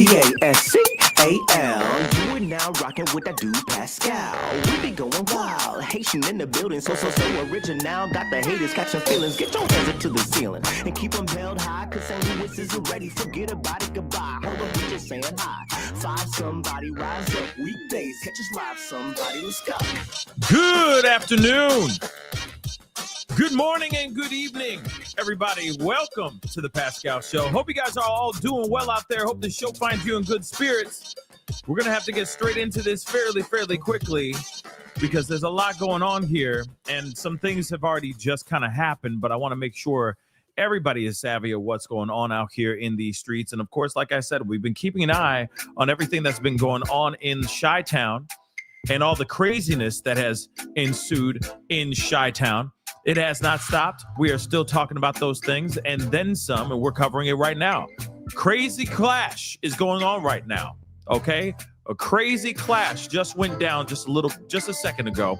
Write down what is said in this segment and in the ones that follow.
Pascal. You are now rocking with that dude Pascal. We be going wild, Haitian in the building, so original. Got the haters catching feelings. Get your hands up to the ceiling and keep them held high. Cause St. Louis isn't ready. Forget about it, goodbye. Hold on, we just saying hi. Five somebody rise up. Weekdays, catch us live. Somebody, let's go. Good afternoon. Good morning and good evening, everybody. Welcome to the Pascal Show. Hope you guys are all doing well out there. Hope the show finds you in good spirits. We're going to have to get straight into this fairly quickly because there's a lot going on here and some things have already just kind of happened, but I want to make sure everybody is savvy of what's going on out here in these streets. And of course, like I said, we've been keeping an eye on everything that's been going on in Chi-Town and all the craziness that has ensued in Chi-Town. It has not stopped. We are still talking about those things and then some, and we're covering it right now. Crazy clash is going on right now, okay? A crazy clash just went down just a second ago.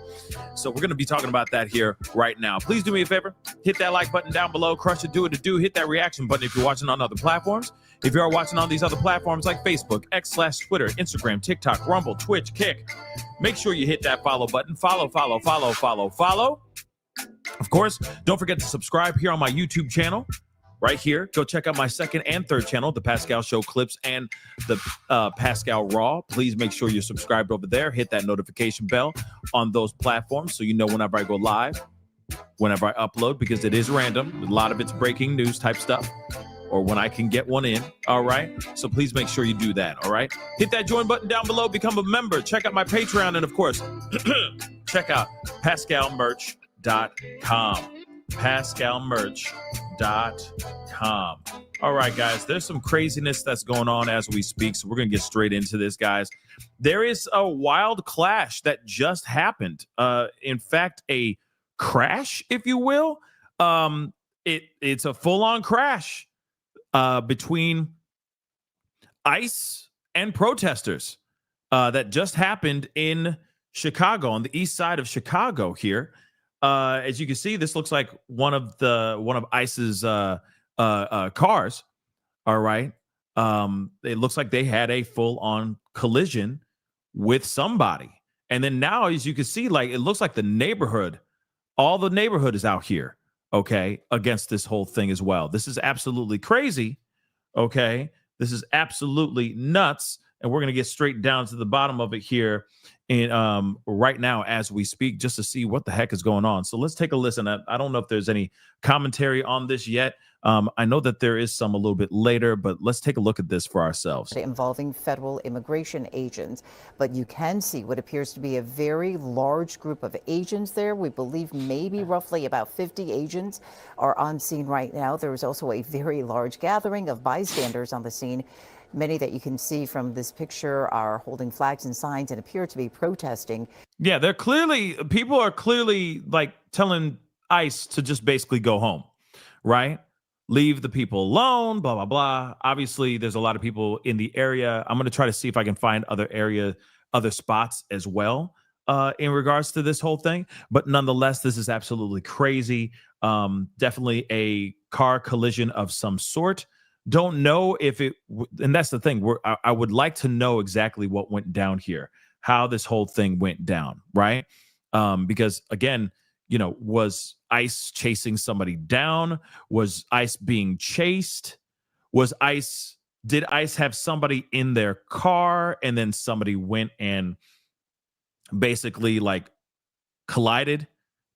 So we're going to be talking about that here right now. Please do me a favor. Hit that like button down below. Crush it, do it to do. Hit that reaction button if you're watching on other platforms. If you are watching on these other platforms like Facebook, X/Twitter, Instagram, TikTok, Rumble, Twitch, Kick, make sure you hit that follow button. Follow. Of course, don't forget to subscribe here on my YouTube channel right here. Go check out my second and third channel, The Pascal Show Clips and the Pascal Raw. Please make sure you're subscribed over there. Hit that notification bell on those platforms so you know whenever I go live, whenever I upload, because it is random. A lot of it's breaking news type stuff or when I can get one in. All right. So please make sure you do that. All right. Hit that join button down below. Become a member. Check out my Patreon. And of course, check out PascalMerch.com. PascalMerch.com. All right, guys, there's some craziness that's going on as we speak, so we're going to get straight into this, guys. There is a wild clash that just happened. In fact, a crash, if you will. It's a full-on crash between ICE and protesters that just happened in Chicago, on the east side of Chicago here. As you can see, this looks like one of ICE's cars. All right. It looks like they had a full-on collision with somebody. And then now, as you can see, like it looks like all the neighborhood is out here, okay, against this whole thing as well. This is absolutely crazy. Okay. This is absolutely nuts. And we're going to get straight down to the bottom of it here in right now as we speak, just to see what the heck is going on. So let's take a listen. I don't know if there's any commentary on this yet. I know that there is some a little bit later, but let's take a look at this for ourselves. Involving federal immigration agents, but you can see what appears to be a very large group of agents there. We believe maybe roughly about 50 agents are on scene right now. There is also a very large gathering of bystanders on the scene. Many that you can see from this picture are holding flags and signs and appear to be protesting. Yeah, people are clearly like telling ICE to just basically go home, right? Leave the people alone, blah, blah, blah. Obviously, there's a lot of people in the area. I'm going to try to see if I can find other spots as well in regards to this whole thing. But nonetheless, this is absolutely crazy. Definitely a car collision of some sort. Don't know if and that's the thing. I would like to know exactly what went down here, how this whole thing went down, right? Because again, was ICE chasing somebody down? Was ICE being chased? Did ICE have somebody in their car and then somebody went and basically like collided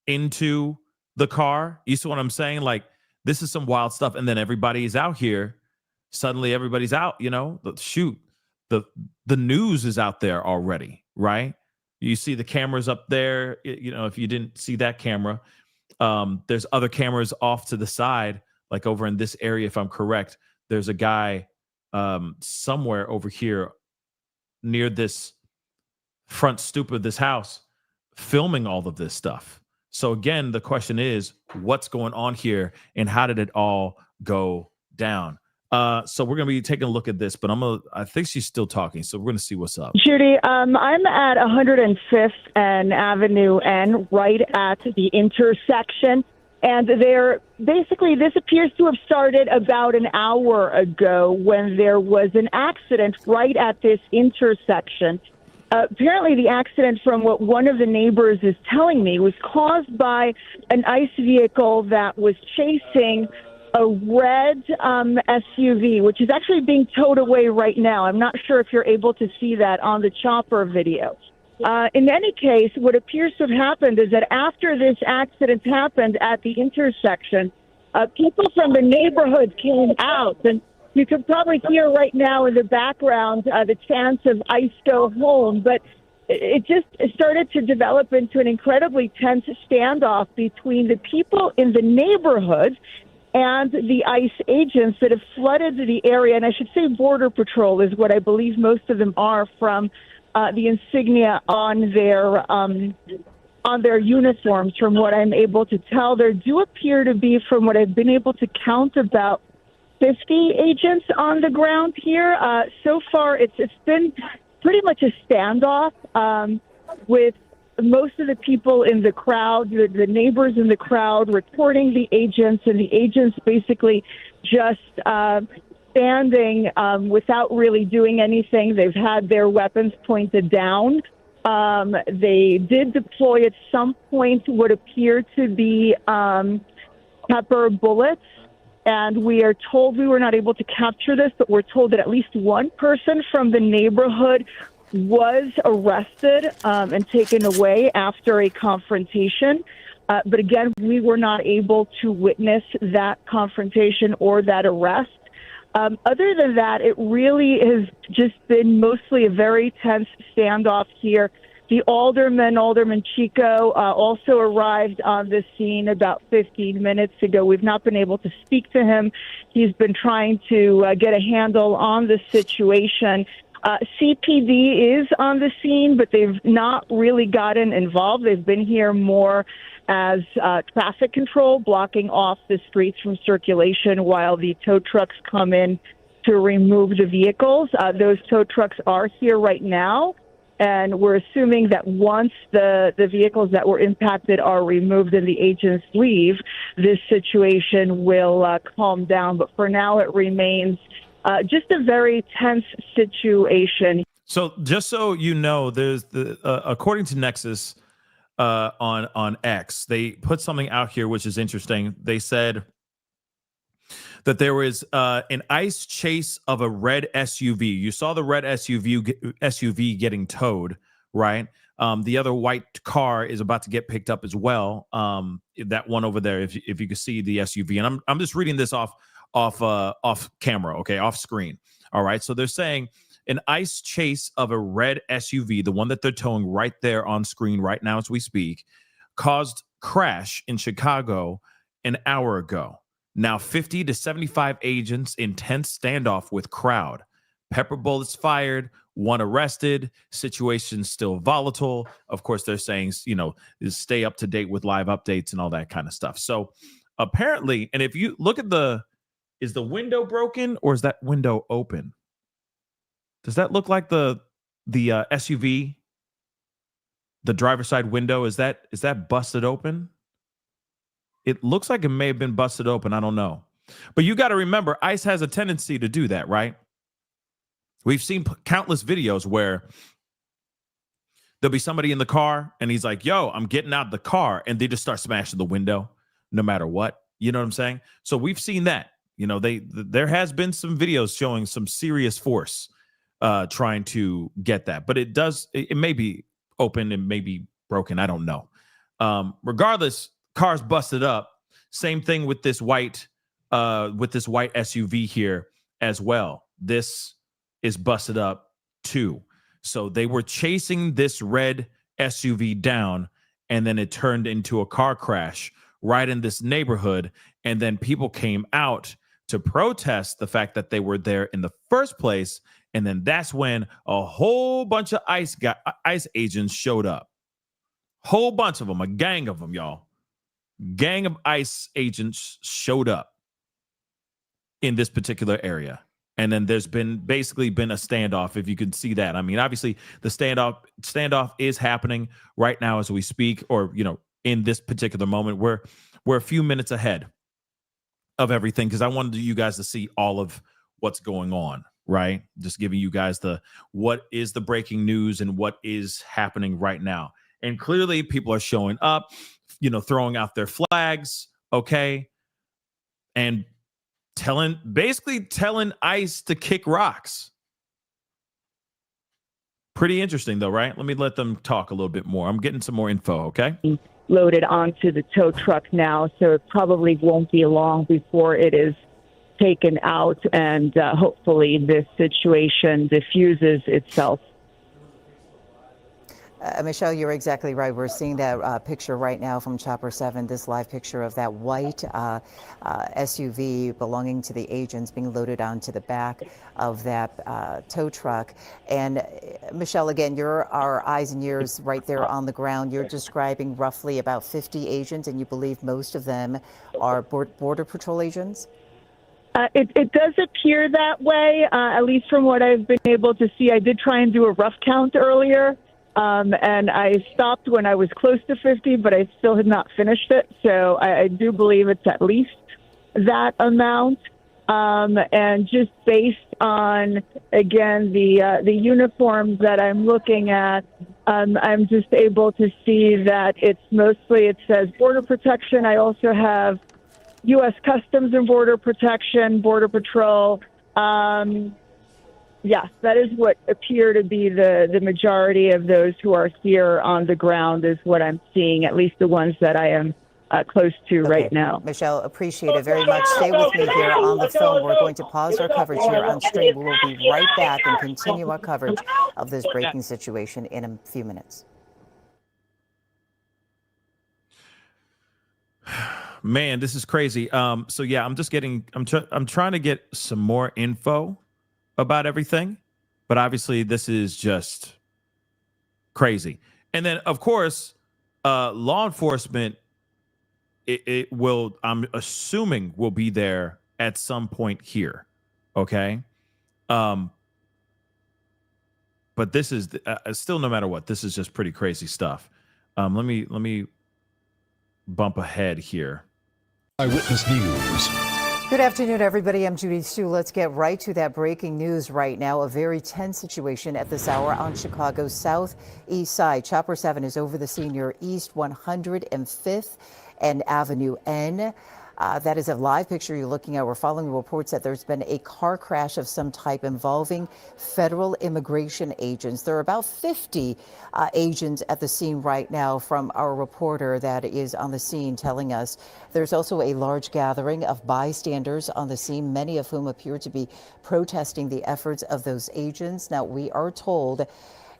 into the car? You see what I'm saying? Like, this is some wild stuff. And then everybody's out here. Suddenly everybody's out, shoot, the news is out there already, right? You see the cameras up there. If you didn't see that camera, there's other cameras off to the side, like over in this area, if I'm correct. There's a guy somewhere over here near this front stoop of this house filming all of this stuff. So again, the question is, what's going on here and how did it all go down? So we're going to be taking a look at this, but I think she's still talking. So we're going to see what's up. Judy, I'm at 105th and Avenue N, right at the intersection. And this appears to have started about an hour ago when there was an accident right at this intersection. Apparently, the accident, from what one of the neighbors is telling me, was caused by an ICE vehicle that was chasing a red SUV, which is actually being towed away right now. I'm not sure if you're able to see that on the chopper video. In any case, what appears to have happened is that after this accident happened at the intersection, people from the neighborhood came out, and you can probably hear right now in the background the chants of "ICE go home," but it just started to develop into an incredibly tense standoff between the people in the neighborhood and the ICE agents that have flooded the area. And I should say Border Patrol is what I believe most of them are, from the insignia on their uniforms, from what I'm able to tell. There do appear to be, from what I've been able to count, about 50 agents on the ground here. So far, it's been pretty much a standoff with most of the people in the crowd, the neighbors in the crowd, reporting the agents, and the agents basically just standing without really doing anything. They've had their weapons pointed down. They did deploy at some point what appeared to be pepper bullets. And we are told, we were not able to capture this, but we're told that at least one person from the neighborhood was arrested and taken away after a confrontation. But again, we were not able to witness that confrontation or that arrest. Other than that, it really has just been mostly a very tense standoff here. The Alderman Chico, also arrived on the scene about 15 minutes ago. We've not been able to speak to him. He's been trying to get a handle on the situation. CPD is on the scene, but they've not really gotten involved. They've been here more as traffic control, blocking off the streets from circulation while the tow trucks come in to remove the vehicles. Those tow trucks are here right now. And we're assuming that once the vehicles that were impacted are removed and the agents leave, this situation will calm down. But for now, it remains just a very tense situation. So just so you know, there's according to Nexus on X, they put something out here which is interesting. They said that there was an ICE chase of a red SUV. You saw the red SUV getting towed, right? The other white car is about to get picked up as well. That one over there, if you could see the SUV, and I'm just reading this off camera, okay, off screen. All right, so they're saying an ICE chase of a red SUV, the one that they're towing right there on screen right now as we speak, caused crash in Chicago an hour ago. Now 50 to 75 agents, intense standoff with crowd. Pepper bullets fired, one arrested, situation still volatile. Of course, they're saying, stay up to date with live updates and all that kind of stuff. So apparently, and if you look at is the window broken or is that window open? Does that look like the SUV, the driver's side window? Is that busted open? It looks like it may have been busted open. I don't know. But you got to remember, ICE has a tendency to do that, right? We've seen countless videos where there'll be somebody in the car and he's like, yo, I'm getting out of the car. And they just start smashing the window no matter what. You know what I'm saying? So we've seen that. There has been some videos showing some serious force trying to get that. But it may be open, it may be broken. I don't know. Regardless, cars busted up. Same thing with this white SUV here as well. This is busted up too. So they were chasing this red SUV down, and then it turned into a car crash right in this neighborhood. And then people came out to protest the fact that they were there in the first place. And then that's when a whole bunch of ICE agents showed up. Whole bunch of them, a gang of them, y'all. Gang of ICE agents showed up in this particular area. And then there's basically been a standoff, if you can see that. I mean, obviously the standoff is happening right now as we speak, or, in this particular moment. We're we're a few minutes ahead of everything because I wanted you guys to see all of what's going on, right? Just giving you guys what is the breaking news and what is happening right now. And clearly people are showing up, throwing out their flags, okay? And basically telling ICE to kick rocks. Pretty interesting though, right? Let me let them talk a little bit more. I'm getting some more info, okay? Loaded onto the tow truck now, so it probably won't be long before it is taken out, and hopefully this situation diffuses itself. Michelle, you're exactly right. We're seeing that picture right now from Chopper 7, this live picture of that white SUV belonging to the agents being loaded onto the back of that tow truck. And Michelle, again, you're our eyes and ears right there on the ground. You're describing roughly about 50 agents, and you believe most of them are Border Patrol agents? It does appear that way, at least from what I've been able to see. I did try and do a rough count earlier. And I stopped when I was close to 50, but I still had not finished it. So I do believe it's at least that amount. And just based on, again, the uniforms that I'm looking at, I'm just able to see that it says Border Protection. I also have U.S. Customs and Border Protection, Border Patrol. Yes, that is what appear to be the majority of those who are here on the ground is what I'm seeing, at least the ones that I am close to right now. Michelle, appreciate it very much. Stay with me here on the phone. We're going to pause our coverage here on stream. We will be right back and continue our coverage of this breaking situation in a few minutes. Man, this is crazy. So yeah, I'm trying to get some more info about everything, but obviously this is just crazy. And then of course, law enforcement, I'm assuming will be there at some point here. Okay. But this is still, no matter what, this is just pretty crazy stuff. Let me bump ahead here. Eyewitness News. Good afternoon, everybody. I'm Judy Sue. Let's get right to that breaking news right now. A very tense situation at this hour on Chicago's southeast side. Chopper 7 is over the scene near East 105th and Avenue N. That is a live picture you're looking at. We're following reports that there's been a car crash of some type involving federal immigration agents. There are about 50 agents at the scene right now from our reporter that is on the scene telling us. There's also a large gathering of bystanders on the scene, many of whom appear to be protesting the efforts of those agents. Now, we are told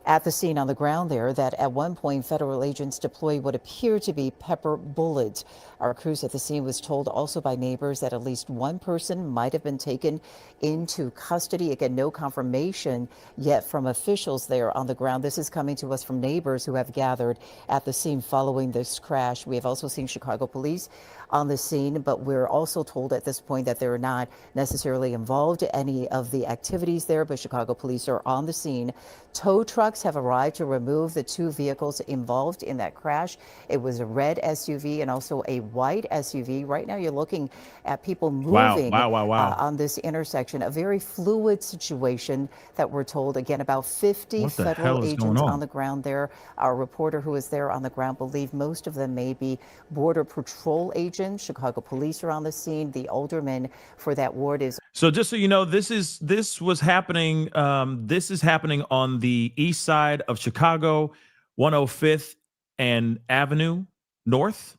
at the scene on the ground there that at one point federal agents deployed what appear to be pepper bullets. Our crews at the scene was told also by neighbors that at least one person might have been taken into custody. Again, no confirmation yet from officials there on the ground. This is coming to us from neighbors who have gathered at the scene following this crash. We have also seen Chicago police on the scene, but we're also told at this point that they're not necessarily involved in any of the activities there, but Chicago police are on the scene. Tow trucks have arrived to remove the two vehicles involved in that crash. It was a red SUV and also a white SUV. Right now you're looking at people moving wow. On this intersection. A very fluid situation that we're told. Again, about 50 federal agents on the ground there. Our reporter who is there on the ground believe most of them may be Border Patrol agents. Chicago police are on the scene. The alderman for that ward is. So just so you know, this is happening on the east side of Chicago, 105th and Avenue North.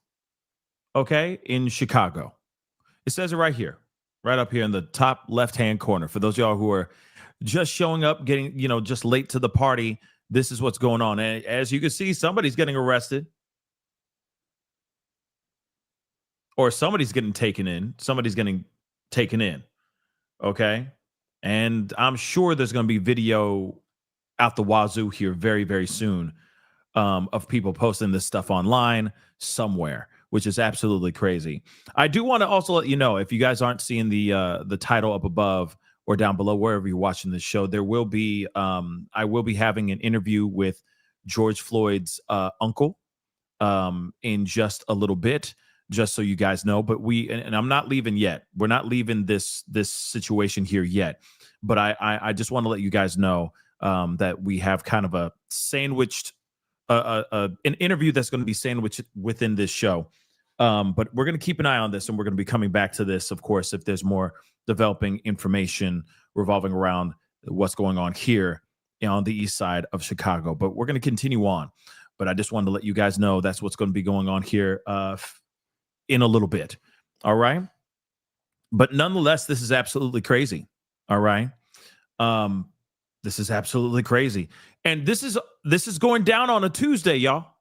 Okay, in Chicago. It says it right here, right up here in the top left-hand corner. For those of y'all who are just showing up, getting, just late to the party, this is what's going on. And as you can see, somebody's getting arrested. Or somebody's getting taken in. Okay. And I'm sure there's going to be video out the wazoo here very, very soon of people posting this stuff online somewhere, which is absolutely crazy. I do want to also let you know, if you guys aren't seeing the title up above or down below, wherever you're watching this show, there will be I will be having an interview with George Floyd's uncle in just a little bit. just so you guys know. But and I'm not leaving yet. We're not leaving this situation here yet. But I just want to let you guys know that we have kind of a sandwiched an interview that's going to be sandwiched within this show. But we're going to keep an eye on this, and we're going to be coming back to this, of course, if there's more developing information revolving around what's going on here on the east side of Chicago. But we're going to continue on. But I just wanted to let you guys know that's what's going to be going on here in a little bit. All right. But nonetheless, this is absolutely crazy. All right. This is absolutely crazy. And this is going down on a Tuesday, y'all.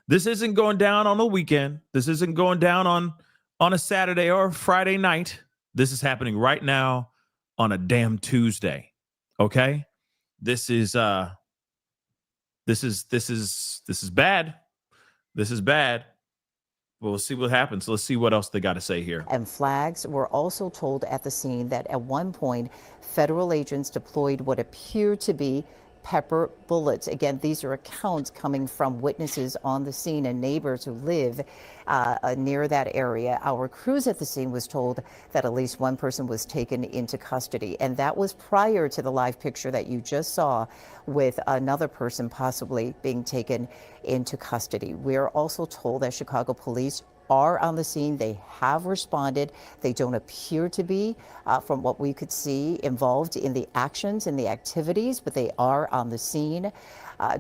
This isn't going down on a weekend. This isn't going down on a Saturday or a Friday night. This is happening right now on a damn Tuesday. Okay? This is bad. This is bad. We'll see what happens. Let's see what else they got to say here. And flags were also told at the scene that at one point, federal agents deployed what appeared to be pepper bullets. Again, these are accounts coming from witnesses on the scene and neighbors who live near that area. Our crews at the scene was told that at least one person was taken into custody, and that was prior to the live picture that you just saw with another person possibly being taken into custody. We're also told that Chicago police are on the scene. They have responded. They don't appear to be, from what we could see, involved in the actions and the activities, but they are on the scene.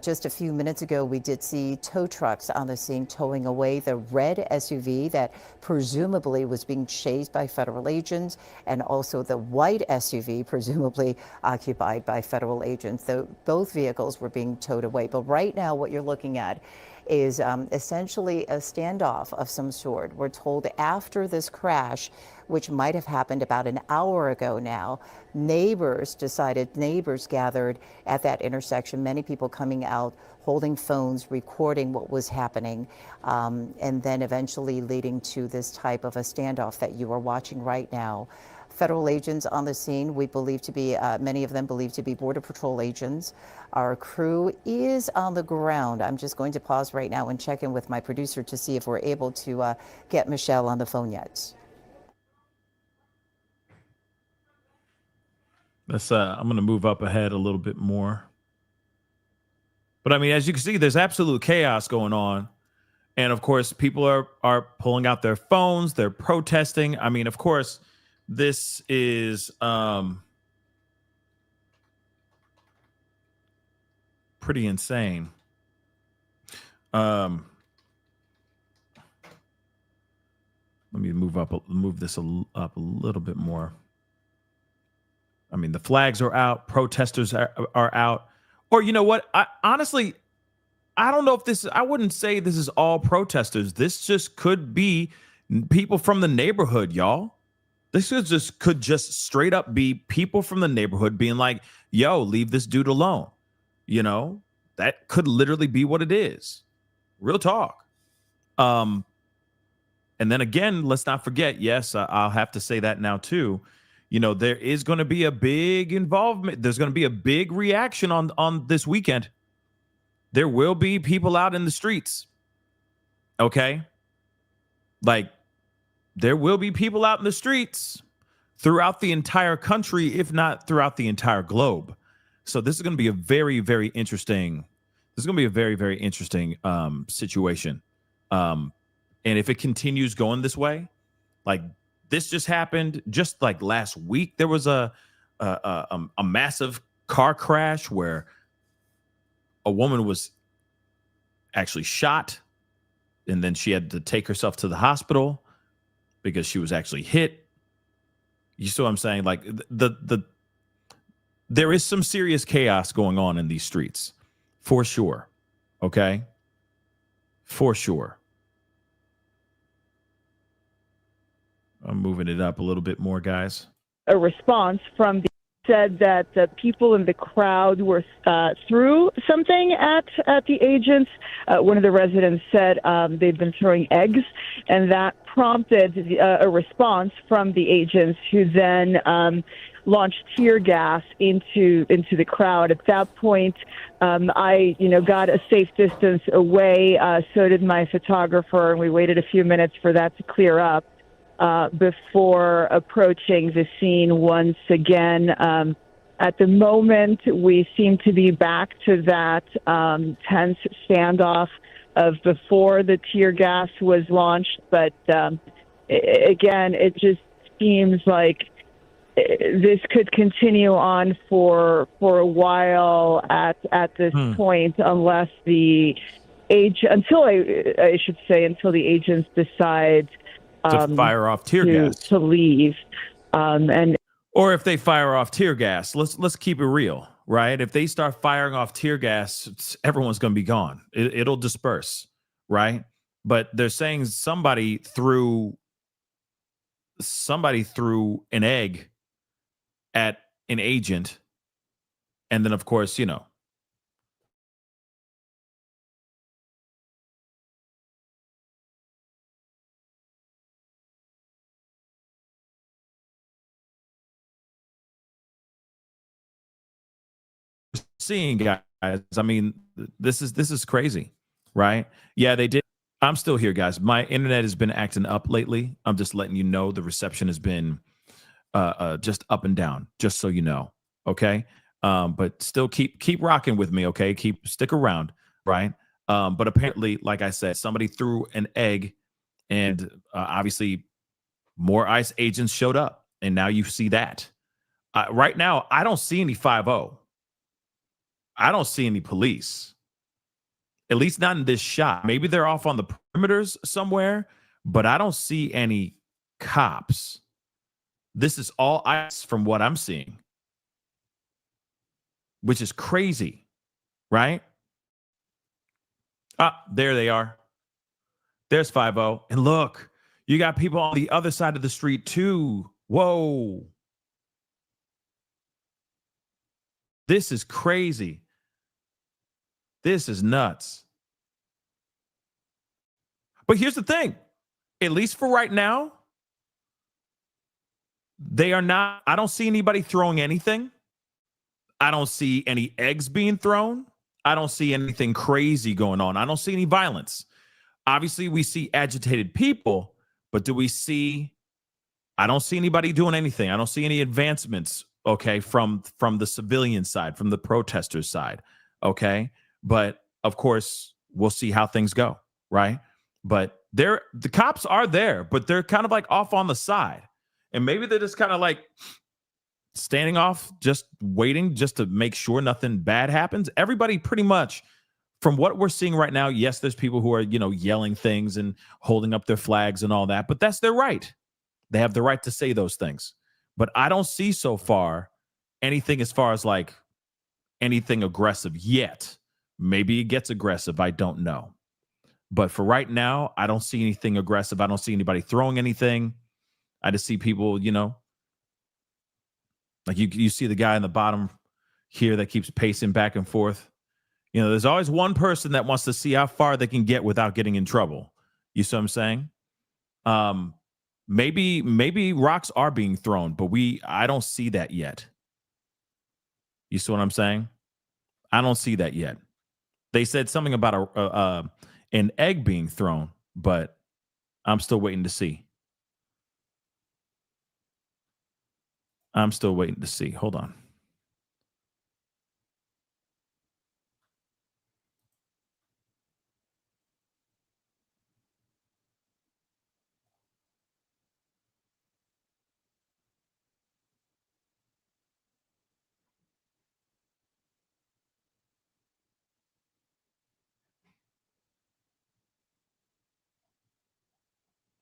Just a few minutes ago, we did see tow trucks on the scene towing away the red SUV that presumably was being chased by federal agents, and also the white SUV presumably occupied by federal agents. Both vehicles were being towed away. But right now, what you're looking at is essentially a standoff of some sort. We're told after this crash, which might have happened about an hour ago now, neighbors gathered at that intersection, many people coming out, holding phones, recording what was happening, and then eventually leading to this type of a standoff that you are watching right now. Federal agents on the scene, we believe to be, many of them believed to be Border Patrol agents. Our crew is on the ground. I'm just going to pause right now and check in with my producer to see if we're able to get Michelle on the phone yet. I'm going to move up ahead a little bit more. But I mean, as you can see, there's absolute chaos going on. And of course, people are pulling out their phones. They're protesting. I mean, of course, this is pretty insane. Let me move this up a little bit more. I mean, the flags are out, protesters are out. Or you know what? Honestly, I don't know if I wouldn't say this is all protesters. This just could be people from the neighborhood, y'all. This could just straight up be people from the neighborhood being like, yo, leave this dude alone. You know, that could literally be what it is. Real talk. And then again, let's not forget, yes, I'll have to say that now too. You know, there is going to be a big involvement. There's going to be a big reaction on this weekend. There will be people out in the streets. Okay? Like, there will be people out in the streets throughout the entire country, if not throughout the entire globe. So this is going to be a very, very interesting. This is going to be a very, very interesting situation. And if it continues going this way, like this just happened just like last week, there was a massive car crash where a woman was actually shot, and then she had to take herself to the hospital because she was actually hit. You see what I'm saying? Like there is some serious chaos going on in these streets, for sure. Okay? For sure. I'm moving it up a little bit more, guys. A response from the said that the people in the crowd were threw something at the agents. One of the residents said they've been throwing eggs, and that prompted a response from the agents, who then launch tear gas into the crowd. At that point, I got a safe distance away. So did my photographer, and we waited a few minutes for that to clear up before approaching the scene once again. At the moment, we seem to be back to that tense standoff of before the tear gas was launched. But again, it just seems like this could continue on for a while at this point, unless until the agents decide to fire off tear gas to leave, or if they fire off tear gas. Let's keep it real, right? If they start firing off tear gas, everyone's going to be gone. It'll disperse, right? But they're saying somebody threw an egg at an agent, and then of course, seeing guys. I mean, this is crazy, right? Yeah, they did. I'm still here, guys. My internet has been acting up lately. I'm just letting you know the reception has been just up and down, just so you know. Okay. But still keep rocking with me. Okay. Stick around. Right. But apparently, like I said, somebody threw an egg, and obviously more ICE agents showed up. And now you see that. Right now, I don't see any 5-0. I don't see any police, at least not in this shot. Maybe they're off on the perimeters somewhere, but I don't see any cops. This is all ICE from what I'm seeing, which is crazy, right? There they are. There's 5-0. And look, you got people on the other side of the street too. Whoa. This is crazy. This is nuts. But here's the thing. At least for right now, they are not. I don't see anybody throwing anything. I don't see any eggs being thrown. I don't see anything crazy going on. I don't see any violence. Obviously, we see agitated people, but I don't see anybody doing anything. I don't see any advancements, okay, from the civilian side, from the protesters side, okay? But of course, we'll see how things go, right? But the cops are there, but they're kind of like off on the side. And maybe they're just kind of like standing off, just waiting, just to make sure nothing bad happens. Everybody pretty much, from what we're seeing right now, yes, there's people who are, yelling things and holding up their flags and all that, but that's their right. They have the right to say those things. But I don't see so far anything as far as like anything aggressive yet. Maybe it gets aggressive. I don't know. But for right now, I don't see anything aggressive. I don't see anybody throwing anything. I just see people, like you see the guy in the bottom here that keeps pacing back and forth. There's always one person that wants to see how far they can get without getting in trouble. You see what I'm saying? Maybe rocks are being thrown, but I don't see that yet. You see what I'm saying? I don't see that yet. They said something about an egg being thrown, but I'm still waiting to see. Hold on.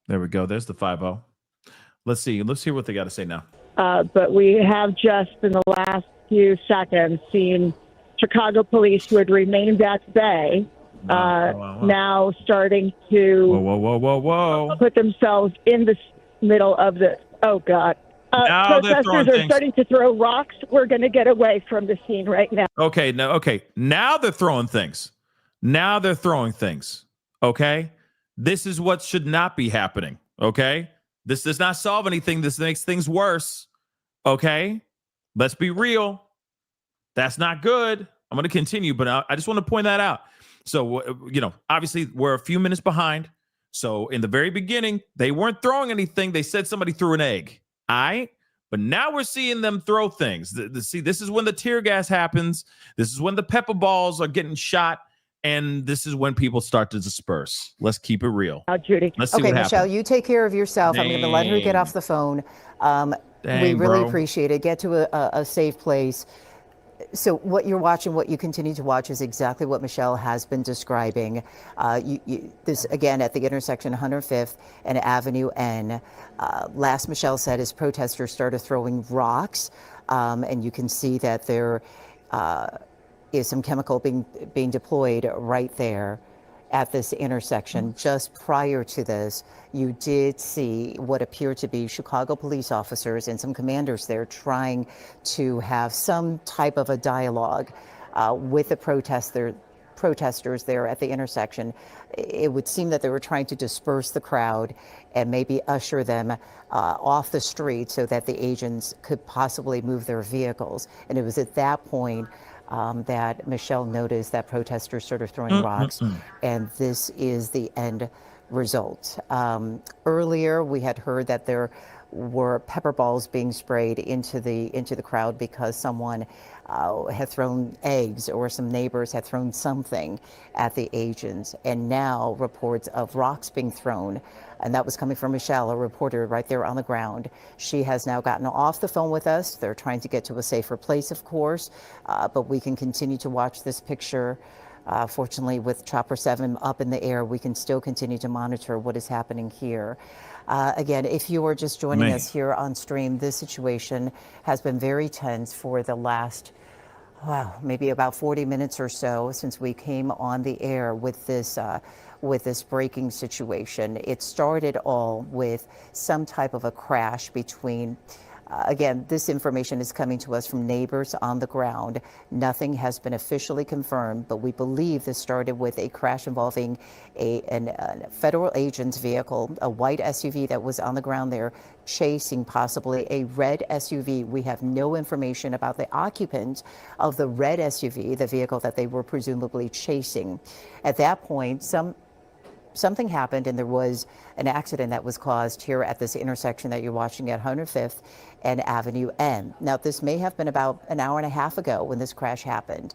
There we go. There's the 5-0. Let's see. Let's hear what they got to say now. But we have just in the last few seconds seen Chicago police who had remained at bay now starting to put themselves in the middle of the, protesters are starting to throw rocks. We're going to get away from the scene right now. Okay. Now they're throwing things. Okay. This is what should not be happening. Okay. This does not solve anything. This makes things worse. Okay. Let's be real. That's not good. I'm going to continue, but I just want to point that out. So, obviously we're a few minutes behind. So in the very beginning, they weren't throwing anything. They said somebody threw an egg. All right. But now we're seeing them throw things. See, this is when the tear gas happens. This is when the pepper balls are getting shot. And this is when people start to disperse. Let's keep it real. Judy. Let's see Okay, what Michelle, happens. you take care of yourself. I'm going to let her get off the phone. We really appreciate it. Get to a safe place. So what you're watching, what you continue to watch is exactly what Michelle has been describing. This, again, at the intersection 105th and Avenue N. Last Michelle said as protesters started throwing rocks, and you can see that there is some chemical being deployed right there at this intersection. Just prior to this, you did see what appeared to be Chicago police officers and some commanders there trying to have some type of a dialogue with the protesters there at the intersection. It would seem that they were trying to disperse the crowd and maybe usher them off the street so that the agents could possibly move their vehicles. And it was at that point that Michelle noticed that protesters started throwing rocks, and this is the end result. Earlier, we had heard that there were pepper balls being sprayed into the crowd because someone had thrown eggs, or some neighbors had thrown something at the agents. And now reports of rocks being thrown, and that was coming from Michelle, a reporter right there on the ground. She has now gotten off the phone with us. They're trying to get to a safer place, of course, but we can continue to watch this picture. Fortunately, with Chopper 7 up in the air, we can still continue to monitor what is happening here. Again, if you are just joining us here on stream, this situation has been very tense for the last, maybe about 40 minutes or so since we came on the air with this breaking situation. It started all with some type of a crash between, again, this information is coming to us from neighbors on the ground. Nothing has been officially confirmed, but we believe this started with a crash involving a federal agent's vehicle, a white SUV that was on the ground there, chasing possibly a red SUV. We have no information about the occupant of the red SUV, the vehicle that they were presumably chasing. At that point, something happened, and there was an accident that was caused here at this intersection that you're watching at 105th and Avenue N. Now, this may have been about an hour and a half ago when this crash happened.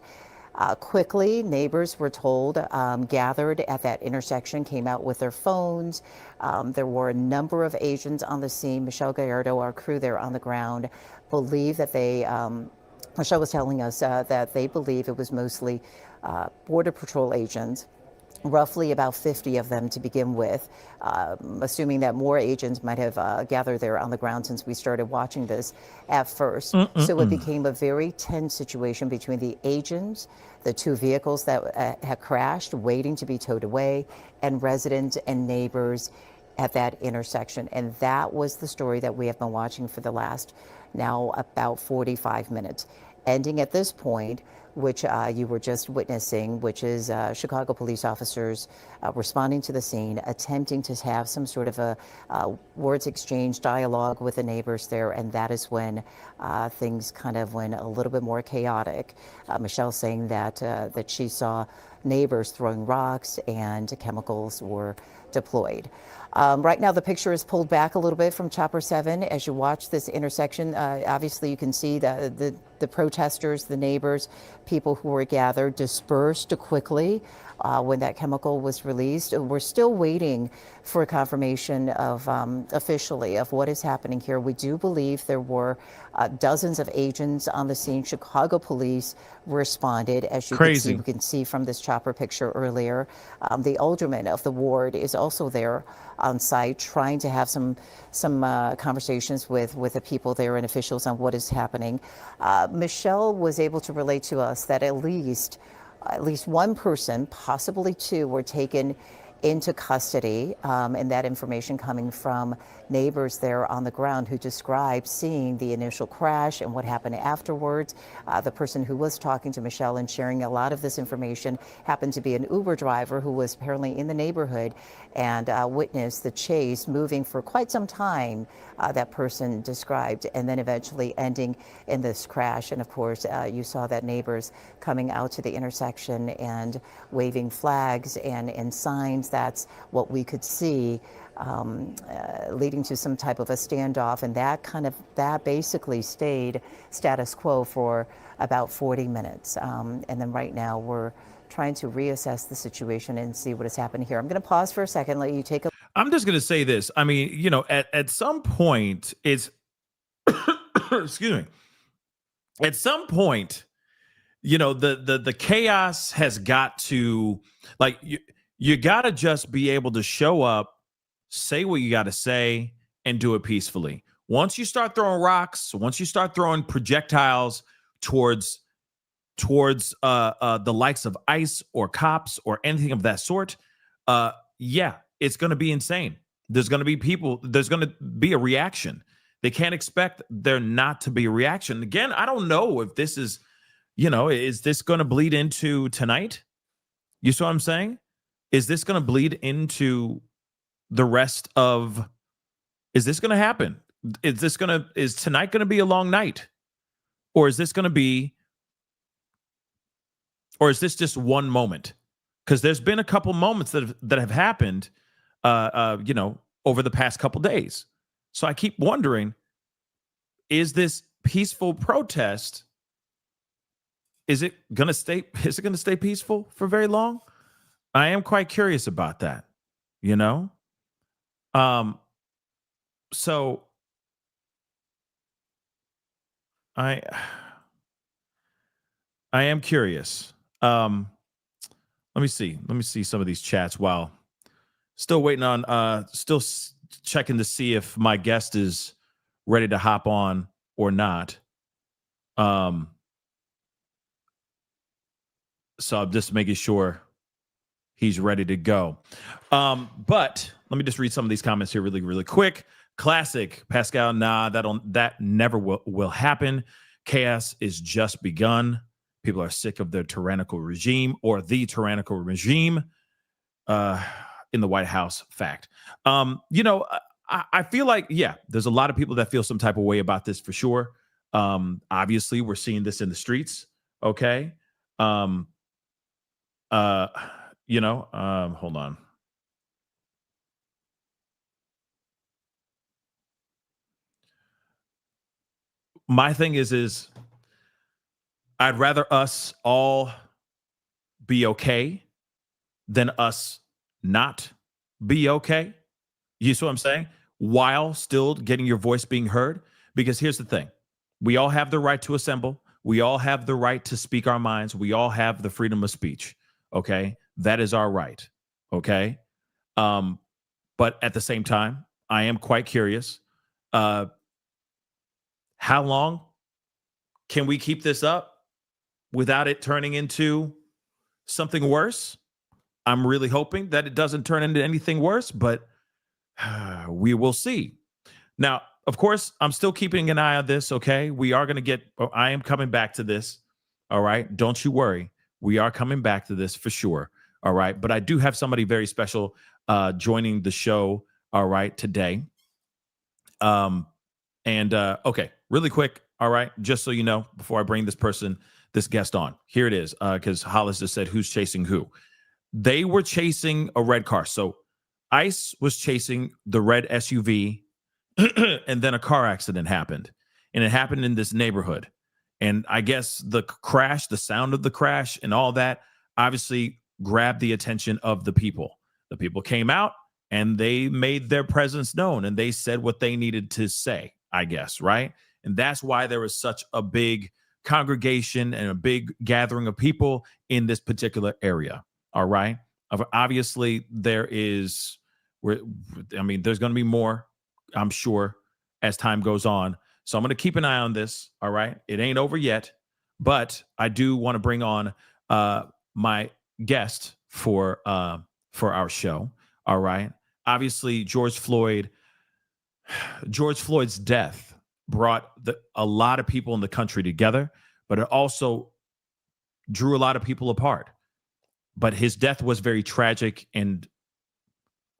Quickly, neighbors were told, gathered at that intersection, came out with their phones. There were a number of agents on the scene. Michelle Gallardo, our crew there on the ground, believe that Michelle was telling us that they believe it was mostly Border Patrol agents. Roughly about 50 of them to begin with, assuming that more agents might have gathered there on the ground since we started watching this at first. So it became a very tense situation between the agents, the two vehicles that had crashed, waiting to be towed away, and residents and neighbors at that intersection. And that was the story that we have been watching for the last now about 45 minutes. Ending at this point, which you were just witnessing, which is Chicago police officers responding to the scene, attempting to have some sort of a words exchange dialogue with the neighbors there, and that is when things kind of went a little bit more chaotic. Michelle saying that she saw neighbors throwing rocks and chemicals were deployed. Right now, the picture is pulled back a little bit from Chopper 7 as you watch this intersection. Obviously, you can see the protesters, the neighbors, people who were gathered dispersed quickly when that chemical was released. We're still waiting for a confirmation of officially of what is happening here. We do believe there were dozens of agents on the scene. Chicago police responded, as you can see from this chopper picture earlier. The alderman of the ward is also there on site, trying to have some conversations with the people there and officials on what is happening. Michelle was able to relate to us that at least one person, possibly two, were taken into custody, and that information coming from neighbors there on the ground who described seeing the initial crash and what happened afterwards. The person who was talking to Michelle and sharing a lot of this information happened to be an Uber driver who was apparently in the neighborhood and witnessed the chase moving for quite some time, that person described, and then eventually ending in this crash. And of course, you saw that neighbors coming out to the intersection and waving flags and signs. That's what we could see, leading to some type of a standoff. And that basically stayed status quo for about 40 minutes. And then right now we're trying to reassess the situation and see what has happened here. I'm going to pause for a second, let you take a. I'm just going to say this. I mean, you know, at some point, it's, excuse me, at some point, you know, the chaos has got to, like, you got to just be able to show up, say what you got to say, and do it peacefully. Once you start throwing rocks, once you start throwing projectiles towards the likes of ICE or cops or anything of that sort, yeah, it's going to be insane. There's going to be people, there's going to be a reaction. They can't expect there not to be a reaction. Again, I don't know if this is, you know, is this going to bleed into tonight? You see what I'm saying? Is this going to bleed into the rest of, is this going to happen? Is tonight going to be a long night? Or is this going to be, or is this just one moment? Because there's been a couple moments that have happened, you know, over the past couple days. So I keep wondering, is this peaceful protest, is it going to stay peaceful for very long? I am quite curious about that, you know? So I am curious. Let me see some of these chats while still waiting on, checking to see if my guest is ready to hop on or not. So I'm just making sure he's ready to go. But let me just read some of these comments here really, really quick. Classic, Pascal, nah, that never will happen. Chaos is just begun. People are sick of their tyrannical regime or the tyrannical regime in the White House. Fact. You know, I feel like, yeah, there's a lot of people that feel some type of way about this for sure. Obviously, we're seeing this in the streets. Okay. You know, hold on. My thing is I'd rather us all be okay than us not be okay. You see what I'm saying? While still getting your voice being heard. Because here's the thing. We all have the right to assemble. We all have the right to speak our minds. We all have the freedom of speech. Okay? That is our right. Okay? But at the same time, I am quite curious. How long can we keep this up without it turning into something worse? I'm really hoping that it doesn't turn into anything worse, but we will see. Now, of course, I'm still keeping an eye on this, okay? We are going to I am coming back to this, all right? Don't you worry. We are coming back to this for sure, all right? But I do have somebody very special joining the show, all right, today. Okay, really quick, all right, just so you know, before I bring this guest on, here it is, because Hollis just said, who's chasing who? They were chasing a red car. So ICE was chasing the red SUV, and then a car accident happened. And it happened in this neighborhood. And I guess the crash, the sound of the crash and all that, obviously grabbed the attention of the people. The people came out, and they made their presence known, and they said what they needed to say, I guess, right? And that's why there was such a big congregation and a big gathering of people in this particular area, all right? Obviously, there's going to be more, I'm sure, as time goes on. So I'm going to keep an eye on this, all right? It ain't over yet, but I do want to bring on my guest for our show. All right. Obviously, George Floyd George Floyd's death brought a lot of people in the country together, but it also drew a lot of people apart. But his death was very tragic and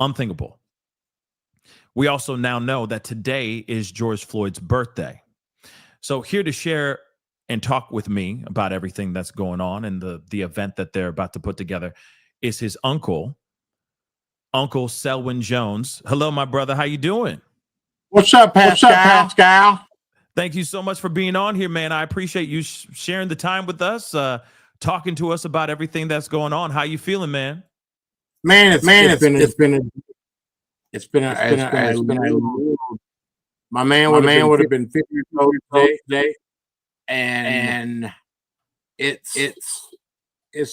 unthinkable. We also now know that today is George Floyd's birthday. So here to share and talk with me about everything that's going on and the event that they're about to put together is his uncle, Uncle Selwyn Jones. Hello, my brother. How you doing? What's up, Pascal? Thank you so much for being on here, man. I appreciate you sharing the time with us, talking to us about everything that's going on. How you feeling, man? Man, it's been my man would have been 50 years old today, and it's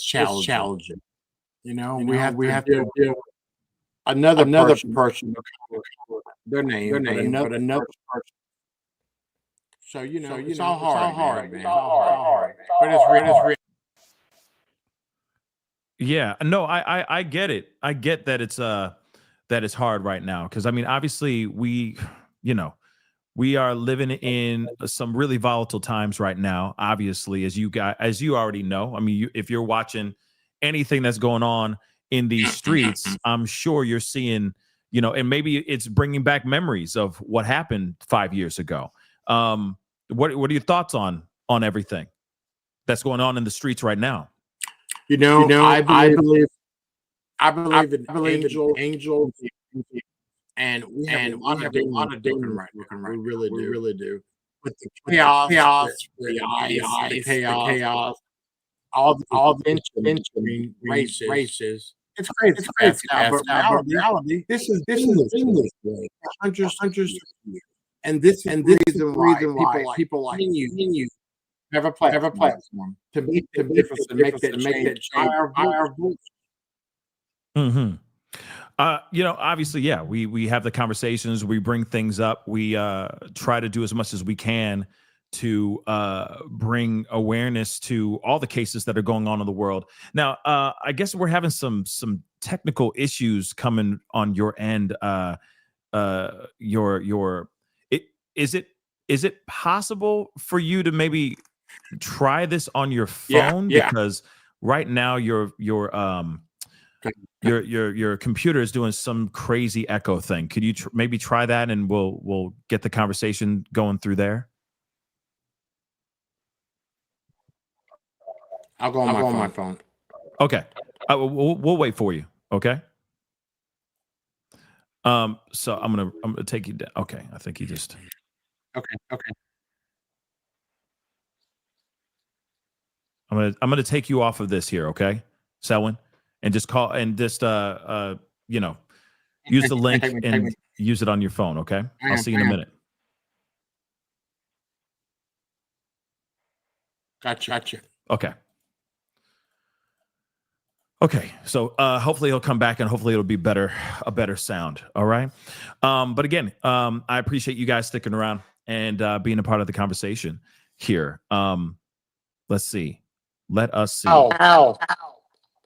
challenging. You know, we have to deal another person, their name, but another person. So it's all hard, man. It's all hard. But it's real. Yeah, no, I get it. I get that it's hard right now because I mean, obviously we are living in some really volatile times right now. Obviously, as you already know. I mean, if you're watching anything that's going on in these streets, I'm sure you're seeing, and maybe it's bringing back memories of what happened 5 years ago. What are your thoughts on everything that's going on in the streets right now? I believe in angels, and we have a lot of demons right now. We really do. With the chaos, the chaos, all the tension, races. It's crazy. But reality, this is English way. Hundreds of years. And this is the reason why people like you have a platform to make the difference, to make that change. Our voice. Mm-hmm. Obviously, yeah, we have the conversations, we bring things up, we try to do as much as we can to bring awareness to all the cases that are going on in the world. Now, I guess we're having some technical issues coming on your end. Is it possible for you to maybe try this on your phone? Yeah. Because right now your computer is doing some crazy echo thing. Could you maybe try that, and we'll get the conversation going through there? I'll go on my phone. Okay, we'll wait for you. Okay. So I'm gonna take you down. Okay, I think you just. Okay. I'm gonna take you off of this here. Okay, Selwyn, and just call and just use the link and use it on your phone. Okay, I'll see you in a minute. Gotcha. Okay, so hopefully he'll come back and hopefully it'll be a better sound. All right, but again, I appreciate you guys sticking around and being a part of the conversation here. Let's see. Let us see. Ow.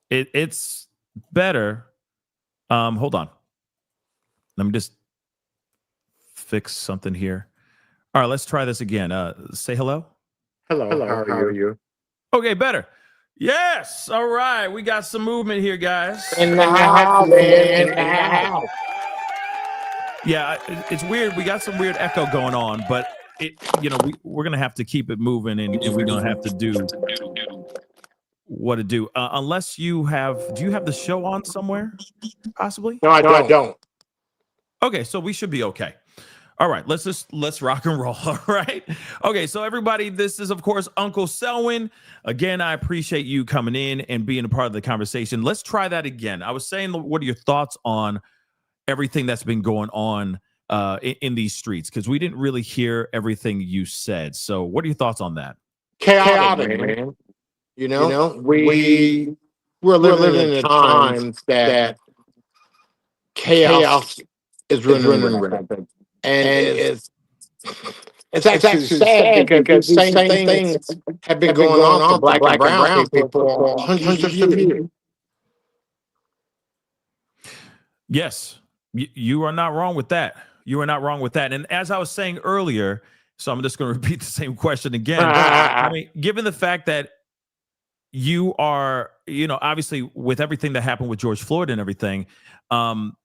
It's better. Hold on. Let me just fix something here. All right, let's try this again. Say hello. Hello. How are you? Okay, better. Yes. All right. We got some movement here, guys. In the house, man. In the house. Yeah, it's weird. We got some weird echo going on, but we're gonna have to keep it moving, and we're gonna have to do what to do. Unless do you have the show on somewhere, possibly? No, I don't. Okay, so we should be okay. All right, let's rock and roll. All right. Okay, so everybody, this is of course Uncle Selwyn. Again, I appreciate you coming in and being a part of the conversation. Let's try that again. I was saying, what are your thoughts on everything that's been going on in these streets? Because we didn't really hear everything you said. So what are your thoughts on that? Chaotic, man. We're living in times that chaos is running rampant. And it's actually sad because same things have been going on for black and brown people for hundreds of years. Yes, you are not wrong with that. You are not wrong with that. And as I was saying earlier, so I'm just going to repeat the same question again. I mean, given the fact that you are, obviously with everything that happened with George Floyd and everything, I'm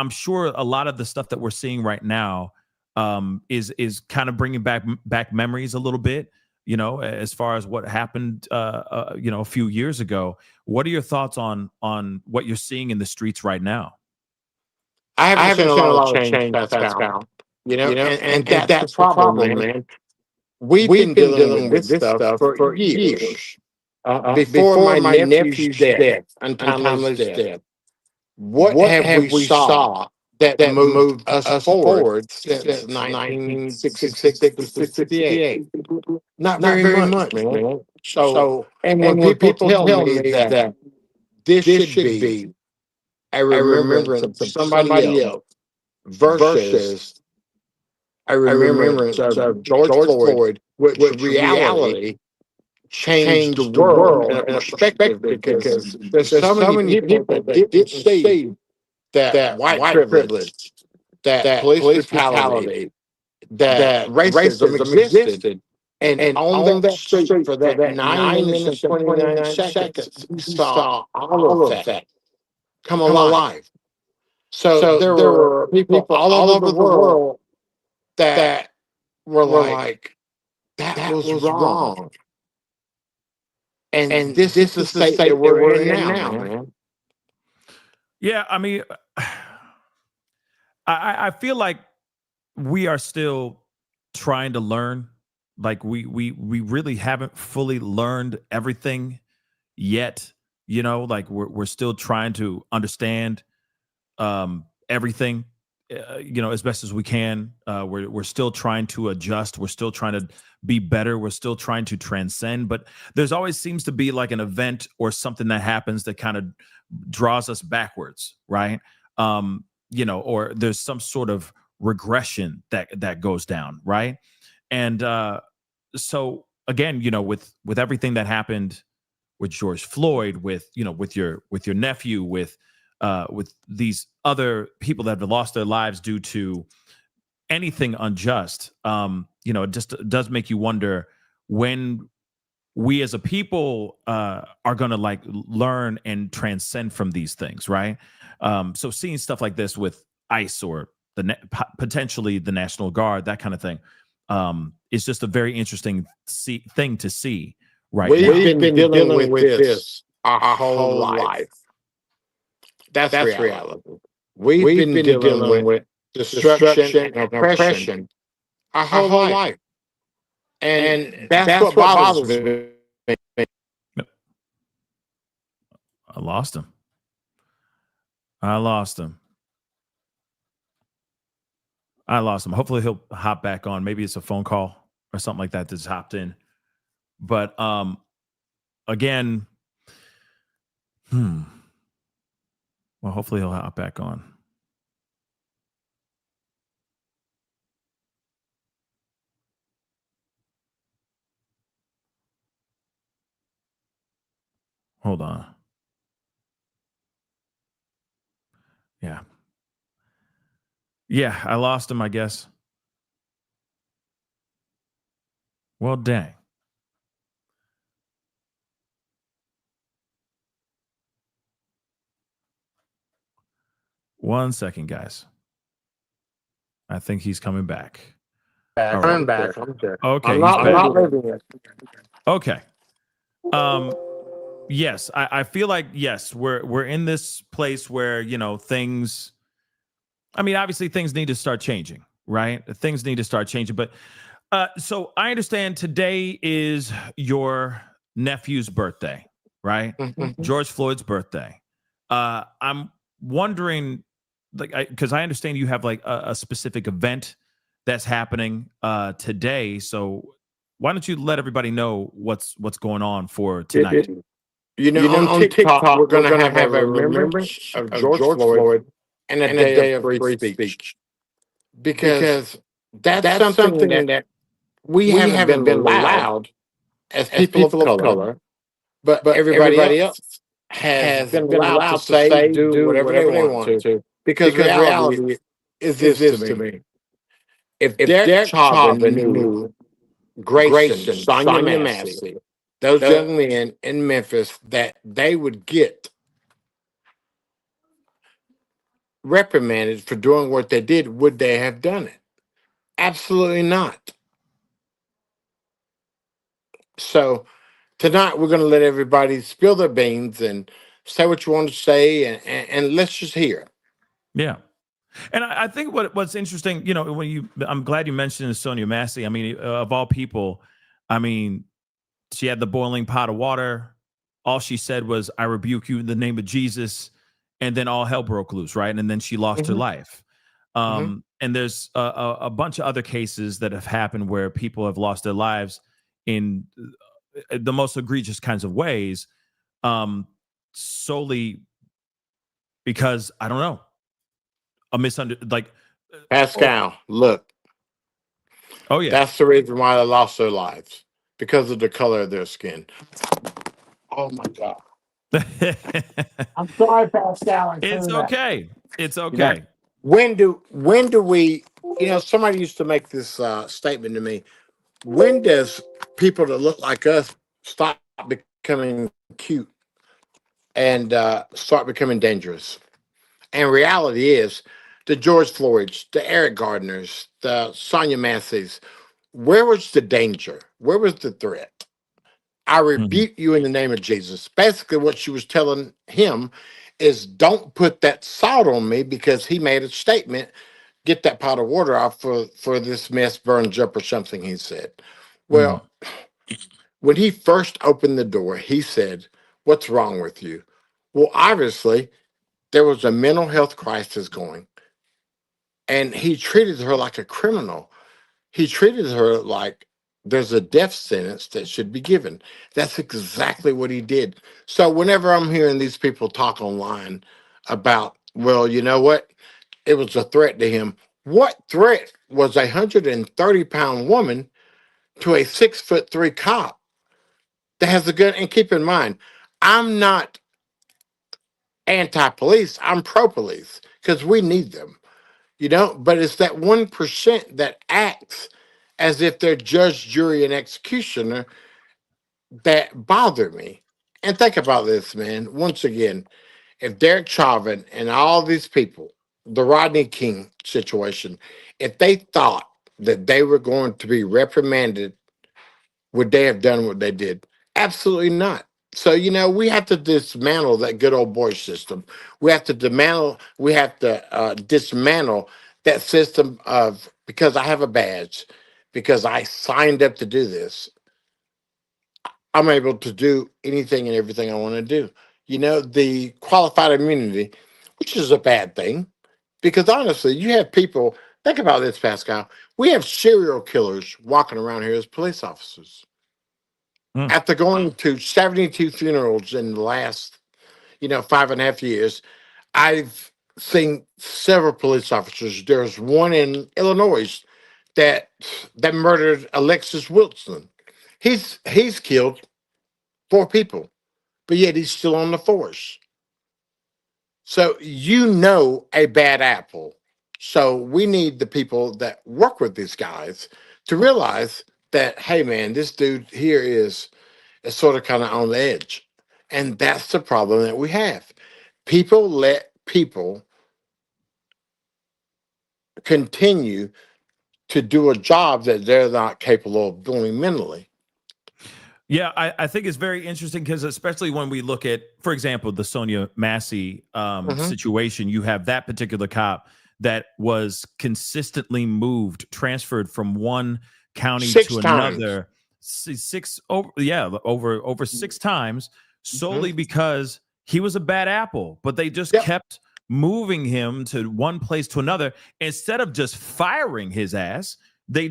sure a lot of the stuff that we're seeing right now is kind of bringing back memories a little bit, as far as what happened, a few years ago. What are your thoughts on what you're seeing in the streets right now? I haven't seen a lot of change, Pascal. And that's the problem, man. We've been dealing with this stuff for years. Before my nephew's death, untimely death, what have we saw that moved us forward since 1966 to 68? Not very much, man. So, and when people tell me that this should be a remembrance of somebody else versus a remembrance of George Floyd, which reality changed the world in a perspective, because there's so many people that didn't see that white privilege, that police brutality, that racism existed. And on that street for that 9 minutes and 29 seconds, we saw all of that come alive. So there were people all over the world that were like, that was wrong. And this is the state that we're in now, man. Yeah, I mean, I feel like we are still trying to learn. Like we really haven't fully learned everything yet. Like we're still trying to understand everything, as best as we can. We're still trying to adjust. We're still trying to be better. We're still trying to transcend. But there's always seems to be like an event or something that happens that kind of draws us backwards, right? Or there's some sort of regression that goes down, right? And so again, with everything that happened with George Floyd, with your nephew, with these other people that have lost their lives due to anything unjust, it just does make you wonder when we as a people are going to like learn and transcend from these things, right? So seeing stuff like this with ICE or potentially the National Guard, that kind of thing, is just a very interesting thing to see right now. We've been dealing with this our whole life. That's reality. We've been dealing with destruction and oppression our whole life. And that's what bothers me. I lost him. I lost him. Hopefully he'll hop back on. Maybe it's a phone call or something like that that's hopped in. But again, well, hopefully he'll hop back on. Hold on. Yeah, I lost him, I guess. Well, dang. One second, guys. I think he's coming back. I'm back. Okay, I'm not living it. Okay. Yes, I feel like yes, we're in this place where things. I mean, obviously, things need to start changing, right? Things need to start changing. But so I understand today is your nephew's birthday, right? Mm-hmm. George Floyd's birthday. I'm wondering, like, because I understand you have like a specific event that's happening today. So why don't you let everybody know what's going on for tonight? On TikTok, we're going to have a remembrance of George Floyd and a day of free speech. Because that's something that we haven't been allowed as people of color, but everybody else has been allowed to say, do whatever they want to. Because reality, is this to me. If Derek Chauvin knew Grayson, Sonia Massey, those young men in Memphis, that they would get reprimanded for doing what they did, would they have done it? Absolutely not. So tonight we're going to let everybody spill their beans and say what you want to say, and let's just hear it. Yeah. And I think what's interesting, I'm glad you mentioned Sonia Massey. I mean, of all people, I mean, she had the boiling pot of water. All she said was, "I rebuke you in the name of Jesus," and then all hell broke loose, right? And then she lost her life. And there's a bunch of other cases that have happened where people have lost their lives in the most egregious kinds of ways, solely because, I don't know, Pascal, look. Oh yeah, that's the reason why they lost their lives, because of the color of their skin. Oh my God. I'm sorry, Pascal. It's okay. It's okay. You know, when do we, somebody used to make this statement to me. When does people that look like us stop becoming cute and start becoming dangerous? And reality is, the George Floyds, the Eric Gardners, the Sonia Masseys, where was the danger? Where was the threat? I rebuke you in the name of Jesus. Basically, what she was telling him is, don't put that salt on me, because he made a statement, get that pot of water off for this mess burns up or something, he said. Well, when he first opened the door, he said, "What's wrong with you?" Well, obviously, there was a mental health crisis going, and he treated her like a criminal. He treated her like there's a death sentence that should be given. That's exactly what he did. So whenever I'm hearing these people talk online about, well, you know what? It was a threat to him. What threat was a 130-pound woman to a 6'3" cop that has a gun? And keep in mind, I'm not anti-police. I'm pro-police, because we need them. But it's that 1% that acts as if they're judge, jury, and executioner that bother me. And think about this, man. Once again, if Derek Chauvin and all these people, the Rodney King situation, if they thought that they were going to be reprimanded, would they have done what they did? Absolutely not. So, we have to dismantle that good old boy system. We have to dismantle that system of, because I have a badge, because I signed up to do this, I'm able to do anything and everything I want to do. The qualified immunity, which is a bad thing, because honestly, you have people, think about this, Pascal. We have serial killers walking around here as police officers. After going to 72 funerals in the last, 5.5 years, I've seen several police officers. There's one in Illinois that murdered Alexis Wilson. He's killed 4 people, but yet he's still on the force. So a bad apple. So we need the people that work with these guys to realize that, hey man, this dude here is sort of kind of on the edge. And that's the problem that we have. People let people continue to do a job that they're not capable of doing mentally. Yeah, I think it's very interesting, because especially when we look at, for example, the Sonia Massey situation, you have that particular cop that was consistently transferred from one county 6 to times. another, over 6 times, solely because he was a bad apple. But they just kept moving him to one place to another. Instead of just firing his ass, they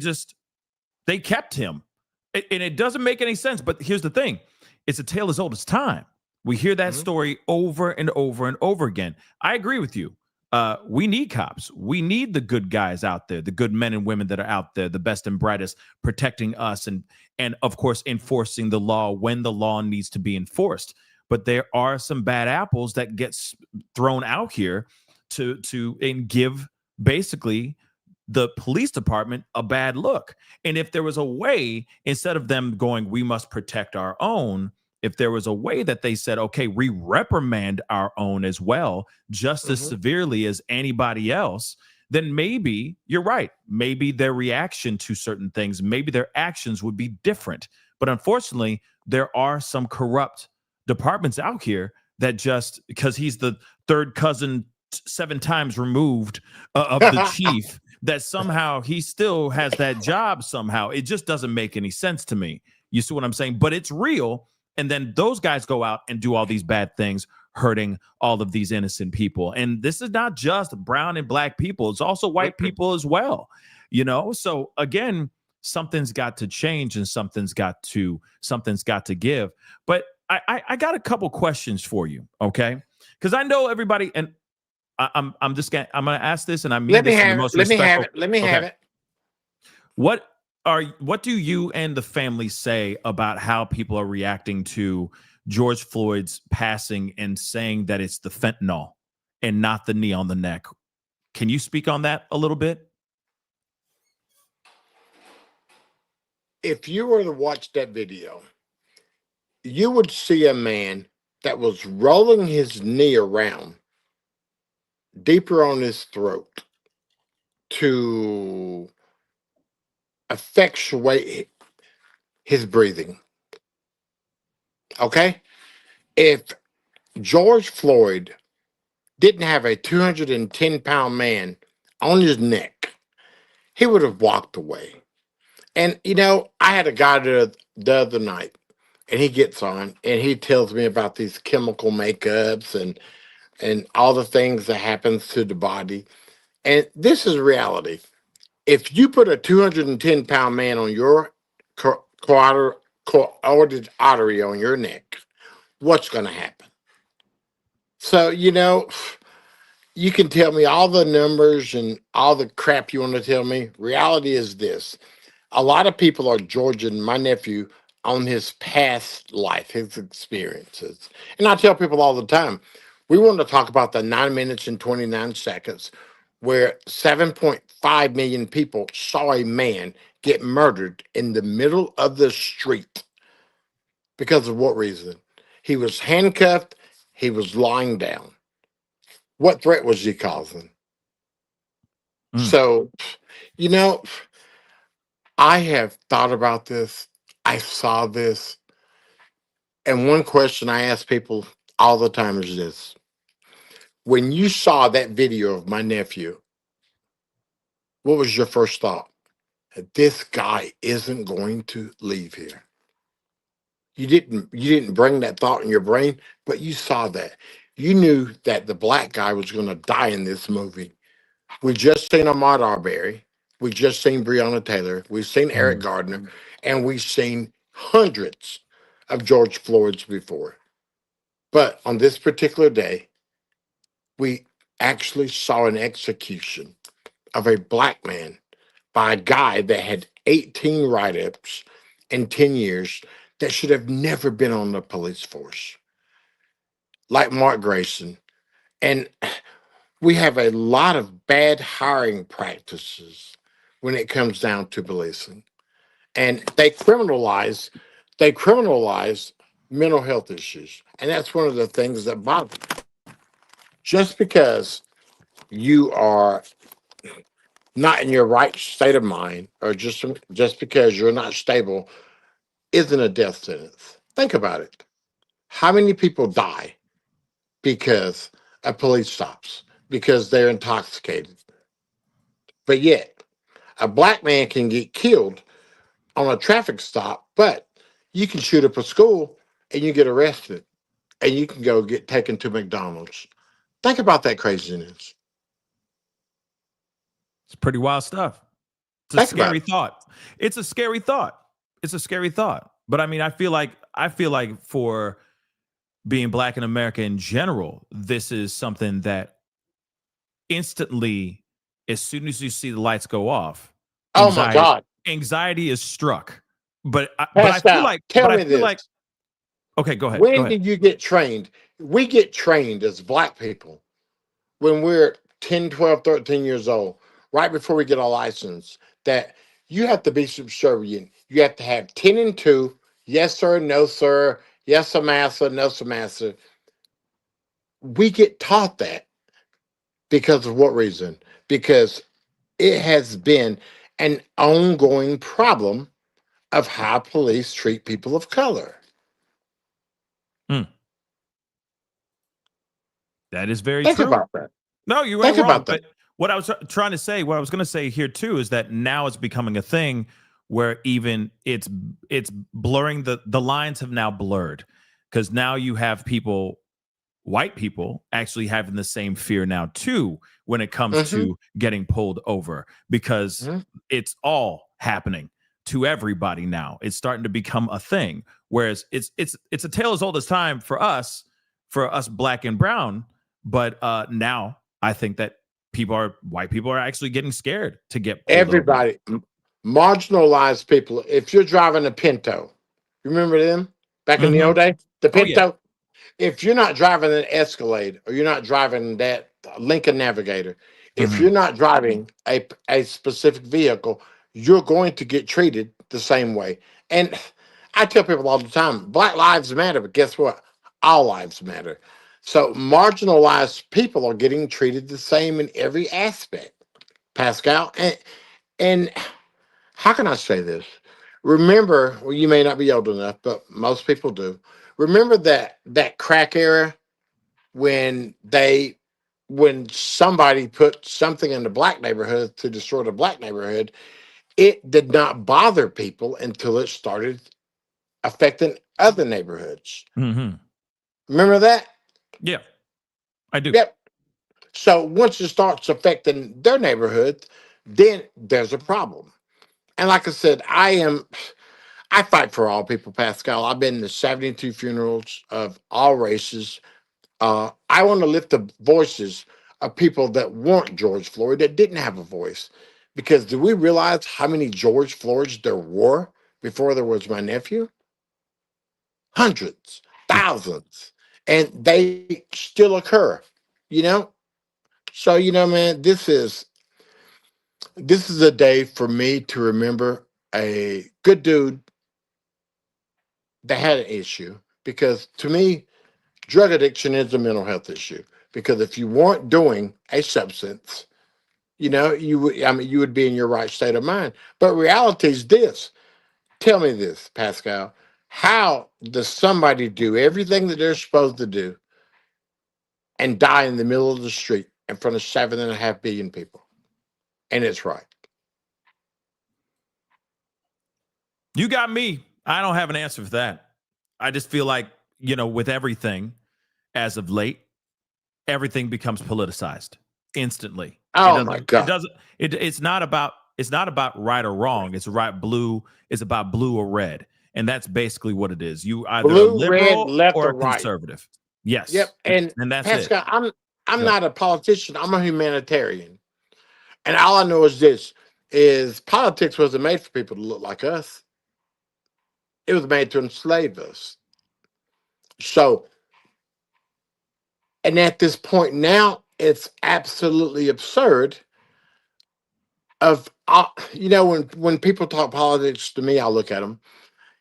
kept him. And it doesn't make any sense. But here's the thing. It's a tale as old as time. We hear that story over and over and over again. I agree with you. We need cops. We need the good guys out there, the good men and women that are out there, the best and brightest, protecting us and of course, enforcing the law when the law needs to be enforced. But there are some bad apples that gets thrown out here to give basically the police department a bad look. And if there was a way, instead of them going, we must protect our own, if there was a way that they said, okay, we reprimand our own as well, just as severely as anybody else, then maybe you're right. Maybe their reaction to certain things, maybe their actions would be different. But unfortunately, there are some corrupt departments out here that just because he's the third cousin 7 times removed of the chief, that somehow he still has that job somehow. It just doesn't make any sense to me. You see what I'm saying? But it's real. And then those guys go out and do all these bad things, hurting all of these innocent people. And this is not just brown and black people. It's also white people as well. You know, so again, something's got to change and something's got to give. But I got a couple questions for you, okay? Because I know everybody, and I'm gonna ask this, and I mean this in the most respectful. Let me have it. What do you and the family say about how people are reacting to George Floyd's passing and saying that it's the fentanyl and not the knee on the neck? Can you speak on that a little bit? If you were to watch that video, you would see a man that was rolling his knee around deeper on his throat to effectuate his breathing. Okay? If George Floyd didn't have a 210-pound man on his neck, he would have walked away. And, you know, I had a guy the other night, and he gets on, and he tells me about these chemical makeups and all the things that happens to the body. And this is reality. If you put a 210-pound man on your carotid artery on your neck, what's going to happen? So, you know, you can tell me all the numbers and all the crap you want to tell me. Reality is this. A lot of people are judging my nephew on his past life, his experiences. And I tell people all the time, we want to talk about the 9 minutes and 29 seconds where 7.5 million people saw a man get murdered in the middle of the street. Because of what reason? He was handcuffed. He was lying down. What threat was he causing? So, you know, I have thought about this. I saw this. And one question I ask people all the time is this. When you saw that video of my nephew, what was your first thought? This guy isn't going to leave here. You didn't bring that thought in your brain, but you saw that. You knew that the black guy was going to die in this movie. We just seen Ahmaud Arbery. We just seen Breonna Taylor. We've seen Eric Gardner, and we've seen hundreds of George Floyds before. But on this particular day, we actually saw an execution of a black man by a guy that had 18 write-ups in 10 years that should have never been on the police force, like Mark Grayson. And we have a lot of bad hiring practices when it comes down to policing. And they criminalize mental health issues. And that's one of the things that bother me. Just because you are not in your right state of mind, or just because you're not stable, isn't a death sentence. Think about it. How many people die because a police stops, because they're intoxicated? But yet, a black man can get killed on a traffic stop, but you can shoot up a school and you get arrested and you can go get taken to McDonald's. Think about that craziness. It's pretty wild stuff. It's a scary thought. It's a scary thought. It's a scary thought. But I mean, I feel like for being black in America in general, this is something that instantly, as soon as you see the lights go off, oh my God, anxiety is struck. But I feel like, okay, go ahead. When did you get trained? We get trained as black people when we're 10, 12, 13 years old, right before we get our license, that you have to be subservient. You have to have 10 and 2. Yes, sir. No, sir. Yes, sir, master. No, sir, master. We get taught that because of what reason? Because it has been an ongoing problem of how police treat people of color. That is very Think true. about that. No, you Think ain't wrong. about that. But what I was trying to say, what I was going to say here too, is that now it's becoming a thing where even it's blurring, the lines have now blurred, because now you have people, white people, actually having the same fear now too when it comes to getting pulled over, because it's all happening to everybody now. It's starting to become a thing, whereas it's a tale as old as time for us black and brown. But now I think that white people are actually getting scared to get pulled Everybody, marginalized people. If you're driving a Pinto, you remember them back in the old day? The Oh, yeah. Pinto. If you're not driving an Escalade or you're not driving that Lincoln Navigator, if you're not driving a specific vehicle, you're going to get treated the same way. And I tell people all the time, Black lives matter, but guess what? All lives matter. So marginalized people are getting treated the same in every aspect, Pascal. And how can I say this? Remember, well, you may not be old enough, but most people do. Remember that crack era when somebody put something in the black neighborhood to destroy the black neighborhood, it did not bother people until it started affecting other neighborhoods. Remember that? Yeah, I do. Yep. So once it starts affecting their neighborhood, then there's a problem. And like I said, I fight for all people, Pascal. I've been to 72 funerals of all races. I want to lift the voices of people that weren't George Floyd, that didn't have a voice. Because do we realize how many George Floyds there were before there was my nephew? Hundreds, thousands. And they still occur, you know? So, man, this is a day for me to remember a good dude that had an issue. Because to me, drug addiction is a mental health issue, because if you weren't doing a substance, you would be in your right state of mind. But reality is this. Tell me this, Pascal. How does somebody do everything that they're supposed to do and die in the middle of the street in front of 7.5 billion people? And it's right. You got me. I don't have an answer for that. I just feel like, with everything as of late, everything becomes politicized instantly. Oh my God. It doesn't. It's not about right or wrong. It's blue. It's about blue or red, and that's basically what it is. You either Blue, a liberal red, left, or or a right. conservative. Yes. Yep. And that's Pascal, it. I'm not a politician. I'm a humanitarian. And all I know is this: is politics wasn't made for people to look like us. It was made to enslave us. So, and at this point now, it's absolutely absurd. When people talk politics to me, I look at them,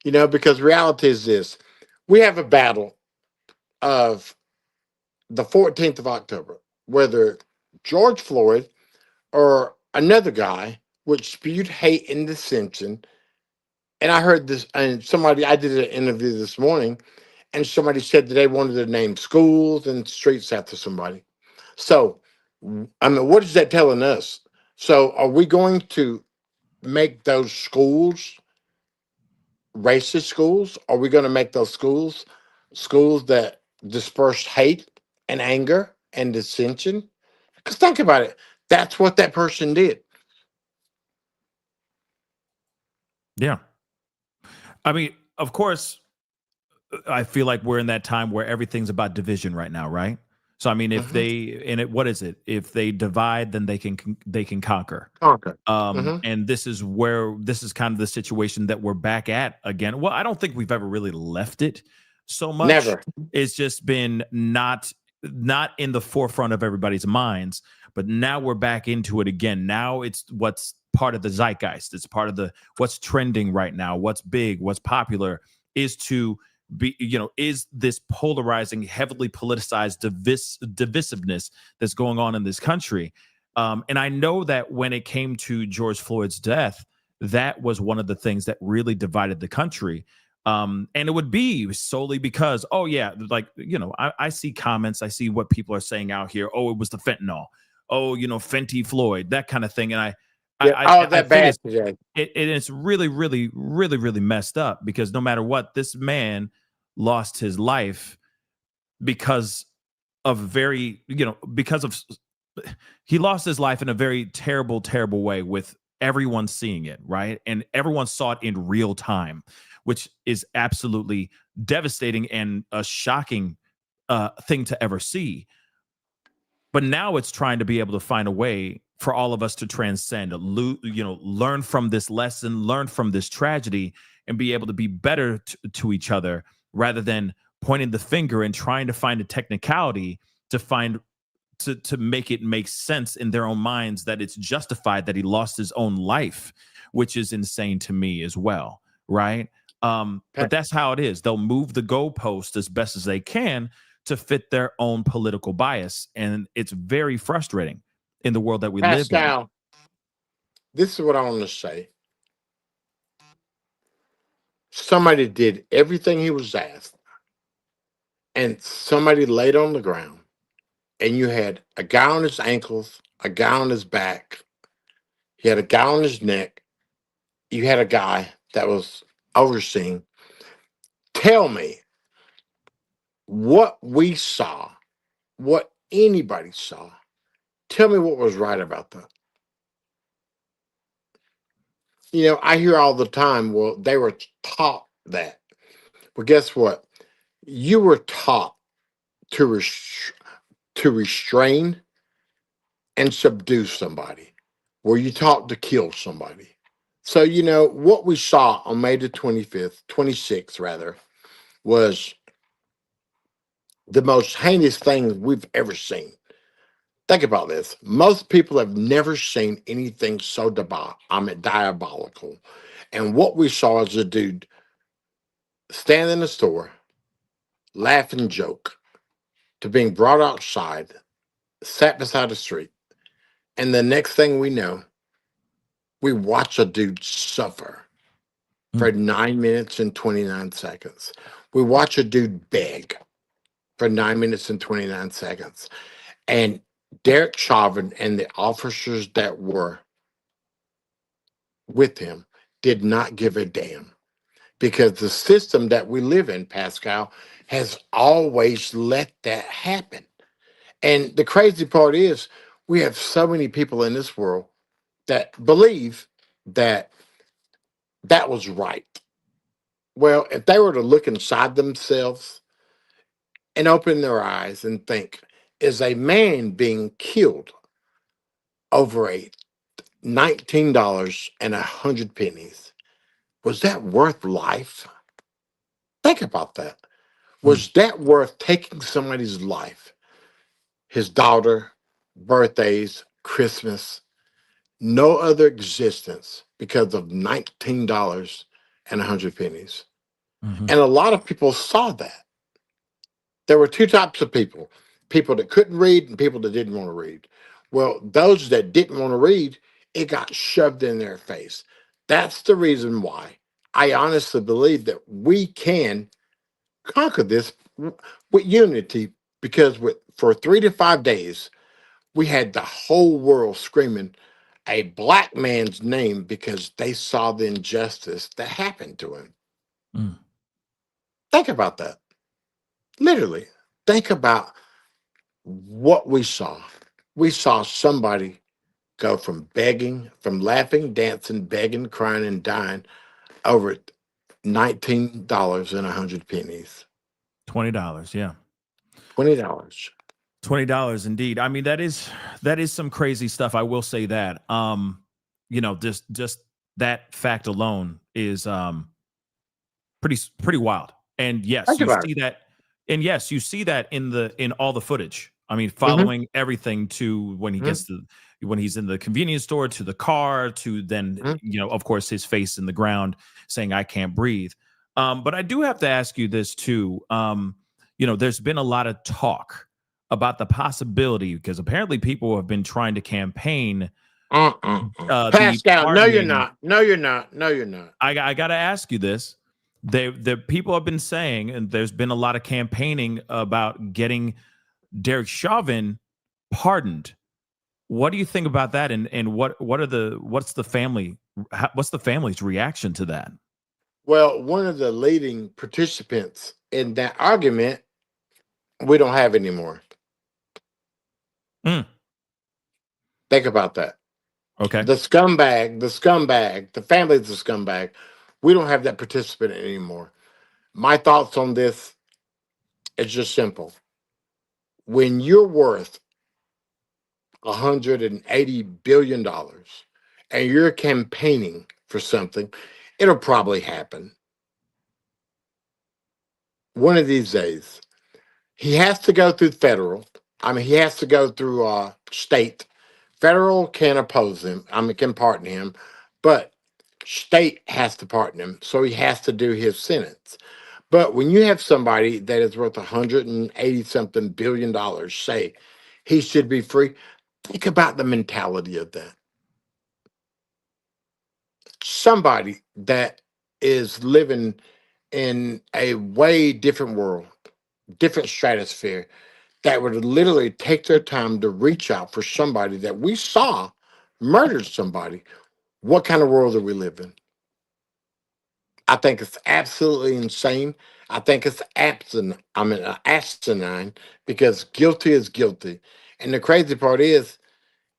because reality is this: we have a battle of the 14th of October, whether George Floyd or another guy would spewed hate and dissension. And I heard this, and I did an interview this morning, and somebody said that they wanted to name schools and streets after somebody. So, what is that telling us? So, are we going to make those schools racist schools? Are we going to make those schools that disperse hate and anger and dissension? Because think about it. That's what that person did. Yeah. I mean, of course, I feel like we're in that time where everything's about division right now, right? So I mean, if what is it? If they divide, then they can conquer. Okay. And this is kind of the situation that we're back at again. Well, I don't think we've ever really left it so much. Never. It's just been not in the forefront of everybody's minds. but now we're back into it again. Now it's what's part of the zeitgeist. It's part of the what's trending right now, what's big, what's popular, is to be, is this polarizing, heavily politicized divisiveness that's going on in this country. And I know that when it came to George Floyd's death, that was one of the things that really divided the country. And it would be solely because, oh yeah, like, I see comments, I see what people are saying out here. Oh, it was the fentanyl. Oh, Fenty Floyd, that kind of thing. And I that think bad. it's really, really, really, really messed up, because no matter what, this man lost his life because of he lost his life in a very terrible, terrible way, with everyone seeing it, right? And everyone saw it in real time, which is absolutely devastating and a shocking thing to ever see. But now it's trying to be able to find a way for all of us to transcend, learn from this lesson, learn from this tragedy, and be able to be better to each other, rather than pointing the finger and trying to find a technicality to make it make sense in their own minds that it's justified that he lost his own life, which is insane to me as well, right? But that's how it is. They'll move the goalpost as best as they can to fit their own political bias, and it's very frustrating in the world that we live in. Pascal, this is what I want to say. Somebody did everything he was asked, and somebody laid on the ground, and you had a guy on his ankles, a guy on his back, he had a guy on his neck, you had a guy that was overseeing. Tell me what we saw, what anybody saw. Tell me what was right about that. I hear all the time, well, they were taught that. Well, guess what? You were taught to restrain and subdue somebody. Were you taught to kill somebody? So, what we saw on May the 26th, rather, was the most heinous thing we've ever seen. Think about this. Most people have never seen anything so diabolical. And what we saw is a dude stand in the store, laugh and joke, to being brought outside, sat beside the street. And the next thing we know, we watch a dude suffer for 9 minutes and 29 seconds. We watch a dude beg for 9 minutes and 29 seconds. And Derek Chauvin and the officers that were with him did not give a damn, because the system that we live in, Pascal, has always let that happen. And the crazy part is, we have so many people in this world that believe that that was right. Well, if they were to look inside themselves and open their eyes and think, is a man being killed over $19 and 100 pennies, was that worth life? Think about that. Was that worth taking somebody's life? His daughter, birthdays, Christmas, no other existence, because of $19 and 100 pennies. Mm-hmm. And a lot of people saw that. There were two types of people that couldn't read and people that didn't want to read. Well, those that didn't want to read, it got shoved in their face. That's the reason why I honestly believe that we can conquer this with unity, because for 3 to 5 days, we had the whole world screaming a black man's name because they saw the injustice that happened to him. Mm. Think about that. Literally, think about what we saw. We saw somebody go from laughing, dancing, begging, crying, and dying over $19 and 100 pennies. $20, yeah. $20. $20 indeed. I mean, that is some crazy stuff. I will say that. Just that fact alone is pretty wild. And yes, you see that. And yes, you see that in all the footage I mean, following everything to when he gets to when he's in the convenience store, to the car, to then of course his face in the ground saying I can't breathe. But I do have to ask you this too. There's been a lot of talk about the possibility, because apparently people have been trying to campaign the Pascal, no, you're pardoning. not. No, you're not. No, you're not. I got to ask you this. The people have been saying, and there's been a lot of campaigning about getting Derek Chauvin pardoned. What do you think about that? And what's the family's reaction to that? Well, one of the leading participants in that argument, we don't have anymore. Think about that. Okay. The scumbag, the family's the scumbag. We don't have that participant anymore. My thoughts on this is just simple. When you're worth $180 billion and you're campaigning for something, it'll probably happen. One of these days, he has to go through federal. I mean, he has to go through state. Federal can oppose him. I mean, can pardon him, but state has to pardon him. So he has to do his sentence. But when you have somebody that is worth $180-something billion say he should be free, think about the mentality of that. Somebody that is living in a way different world, different stratosphere, that would literally take their time to reach out for somebody that we saw murdered somebody. What kind of world do we live in? I think it's absolutely insane. I think it's asinine, because guilty is guilty. And the crazy part is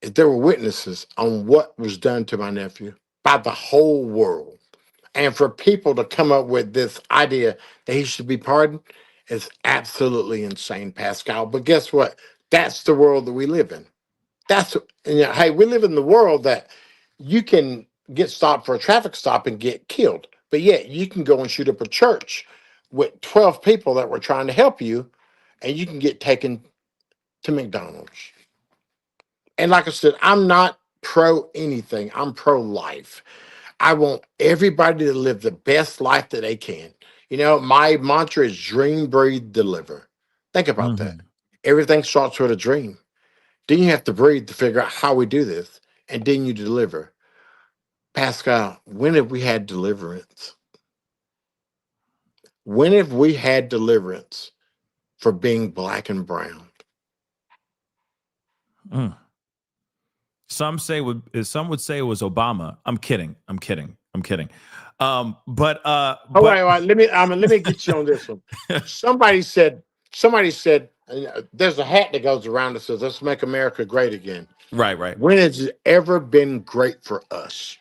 there were witnesses on what was done to my nephew by the whole world. And for people to come up with this idea that he should be pardoned is absolutely insane, Pascal. But guess what? That's the world that we live in. Hey, we live in the world that you can get stopped for a traffic stop and get killed. But yet you can go and shoot up a church with 12 people that were trying to help you, and you can get taken to McDonald's. And like I said, I'm not pro anything. I'm pro life. I want everybody to live the best life that they can. My mantra is dream, breathe, deliver. Think about that. Everything starts with a dream. Then you have to breathe to figure out how we do this. And then you deliver. Pascal, when have we had deliverance? When have we had deliverance for being black and brown? Some would say it was Obama. I'm kidding. Wait, let me get you on this one. Somebody said, there's a hat that goes around that says, "Let's make America great again." Right. When has it ever been great for us?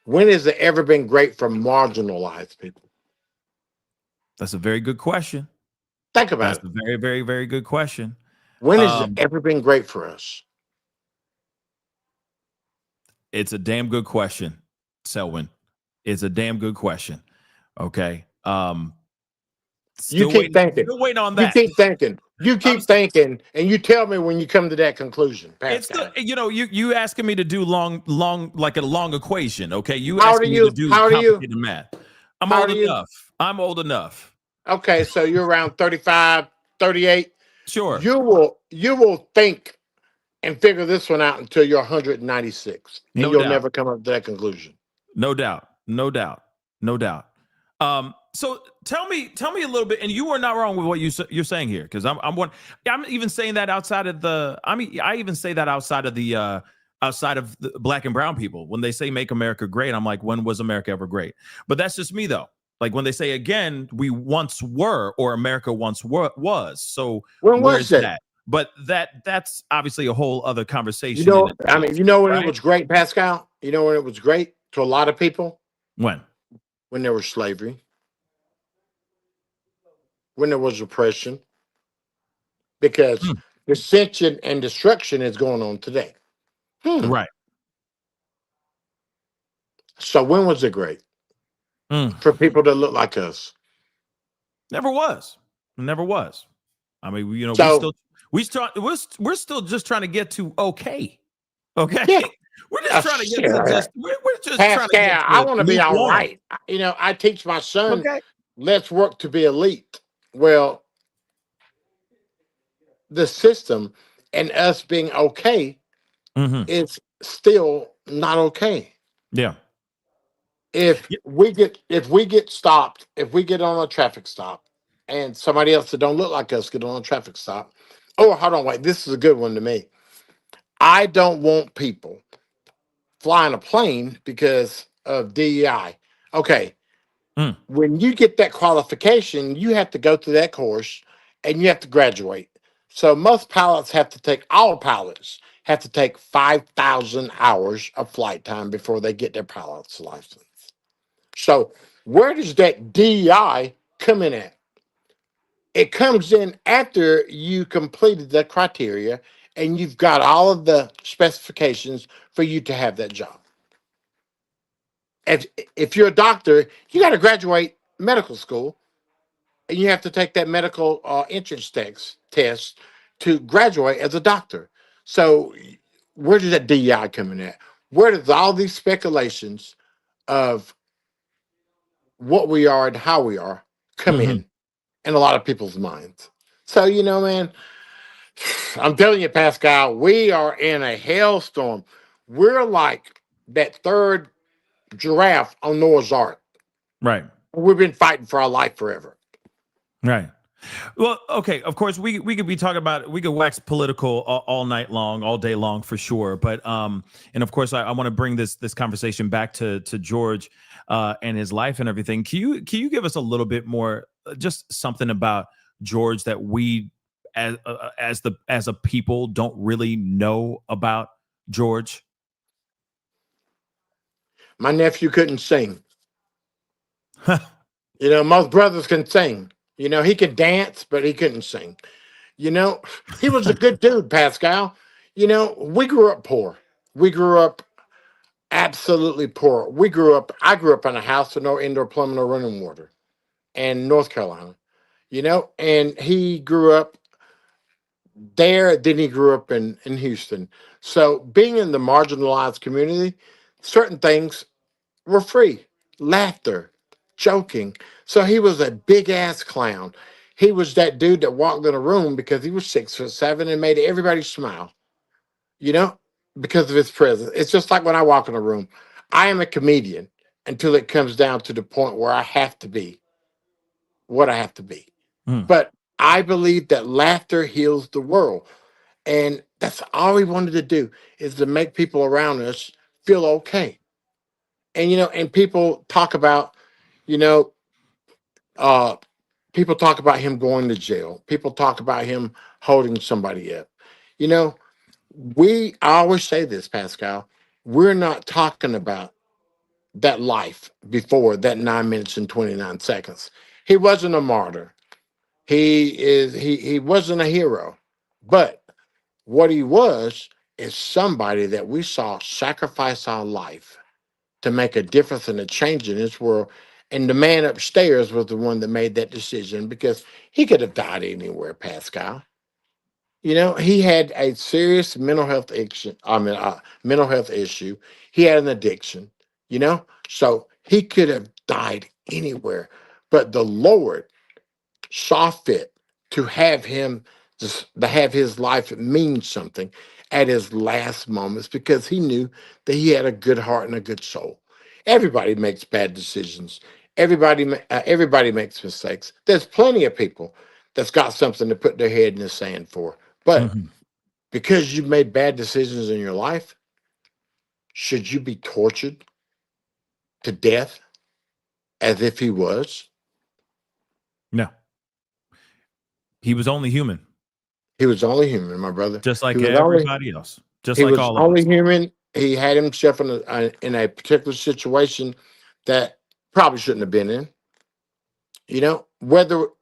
When has it ever been great for marginalized people? That's a very good question. Think about it. That's a very, very, very good question. When has it ever been great for us? It's a damn good question, Selwyn. It's a damn good question. Okay. You keep thinking. Still waiting on that. You keep thinking. You keep thinking, and you tell me when you come to that conclusion. Pascal. You asking me to do long, like a long equation. Okay. You asking me to do complicated math. I'm old enough. I'm old enough. Okay, so you're around 35, 38. Sure. You will think and figure this one out until you're 196. And you'll never come up to that conclusion. No doubt. So tell me a little bit, and you are not wrong with what you're saying here, because I'm even saying that outside of the. I mean, I even say that outside of the black and brown people. When they say "Make America Great," I'm like, when was America ever great? But that's just me, though. Like when they say again, we once were, or America once was. So when was that? But that's obviously a whole other conversation. When it was great, Pascal? You know when it was great to a lot of people? When there was slavery. When there was oppression. Because dissension and destruction is going on today. Right. So when was it great? For people that look like us? Never was. I mean, We're still just trying to get to okay. Okay. Yeah. We're just trying to get to Sure. we're just Pascal, trying to get I to want to be all lukewarm. right. I teach my son, Okay. let's work to be elite. Well, the system and us being okay Mm-hmm. is still not okay. Yeah. If we get stopped, if we get on a traffic stop and somebody else that don't look like us get on a traffic stop, oh, hold on, wait, this is a good one to me. I don't want people flying a plane because of DEI. Okay, Mm. when you get that qualification, you have to go through that course and you have to graduate. So most pilots have to take, all pilots have to take 5,000 hours of flight time before they get their pilot's license. So where does that DEI come in at? It comes in after you completed the criteria and you've got all of the specifications for you to have that job. If you're a doctor, you got to graduate medical school and you have to take that medical entrance test to graduate as a doctor. So where does that DEI come in at? Where does all these speculations of what we are and how we are come Mm-hmm. in a lot of people's minds? So, man, I'm telling you, Pascal, we are in a hailstorm. We're like that third giraffe on Noah's Ark. Right. We've been fighting for our life forever. Right. Well, okay. Of course, we could be talking about, we could wax political all night long, all day long for sure. But and of course, I want to bring this conversation back to George and his life and everything. Can you give us a little bit more, just something about George that we as a people don't really know about George? My nephew couldn't sing. Most brothers can sing. He could dance, but he couldn't sing. He was a good dude, Pascal. We grew up poor. We grew up absolutely poor. I grew up in a house with no indoor plumbing or running water in North Carolina, and he grew up there. Then he grew up in Houston. So being in the marginalized community, certain things were free. Laughter, joking. So he was a big ass clown. He was that dude that walked in a room because he was 6'7" and made everybody smile, you know, because of his presence. It's just like when I walk in a room, I am a comedian until it comes down to the point where I have to be what I have to be. Mm. But I believe that laughter heals the world. And that's all we wanted to do, is to make people around us feel okay. And and people talk about, you know, uh people talk about him going to jail. People talk about him holding somebody up. You know, I always say this, Pascal, we're not talking about that life before that 9 minutes and 29 seconds. He wasn't a martyr. He wasn't a hero. But what he was is somebody that we saw sacrifice our life to make a difference and a change in this world. And the man upstairs was the one that made that decision, because he could have died anywhere, Pascal. He had a serious mental health issue. Mental health issue. He had an addiction. So he could have died anywhere. But the Lord saw fit to have him, to have his life mean something at his last moments, because he knew that he had a good heart and a good soul. Everybody makes bad decisions. Everybody makes mistakes. There's plenty of people that's got something to put their head in the sand for. But Mhm. because you've made bad decisions in your life, should you be tortured to death as if he was? No, he was only human, He was only human, my brother. just He like was only everybody else, just He like was all of only us. human. He had himself in a particular situation that probably shouldn't have been in.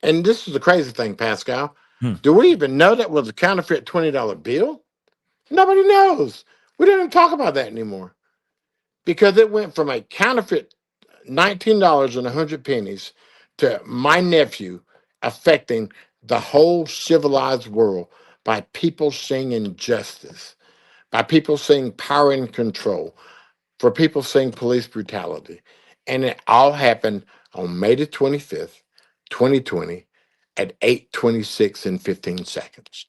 And this is the crazy thing, Pascal. Hmm. Do we even know that was a counterfeit $20 bill? Nobody knows. We don't even talk about that anymore, because it went from a counterfeit $19.00 to my nephew affecting the whole civilized world by people seeing injustice, by people seeing power and control, for people seeing police brutality. And it all happened on May the 25th, 2020 at 8:26 and 15 seconds.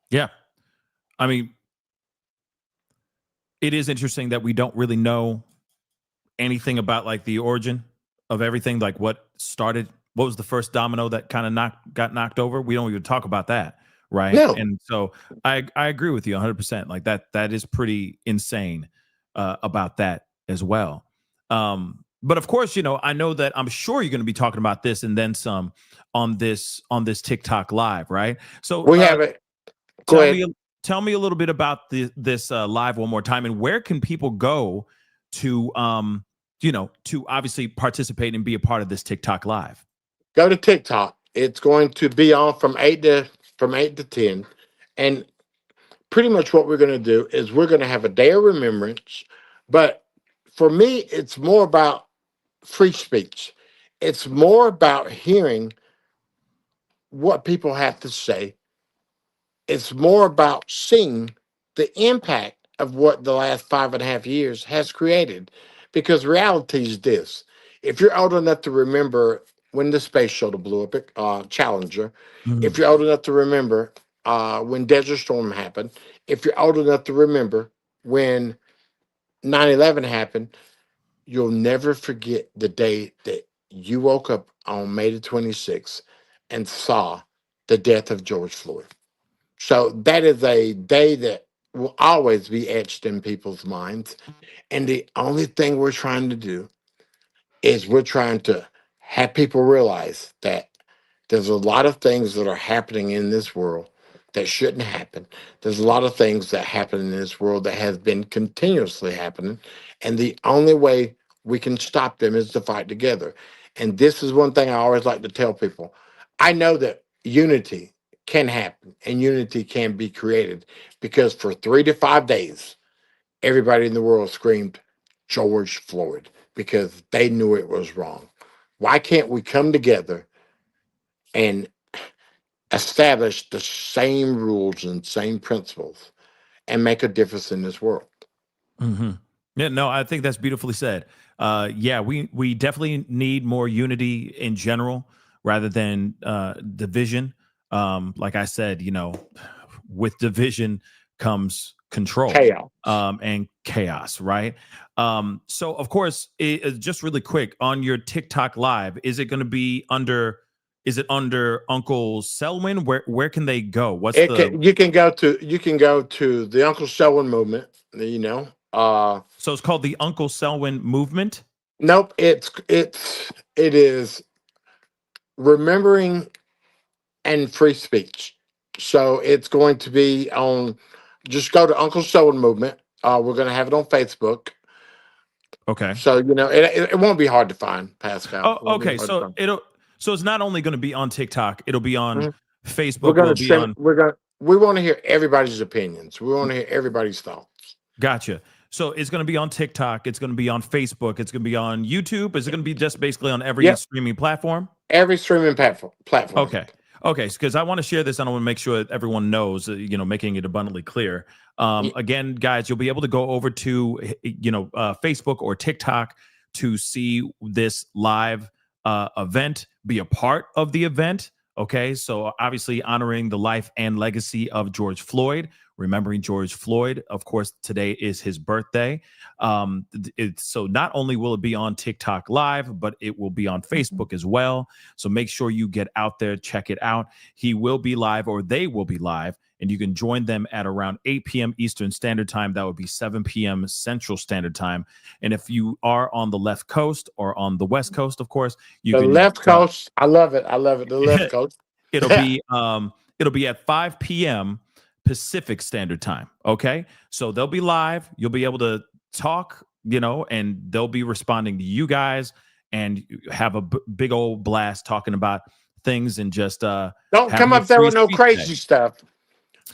Yeah. I mean, it is interesting that we don't really know anything about like the origin of everything, like what was the first domino that kind of got knocked over. We don't even talk about that, right? No. And so I agree with you 100%. Like that is pretty insane about that as well. But of course, I know that I'm sure you're going to be talking about this and then some on this TikTok live, right? So We have it. Tell me a little bit about this live one more time, and where can people go to to obviously participate and be a part of this TikTok live? Go to TikTok. It's going to be on from 8 to 10. And pretty much what we're going to do is we're going to have a day of remembrance. But for me, it's more about free speech. It's more about hearing what people have to say. It's more about seeing the impact of what the last 5.5 years has created. Because reality is this: if you're old enough to remember when the space shuttle blew up, Challenger, if you're old enough to remember when Desert Storm happened, if you're old enough to remember when 9/11 happened, you'll never forget the day that you woke up on May the 26th and saw the death of George Floyd. So that is a day that will always be etched in people's minds. And the only thing we're trying to do is we're trying to have people realize that there's a lot of things that are happening in this world that shouldn't happen. There's a lot of things that happen in this world that has been continuously happening. And the only way we can stop them is to fight together. And this is one thing I always like to tell people. I know that unity can happen and unity can be created, because for 3 to 5 days, everybody in the world screamed George Floyd because they knew it was wrong. Why can't we come together and establish the same rules and same principles and make a difference in this world? Yeah, no, I think that's beautifully said. Yeah, we definitely need more unity in general rather than division. Like I said, with division comes control, Chaos. and chaos, right? So of course, just really quick on your TikTok live, is it going to be under? Is it under Uncle Selwyn? Where can they go? You can go to the Uncle Selwyn movement. So it's called the Uncle Selwyn movement. Nope. It is remembering and free speech. So it's going to be on. Just go to Uncle Selwyn movement. We're going to have it on Facebook. Okay. So it won't be hard to find, Pascal. Oh, okay. So it's not only going to be on TikTok, it'll be on Facebook. We're going to we want to hear everybody's opinions. We want to hear everybody's thoughts. Gotcha. So it's going to be on TikTok. It's going to be on Facebook. It's going to be on YouTube. Is it going to be just basically on every streaming platform? Every streaming platform. Okay. Because I want to share this, and I want to make sure that everyone knows, making it abundantly clear. Again, guys, you'll be able to go over to, Facebook or TikTok to see this live event, be a part of the event. Okay. So obviously honoring the life and legacy of George Floyd, remembering George Floyd. Of course, today is his birthday. So not only will it be on TikTok live, but it will be on Facebook as well. So make sure you get out there, check it out. He will be live, or they will be live, and you can join them at around 8 p.m. Eastern Standard Time. That would be 7 p.m. Central Standard Time. And if you are on the left coast or on the west coast, of course, left coast. I love it. The left coast. It'll be at 5 p.m. Pacific Standard Time. Okay. So they'll be live. You'll be able to talk, and they'll be responding to you guys and have a big old blast talking about things, and just don't come up there with no crazy stuff.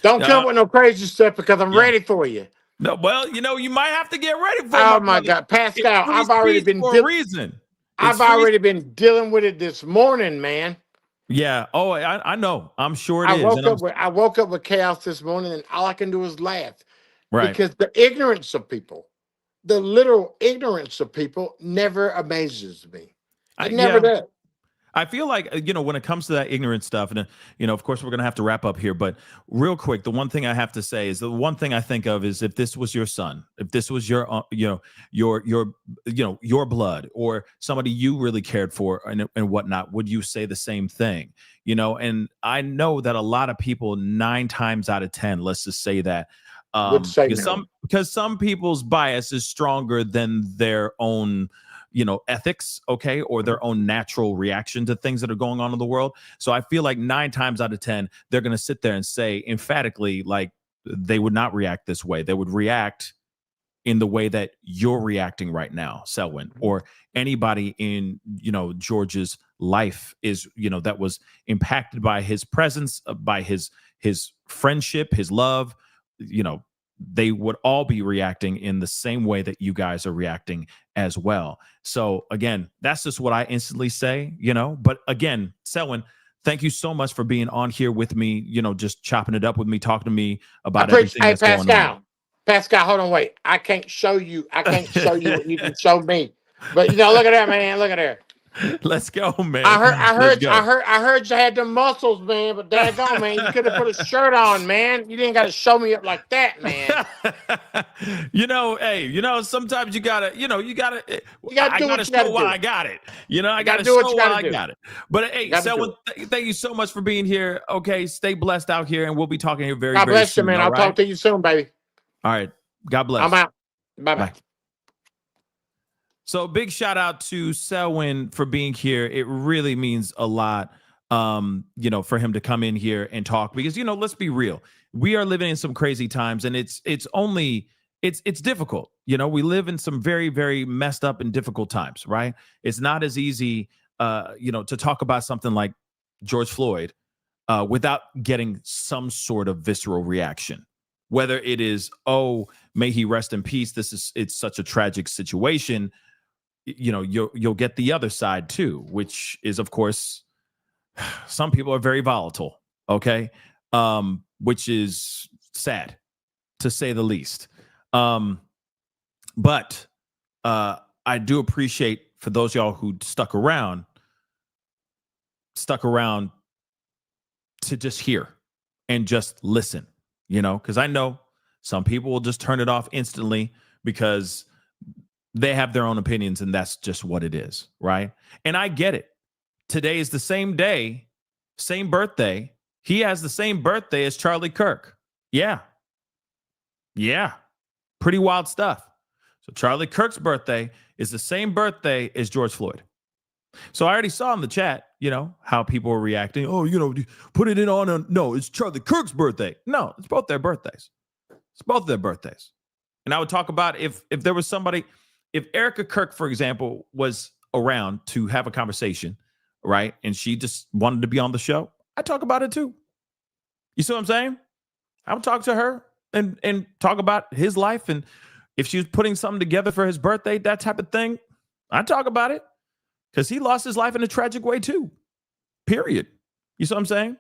Don't come with no crazy stuff, because I'm ready for you. No, well, you might have to get ready for it. Oh my God, Pascal, I've already been for a reason. I've already been dealing with it this morning, man. Yeah. Oh, I know. I'm sure it I is. woke up with chaos this morning, and all I can do is laugh Right. because the ignorance of people, the literal ignorance of people, never amazes me. It never does. I feel like, when it comes to that ignorant stuff, and, of course, we're going to have to wrap up here. But real quick, the one thing I have to say is the one thing I think of is if this was your son, if this was your, your blood or somebody you really cared for and whatnot, would you say the same thing? And I know that a lot of people, 9 times out of 10, let's just say that, Would say because some people's bias is stronger than their own ethics, okay, or their own natural reaction to things that are going on in the world. So I feel like 9 times out of 10, they're going to sit there and say emphatically, like, they would not react this way. They would react in the way that you're reacting right now, Selwyn, or anybody in, George's life is, that was impacted by his presence, by his friendship, his love, they would all be reacting in the same way that you guys are reacting as well. So again, that's just what I instantly say, but again, Selwyn, thank you so much for being on here with me, just chopping it up with me, talking to me about everything that's going on. Pascal, hold on, wait. I can't show you what you can show me. But look at that, man. Look at that. Let's go, man. I heard you had the muscles, man, but daggone, man, you could have put a shirt on, man. You didn't got to show me up like that, man. Hey, sometimes you gotta, I gotta show why I got it. I gotta show why I got it. But hey, Selwyn, thank you so much for being here. Okay, stay blessed out here, and we'll be talking here very, God very bless soon. You, man. I'll talk to you soon, baby. All right. God bless. I'm out. Bye-bye. So big shout out to Selwyn for being here. It really means a lot, for him to come in here and talk because, let's be real. We are living in some crazy times and it's difficult. We live in some very, very messed up and difficult times, right? It's not as easy, to talk about something like George Floyd without getting some sort of visceral reaction. Whether it is, oh, may he rest in peace. It's such a tragic situation. You'll get the other side too, which is, of course, some people are very volatile. Okay. Which is sad to say the least. But I do appreciate for those y'all who stuck around to just hear and just listen. Because I know some people will just turn it off instantly because they have their own opinions and that's just what it is, right? And I get it. Today is the same day, same birthday. He has the same birthday as Charlie Kirk. Yeah. Pretty wild stuff. So Charlie Kirk's birthday is the same birthday as George Floyd. So I already saw in the chat, how people were reacting. Oh, put it in on no, it's Charlie Kirk's birthday. No, it's both their birthdays. It's both their birthdays. And I would talk about if there was somebody, if Erica Kirk, for example, was around to have a conversation, right? And she just wanted to be on the show, I'd talk about it too. You see what I'm saying? I would talk to her and talk about his life. And if she was putting something together for his birthday, that type of thing, I'd talk about it. Because he lost his life in a tragic way too. Period. You see what I'm saying?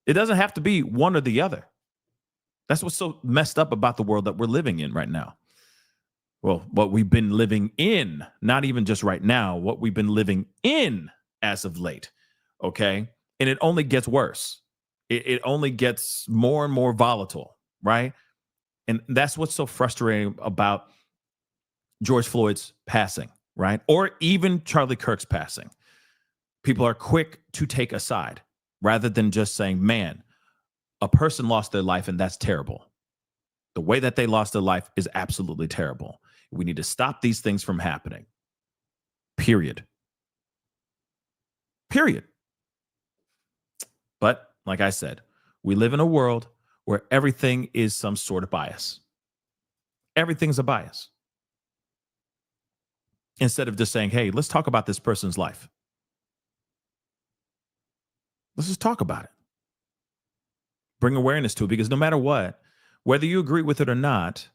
It doesn't have to be one or the other. That's what's so messed up about the world that we're living in right now. Well, what we've been living in, not even just right now, what we've been living in as of late. Okay. And it only gets worse. It only gets more and more volatile, right? And that's what's so frustrating about George Floyd's passing. Right? Or even Charlie Kirk's passing. People are quick to take a side rather than just saying, man, a person lost their life and that's terrible. The way that they lost their life is absolutely terrible. We need to stop these things from happening. Period. But like I said, we live in a world where everything is some sort of bias. Everything's a bias. Instead of just saying, hey, let's talk about this person's life. Let's just talk about it. Bring awareness to it because no matter what, whether you agree with it or not,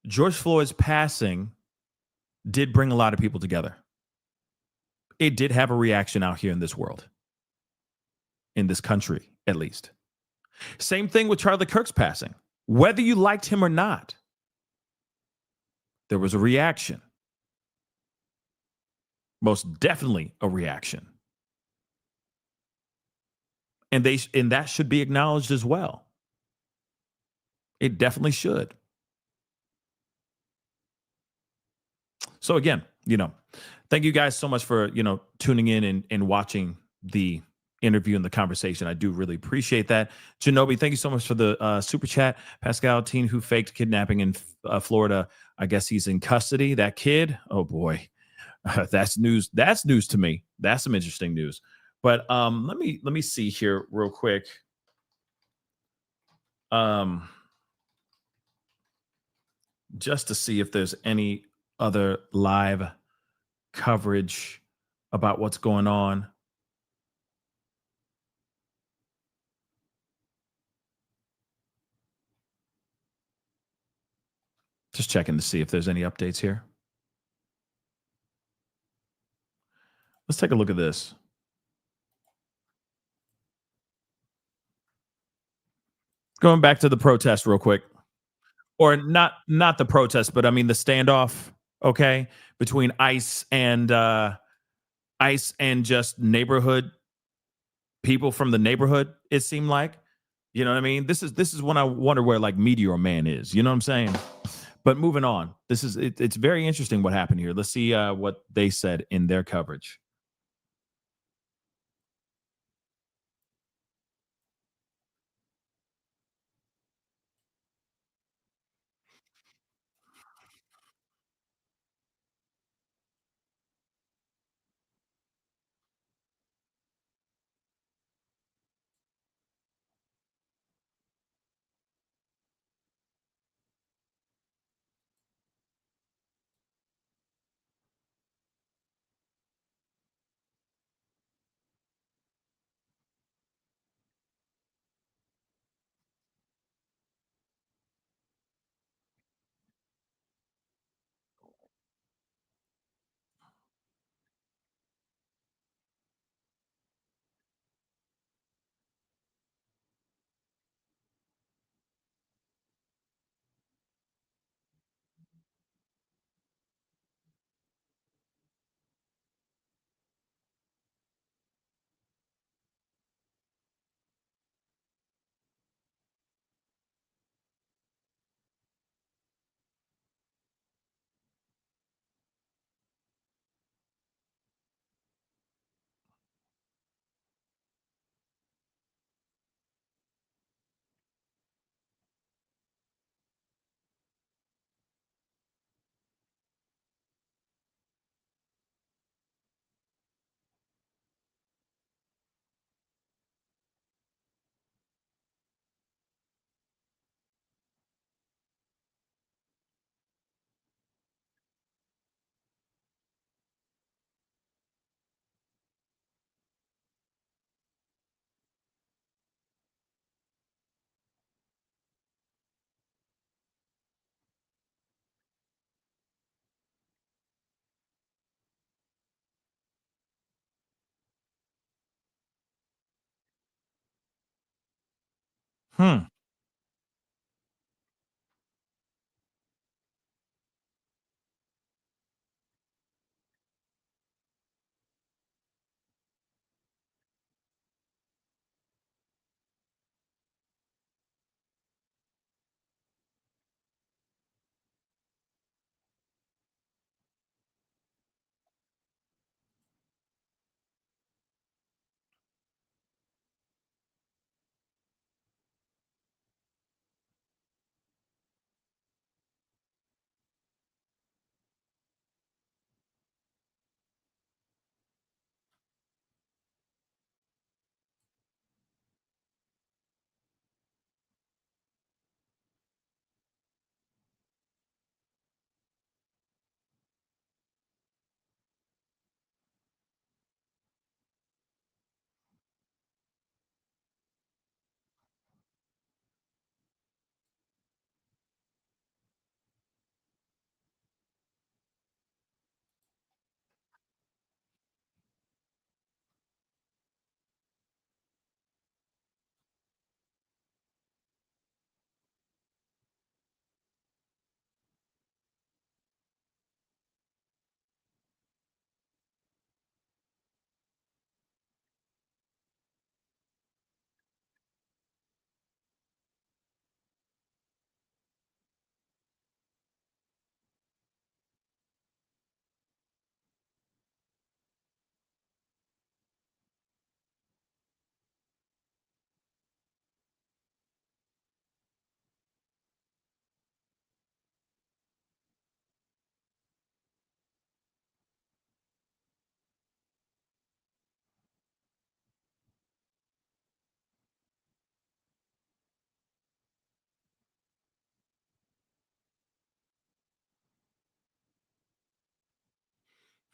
George Floyd's passing did bring a lot of people together. it did have a reaction out here in this world, in this country, at least. Same thing with Charlie Kirk's passing. Whether you liked him or not, there was a reaction. Most definitely a reaction. And that should be acknowledged as well. It definitely should. So again, thank you guys so much for, tuning in and watching the interview and the conversation. I do really appreciate that. Janobi, thank you so much for the super chat. Pascal, teen who faked kidnapping in Florida. I guess he's in custody. That kid, oh boy, that's news. That's news to me. That's some interesting news. But let me see here real quick. Just to see if there's any other live coverage about what's going on. Just checking to see if there's any updates here. Let's take a look at this. Going back to the protest real quick. Or not the protest, but I mean the standoff, okay, between ICE and just neighborhood people from the neighborhood, it seemed like. You know what I mean? This is when I wonder where like Meteor Man is. You know what I'm saying? But moving on, it's very interesting what happened here. Let's see what they said in their coverage. Hmm.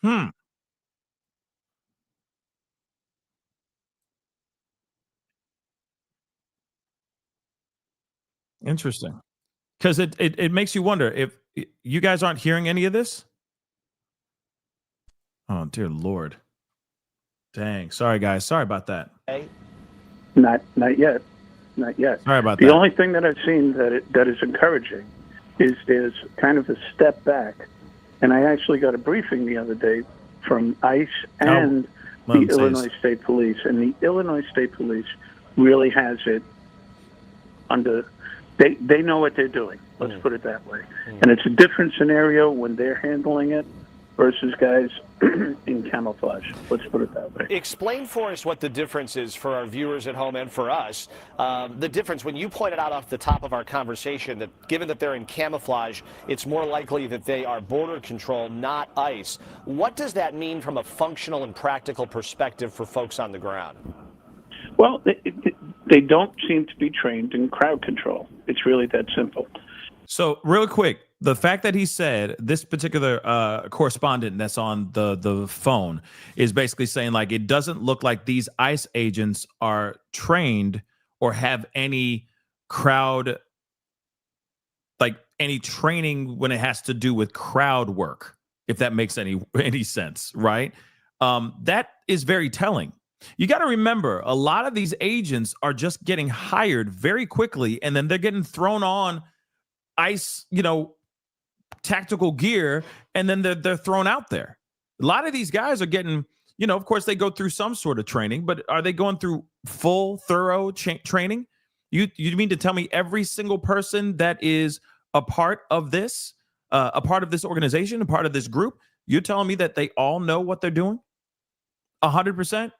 Hmm. Interesting. Because it makes you wonder if you guys aren't hearing any of this. Oh dear Lord. Dang. Sorry guys. Sorry about that. Not yet. Not yet. Sorry about The that. only thing that I've seen that is encouraging is there's kind of a step back. And I actually got a briefing the other day from ICE and the Illinois State Police. And the Illinois State Police really has it under, they know what they're doing. Let's put it that way. And it's a different scenario when they're handling it versus guys in camouflage. Let's put it that way. Explain for us what the difference is for our viewers at home and for us. The difference, when you pointed out off the top of our conversation that given that they're in camouflage, it's more likely that they are border control, not ICE. What does that mean from a functional and practical perspective for folks on the ground? Well, they don't seem to be trained in crowd control. It's really that simple. So real quick, the fact that he said this particular correspondent that's on the phone is basically saying like it doesn't look like these ICE agents are trained or have any crowd, like any training when it has to do with crowd work, if that makes any sense, right? That is very telling. You got to remember, a lot of these agents are just getting hired very quickly, and then they're getting thrown on ICE, tactical gear, and then they're thrown out there. A lot of these guys are getting, of course they go through some sort of training, but are they going through full, thorough training? You mean to tell me every single person that is a part of this organization, a part of this group, you're telling me that they all know what they're doing? 100%?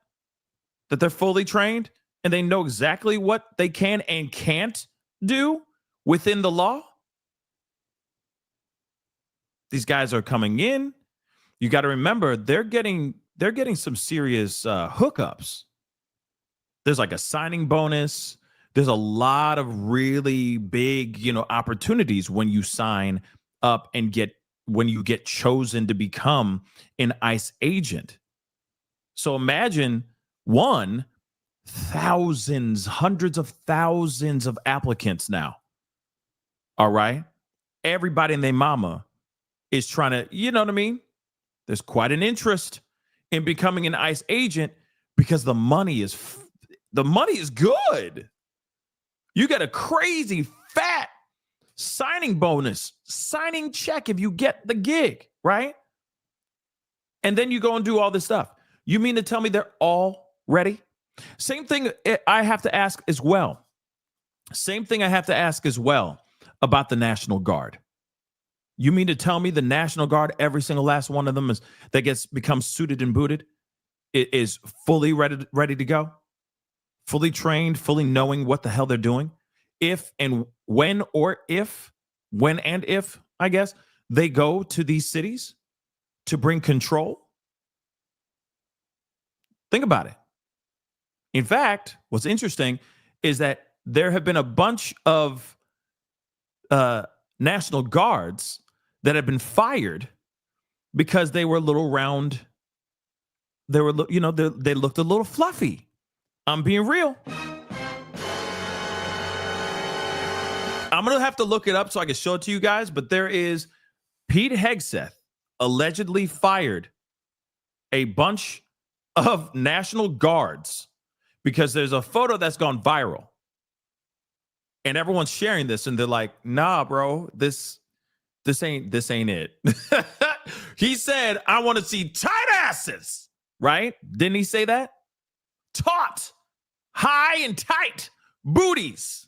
That they're fully trained and they know exactly what they can and can't do within the law? These guys are coming in. You got to remember, they're getting some serious hookups. There's like a signing bonus. There's a lot of really big, opportunities when you sign up and when you get chosen to become an ICE agent. So imagine hundreds of thousands of applicants now. All right. Everybody and their mama is trying to, you know what I mean? There's quite an interest in becoming an ICE agent because the money is good. You get a crazy fat signing bonus, signing check if you get the gig, right? And then you go and do all this stuff. You mean to tell me they're all ready? Same thing I have to ask as well. About the National Guard. You mean to tell me the National Guard, every single last one of them becomes suited and booted, is fully ready to go? Fully trained, fully knowing what the hell they're doing? When and if, I guess, they go to these cities to bring control? Think about it. In fact, what's interesting is that there have been a bunch of National Guards that have been fired because they were a little round. They were, they looked a little fluffy. I'm being real. I'm going to have to look it up so I can show it to you guys, but there is Pete Hegseth allegedly fired a bunch of National Guards because there's a photo that's gone viral. And everyone's sharing this and they're like, nah, bro, this ain't it. He said, I want to see tight asses, right? Didn't he say that? Taut, high and tight booties.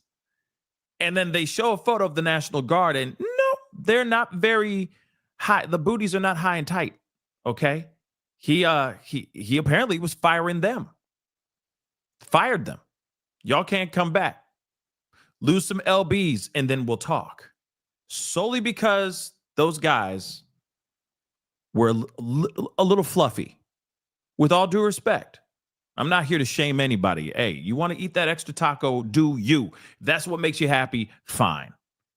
And then they show a photo of the National Guard and no, they're not very high. The booties are not high and tight. Okay. He apparently was fired them. Y'all can't come back. Lose some LBs and then we'll talk. Solely because those guys were a little fluffy. With all due respect, I'm not here to shame anybody. Hey, you want to eat that extra taco? Do you? If that's what makes you happy, fine.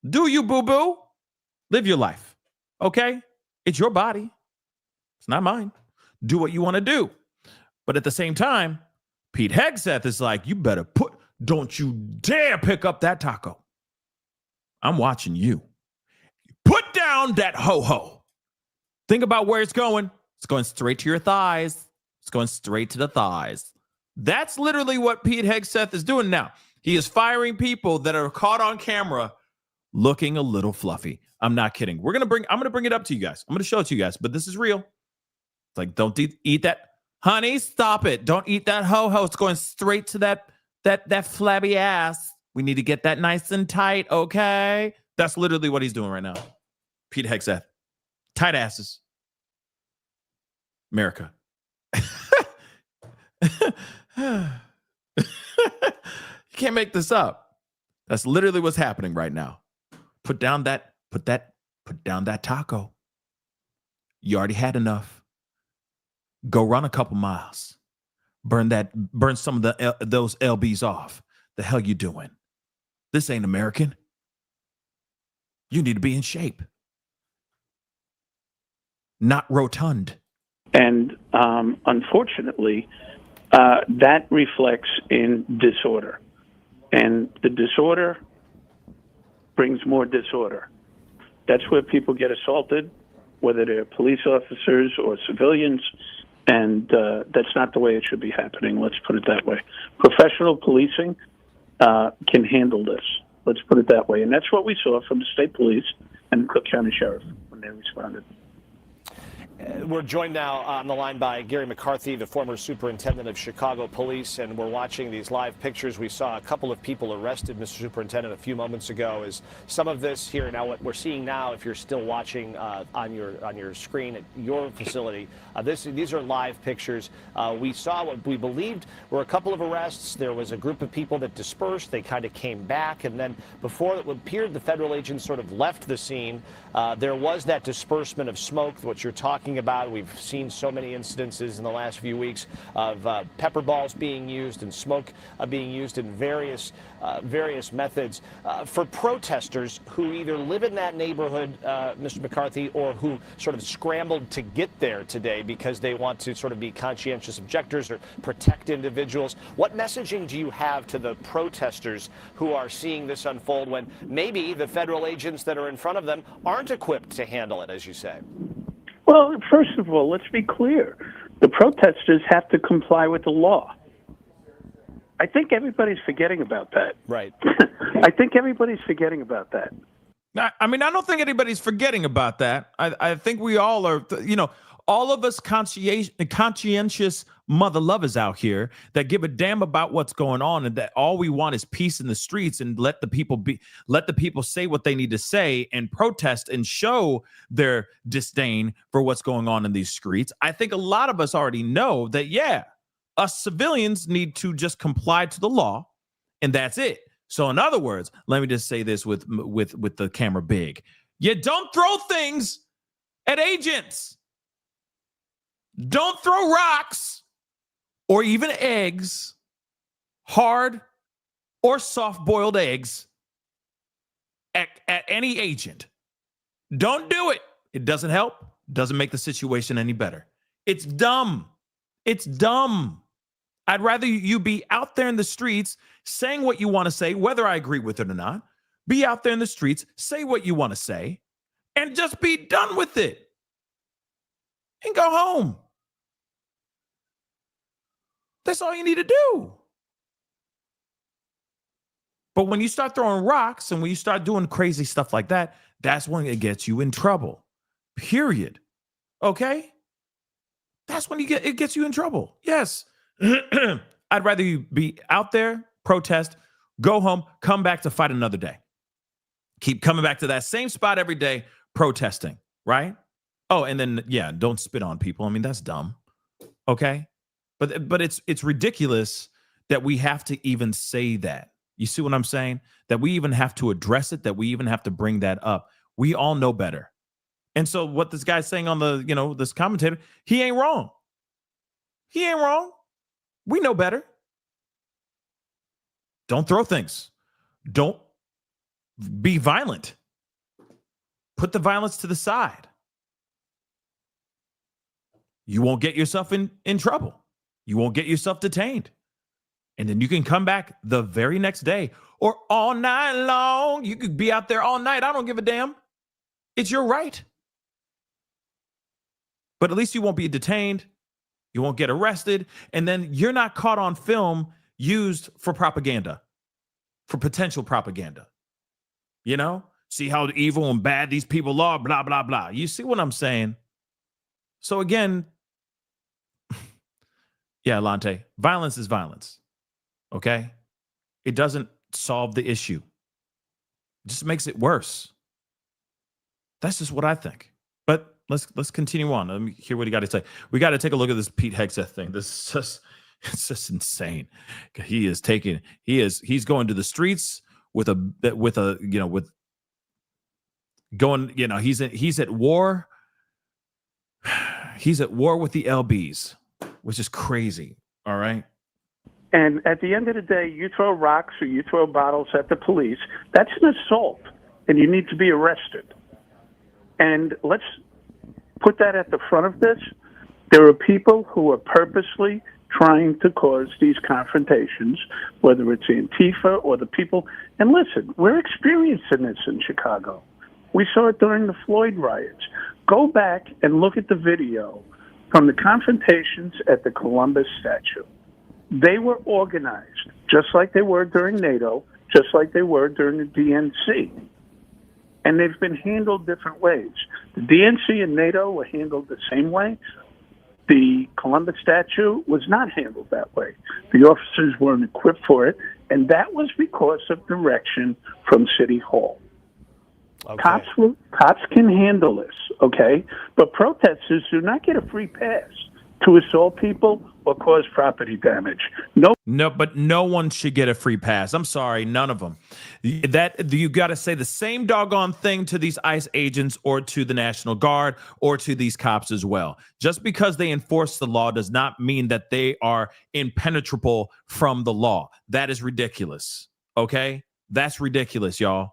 Do you, boo-boo? Live your life. Okay? It's your body. It's not mine. Do what you want to do. But at the same time, Pete Hegseth is like, don't you dare pick up that taco. I'm watching you. Put down that ho-ho. Think about where it's going. It's going straight to your thighs. It's going straight to the thighs. That's literally what Pete Hegseth is doing now. He is firing people that are caught on camera looking a little fluffy. I'm not kidding. I'm going to bring it up to you guys. I'm going to show it to you guys, but this is real. It's like, don't eat that. Honey, stop it. Don't eat that ho-ho. It's going straight to that flabby ass. We need to get that nice and tight, okay? That's literally what he's doing right now. Pete Hegseth. Tight asses. America. You can't make this up. That's literally what's happening right now. Put down that taco. You already had enough. Go run a couple miles. Burn some of those LBs off. The hell you doing? This ain't American. You need to be in shape. Not rotund. And unfortunately, that reflects in disorder. And the disorder brings more disorder. That's where people get assaulted, whether they're police officers or civilians. And that's not the way it should be happening. Let's put it that way. Professional policing can handle this. Let's put it that way. And that's what we saw from the state police and the Cook County Sheriff when they responded. We're joined now on the line by Gary McCarthy, the former superintendent of Chicago Police, and we're watching these live pictures. We saw a couple of people arrested, Mr. Superintendent, a few moments ago. Is some of this here now what we're seeing now, if you're still watching on your screen at your facility, these are live pictures. We saw what we believed were a couple of arrests. There was a group of people that dispersed. They kind of came back, and then before it appeared the federal agents sort of left the scene, there was that disbursement of smoke, what you're talking about. We've seen so many incidences in the last few weeks of pepper balls being used and smoke being used in various methods for protesters who either live in that neighborhood, Mr. McCarthy, or who sort of scrambled to get there today because they want to sort of be conscientious objectors or protect individuals. What messaging do you have to the protesters who are seeing this unfold when maybe the federal agents that are in front of them aren't equipped to handle it, as you say? Well, first of all, let's be clear. The protesters have to comply with the law. I think everybody's forgetting about that. Right. I think everybody's forgetting about that. I mean, I don't think anybody's forgetting about that. I think we all are, all of us conscientious mother lovers out here that give a damn about what's going on, and that all we want is peace in the streets, and let the people say what they need to say and protest and show their disdain for what's going on in these streets. I think a lot of us already know that, yeah, us civilians need to just comply to the law, and that's it. So in other words, let me just say this with the camera big. You don't throw things at agents. Don't throw rocks or even eggs, hard or soft-boiled eggs, at any agent. Don't do it. It doesn't help. Doesn't make the situation any better. It's dumb. It's dumb. I'd rather you be out there in the streets saying what you want to say, whether I agree with it or not. Be out there in the streets, say what you want to say, and just be done with it. And go home. That's all you need to do. But when you start throwing rocks and when you start doing crazy stuff like that, that's when it gets you in trouble. Period. Okay? That's when it gets you in trouble. Yes. I'd rather you be out there, protest, go home, come back to fight another day. Keep coming back to that same spot every day, protesting, right? Oh, and then, yeah, don't spit on people. I mean, that's dumb. Okay? But it's ridiculous that we have to even say that. You see what I'm saying? That we even have to address it, that we even have to bring that up. We all know better. And so what this guy's saying on the, this commentator, he ain't wrong. He ain't wrong. We know better. Don't throw things. Don't be violent. Put the violence to the side. You won't get yourself in trouble. You won't get yourself detained. And then you can come back the very next day or all night long. You could be out there all night. I don't give a damn. It's your right. But at least you won't be detained. You won't get arrested. And then you're not caught on film used for propaganda, for potential propaganda. You know, see how evil and bad these people are, blah, blah, blah. You see what I'm saying? So again, yeah, Lante, violence is violence. Okay? It doesn't solve the issue. It just makes it worse. That's just what I think. But let's continue on. Let me hear what he got to say. We got to take a look at this Pete Hegseth thing. This is just insane. He's going to the streets with he's at war. He's at war with the LBs, which is crazy. All right. And at the end of the day, you throw rocks or you throw bottles at the police, that's an assault, and you need to be arrested. And let's put that at the front of this. There are people who are purposely trying to cause these confrontations, whether it's Antifa or the people. And listen, we're experiencing this in Chicago. We saw it during the Floyd riots. Go back and look at the video from the confrontations at the Columbus statue. They were organized, just like they were during NATO, just like they were during the DNC. And they've been handled different ways. The DNC and NATO were handled the same way. The Columbus statue was not handled that way. The officers weren't equipped for it, and that was because of direction from City Hall. Okay. Cops can handle this, okay? But protesters do not get a free pass to assault people or cause property damage. No, but no one should get a free pass. I'm sorry, none of them. That you got to say the same doggone thing to these ICE agents or to the National Guard or to these cops as well. Just because they enforce the law does not mean that they are impenetrable from the law. That is ridiculous. Okay? That's ridiculous, y'all.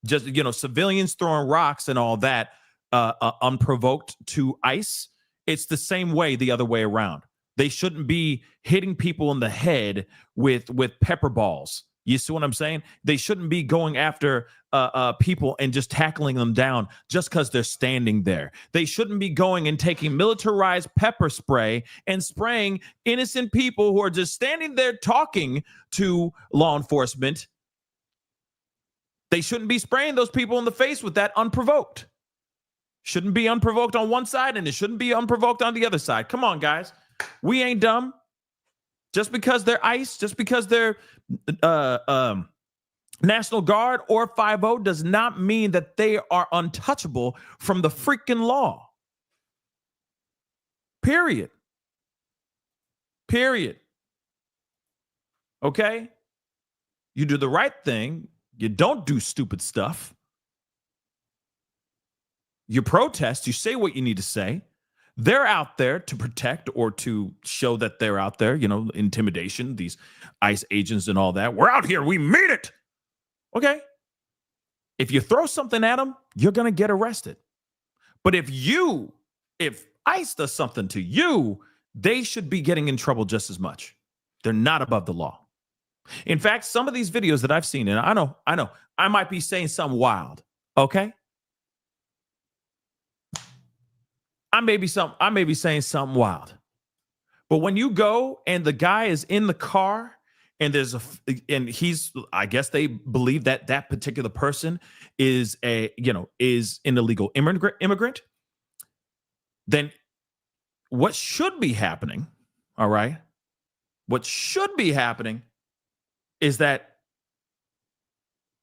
Just, civilians throwing rocks and all that unprovoked to ICE. It's the same way the other way around. They shouldn't be hitting people in the head with pepper balls. You see what I'm saying? They shouldn't be going after people and just tackling them down just because they're standing there. They shouldn't be going and taking militarized pepper spray and spraying innocent people who are just standing there talking to law enforcement. They shouldn't be spraying those people in the face with that unprovoked. Shouldn't be unprovoked on one side, and it shouldn't be unprovoked on the other side. Come on, guys. We ain't dumb. Just because they're ICE, just because they're National Guard or 5-0 does not mean that they are untouchable from the freaking law. Period. Okay? You do the right thing. You don't do stupid stuff. You protest. You say what you need to say. They're out there to protect or to show that they're out there, intimidation, these ICE agents and all that. We're out here. We mean it. Okay. If you throw something at them, you're going to get arrested. But if ICE does something to you, they should be getting in trouble just as much. They're not above the law. In fact, some of these videos that I've seen, and I know, I might be saying something wild. Okay. I may be saying something wild, but when you go and the guy is in the car and I guess they believe that that particular person is is an illegal immigrant, then what should be happening? All right. What should be happening is that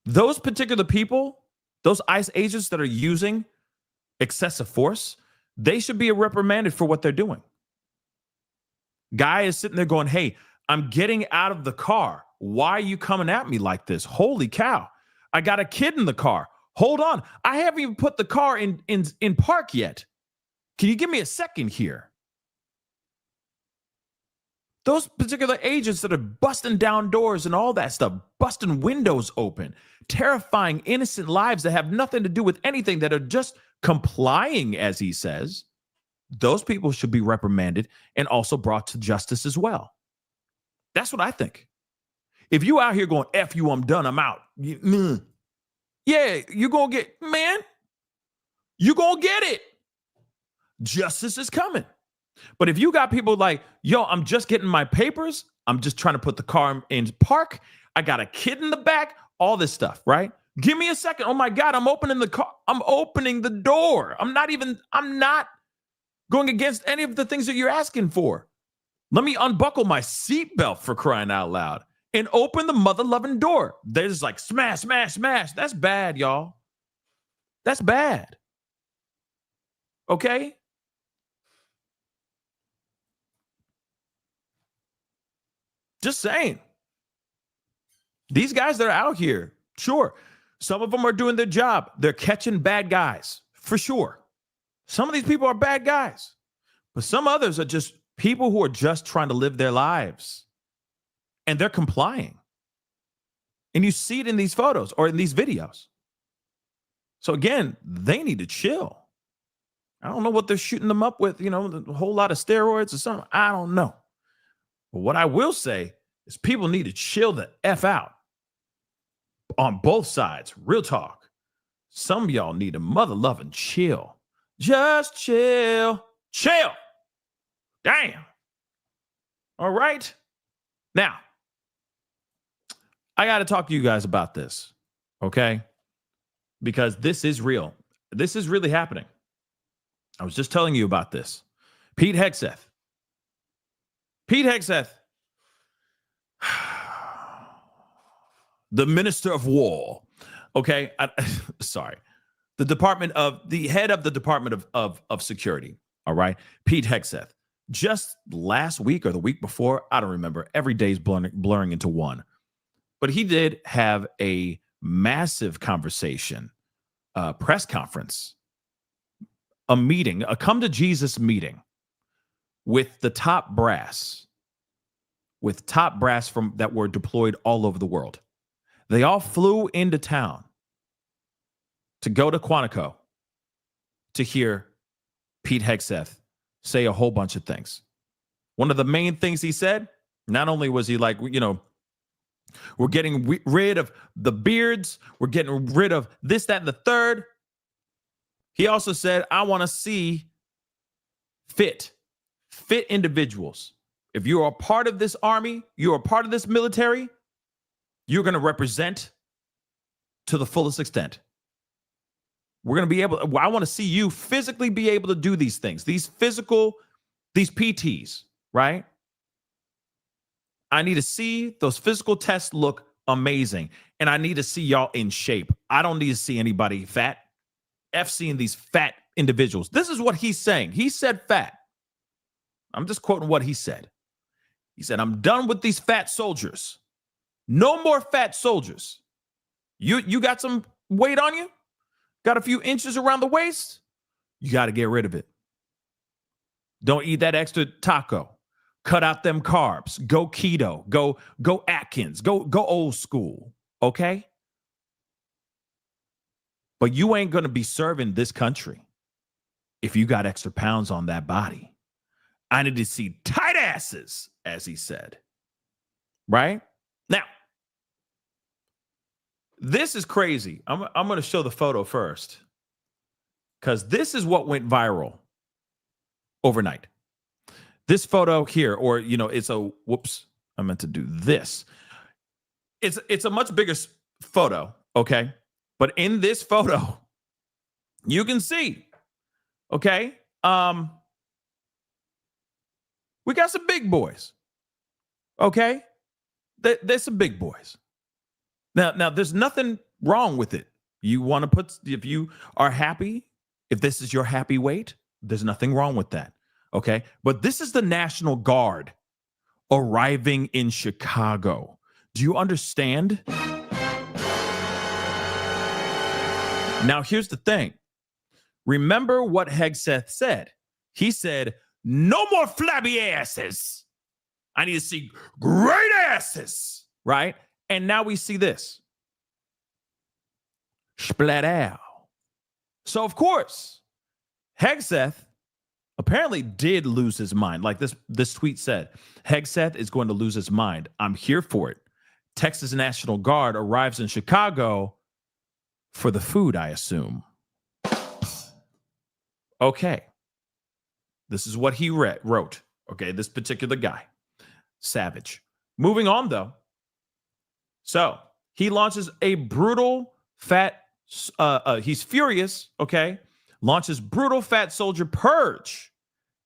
those particular people, those ICE agents that are using excessive force, they should be reprimanded for what they're doing. Guy is sitting there going, hey, I'm getting out of the car. Why are you coming at me like this? Holy cow. I got a kid in the car. Hold on. I haven't even put the car in park yet. Can you give me a second here? Those particular agents that are busting down doors and all that stuff, busting windows open, terrifying innocent lives that have nothing to do with anything, that are just complying, as he says. those people should be reprimanded and also brought to justice as well. That's what I think. If you out here going, F you, I'm done, I'm out. Yeah, you're going to get, man, you're going to get it. Justice is coming. But if you got people like, yo, I'm just getting my papers. I'm just trying to put the car in park. I got a kid in the back, all this stuff, right? Give me a second. Oh my God, I'm opening the car. I'm opening the door. I'm not going against any of the things that you're asking for. Let me unbuckle my seatbelt, for crying out loud, and open the mother-loving door. They're just like, smash, smash, smash. That's bad, y'all. That's bad. Okay? Just saying. These guys that are out here, sure, some of them are doing their job. They're catching bad guys, for sure. Some of these people are bad guys. But some others are just people who are just trying to live their lives. And they're complying. And you see it in these photos or in these videos. So again, they need to chill. I don't know what they're shooting them up with, a whole lot of steroids or something. I don't know. But what I will say is people need to chill the F out on both sides. Real talk. Some of y'all need a mother-loving chill. Just chill. Chill. Damn. All right. Now, I got to talk to you guys about this, okay? Because this is real. This is really happening. I was just telling you about this. Pete Hegseth. The Minister of War. Okay. Sorry. The head of the Department of Security. All right. Pete Hegseth. Just last week or the week before, I don't remember. Every day's blurring into one. But he did have a massive conversation, press conference, a meeting, a come to Jesus meeting with the top brass, from that were deployed all over the world. They all flew into town to go to Quantico to hear Pete Hegseth say a whole bunch of things. One of the main things he said, not only was he like, we're getting rid of the beards, we're getting rid of this, that, and the third. He also said, I want to see fit individuals. If you're a part of this army, you're a part of this military, you're going to represent to the fullest extent. We're going to be able, I want to see you physically be able to do these things, these PTs, right? I need to see those physical tests look amazing. And I need to see y'all in shape. I don't need to see anybody fat. F seeing these fat individuals. This is what he's saying. He said fat. I'm just quoting what he said. He said, I'm done with these fat soldiers. No more fat soldiers. You got some weight on you? Got a few inches around the waist? You got to get rid of it. Don't eat that extra taco. Cut out them carbs. Go keto. Go Atkins. Go old school. Okay? But you ain't going to be serving this country if you got extra pounds on that body. I need to see tight asses, as he said. Right? Now, this is crazy. I'm going to show the photo first because this is what went viral overnight. This photo here, or, it's a, whoops, I meant to do this. It's a much bigger photo, okay? But in this photo, you can see, okay? We got some big boys, okay? There's some big boys. Now, there's nothing wrong with it. You want to if you are happy, if this is your happy weight, there's nothing wrong with that, okay? But this is the National Guard arriving in Chicago. Do you understand? Now, here's the thing. Remember what Hegseth said. He said, no more flabby asses. I need to see great asses, right? And now we see this. Splat out. So, of course, Hegseth apparently did lose his mind. Like this tweet said, Hegseth is going to lose his mind. I'm here for it. Texas National Guard arrives in Chicago for the food, I assume. Okay. This is what he wrote. Okay, this particular guy. Savage. Moving on, though. So he launches a brutal he's furious, okay? Launches brutal fat soldier purge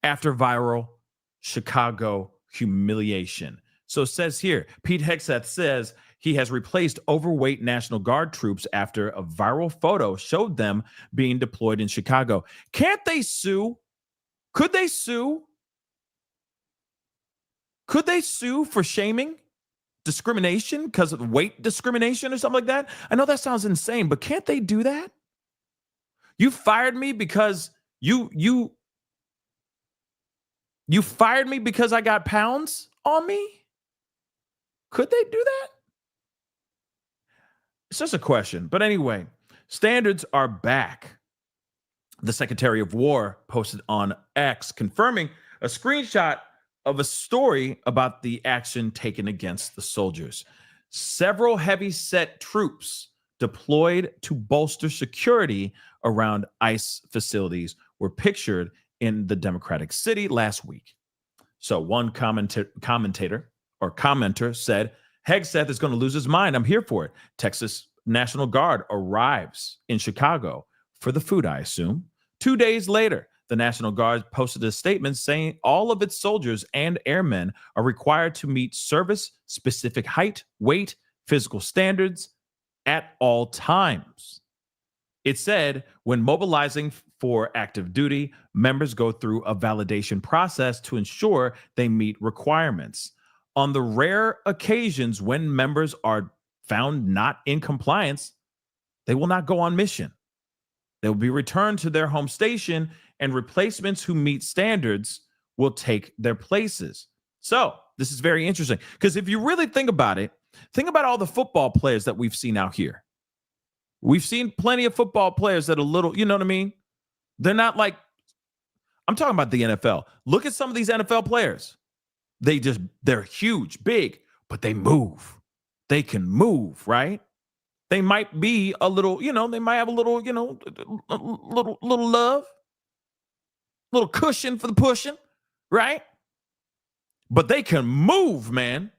after viral Chicago humiliation. So it says here, Pete Hegseth says he has replaced overweight National Guard troops after a viral photo showed them being deployed in Chicago. Can't they sue? Could they sue? Could they sue for shaming, discrimination because of weight discrimination or something like that? I know that sounds insane, but can't they do that? You fired me because you fired me because I got pounds on me? Could they do that? It's just a question. But anyway, standards are back. The Secretary of War posted on X confirming a screenshot of a story about the action taken against the soldiers. Several heavy-set troops deployed to bolster security around ICE facilities were pictured in the Democratic City last week. So one commenter said, Hegseth is going to lose his mind. I'm here for it. Texas National Guard arrives in Chicago for the food, I assume. 2 days later, the National Guard posted a statement saying all of its soldiers and airmen are required to meet service-specific height, weight, physical standards at all times. It said when mobilizing for active duty, members go through a validation process to ensure they meet requirements. On the rare occasions when members are found not in compliance, they will not go on mission. They will be returned to their home station, and replacements who meet standards will take their places. So this is very interesting because if you really think about it, think about all the football players that we've seen out here. We've seen plenty of football players that are little, you know what I mean? They're not like, I'm talking about the NFL. Look at some of these NFL players. They're huge, big, but they move. They can move, right? They might be a little, they might have a little, a little love, little cushion for the pushing, right? But they can move, man.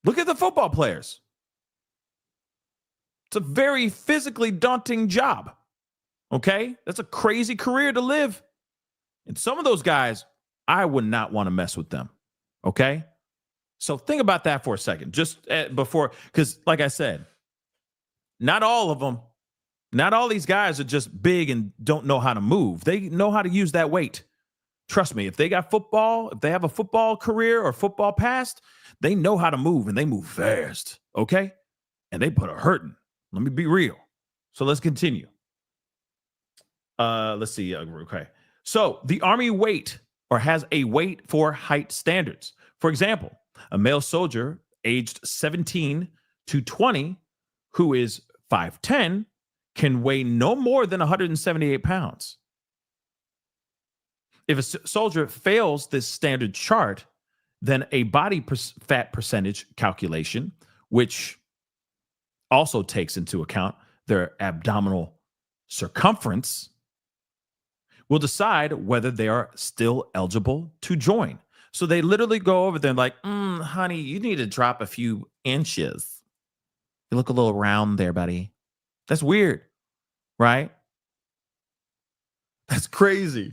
Look at the football players. It's a very physically daunting job, okay? That's a crazy career to live. And some of those guys, I would not want to mess with them, okay? So think about that for a second, just before, because like I said, not all of them, not all these guys are just big and don't know how to move. They know how to use that weight. Trust me, if they got football, if they have a football career or football past, they know how to move and they move fast, okay? And they put a hurting. Let me be real. So let's continue. Let's see. Okay. So the Army has a weight for height standards. For example, a male soldier aged 17 to 20 who is 5'10" can weigh no more than 178 pounds. If a soldier fails this standard chart, then a body fat percentage calculation, which also takes into account their abdominal circumference, will decide whether they are still eligible to join. So they literally go over there and like, honey, you need to drop a few inches. You look a little round there, buddy. That's weird, right? That's crazy.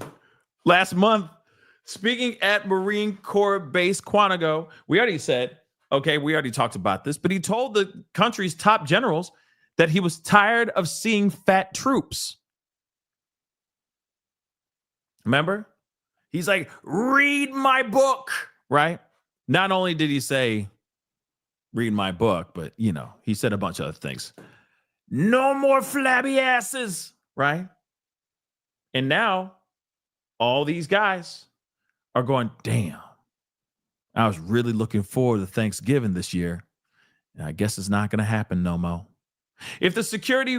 Last month, speaking at Marine Corps Base Quantico, we already talked about this, but he told the country's top generals that he was tired of seeing fat troops. Remember? He's like, read my book, right? Not only did he say, read my book, but, he said a bunch of other things. No more flabby asses, right? And now all these guys are going, damn, I was really looking forward to Thanksgiving this year. And I guess it's not going to happen no more. If the secretary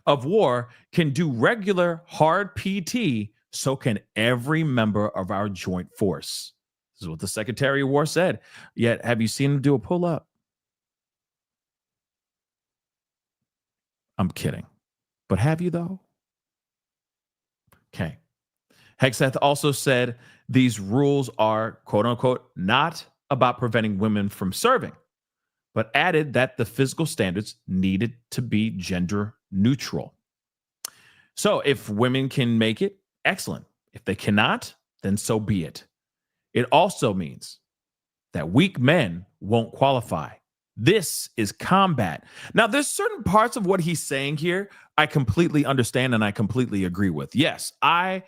of war can do regular hard PT, so can every member of our joint force. This is what the Secretary of War said. Yet, have you seen him do a pull-up? I'm kidding. But have you, though? Okay. Hegseth also said these rules are, quote unquote, not about preventing women from serving, but added that the physical standards needed to be gender neutral. So if women can make it, excellent. If they cannot, then so be it. It also means that weak men won't qualify. This is combat. Now, there's certain parts of what he's saying here I completely understand and I completely agree with. Yes, I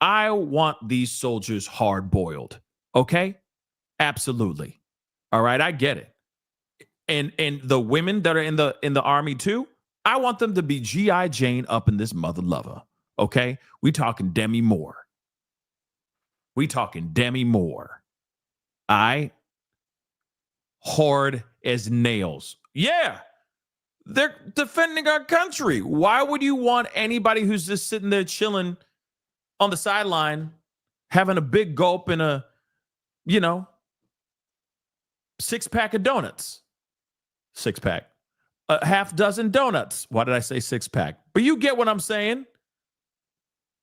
want these soldiers hard boiled. Okay? Absolutely. All right, I get it. And the women that are in the army too, I want them to be G.I. Jane up in this mother lover. Okay? We talking Demi Moore. Hard as nails. Yeah. They're defending our country. Why would you want anybody who's just sitting there chilling on the sideline, having a big gulp in a, 6-pack of donuts? 6-pack. A half dozen donuts. Why did I say 6-pack? But you get what I'm saying.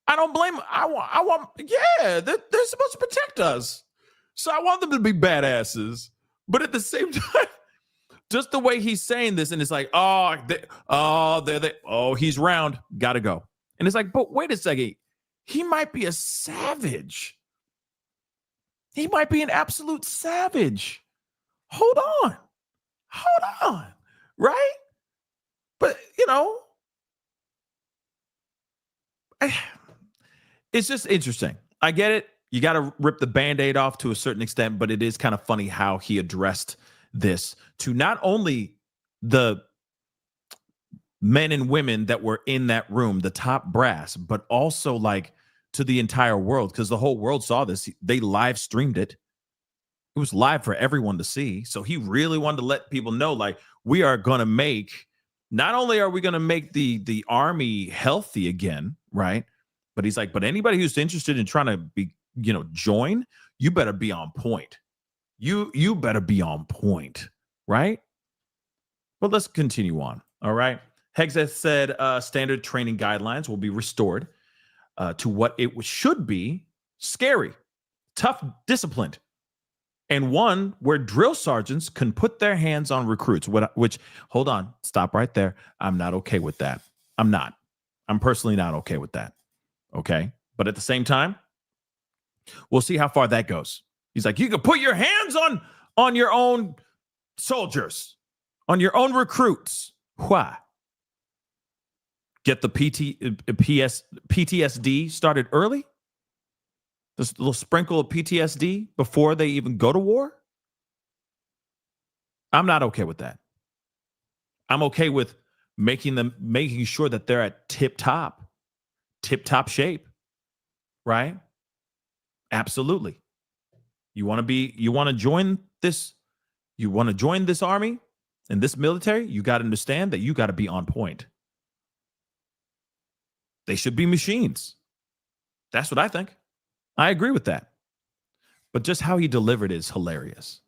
I don't blame them. I want, yeah, they're supposed to protect us. So I want them to be badasses. But at the same time, just the way he's saying this, and it's like, he's round, gotta go. And it's like, but wait a second, he might be a savage. He might be an absolute savage. Hold on, right? But, it's just interesting. I get it. You got to rip the Band-Aid off to a certain extent, but it is kind of funny how he addressed this to not only the men and women that were in that room, the top brass, but also like to the entire world, because the whole world saw this. They live streamed it. It was live for everyone to see. So he really wanted to let people know, like, we are going to make, not only are we going to make the army healthy again, right? But he's like, but anybody who's interested in trying to be, join, you better be on point. You better be on point, right? But let's continue on. All right. Hegseth said standard training guidelines will be restored to what it should be: scary, tough, disciplined, and one where drill sergeants can put their hands on recruits. Which, hold on, stop right there. I'm not okay with that. I'm personally not okay with that. Okay. But at the same time, we'll see how far that goes. He's like, you can put your hands on your own soldiers, on your own recruits. Why? Get the PTSD started early? This little sprinkle of PTSD before they even go to war? I'm not okay with that. I'm okay with making sure that they're at tip-top shape, right? Absolutely. You want to join this army and this military, you got to understand that you got to be on point. They should be machines. That's what I think. I agree with that. But just how he delivered is hilarious.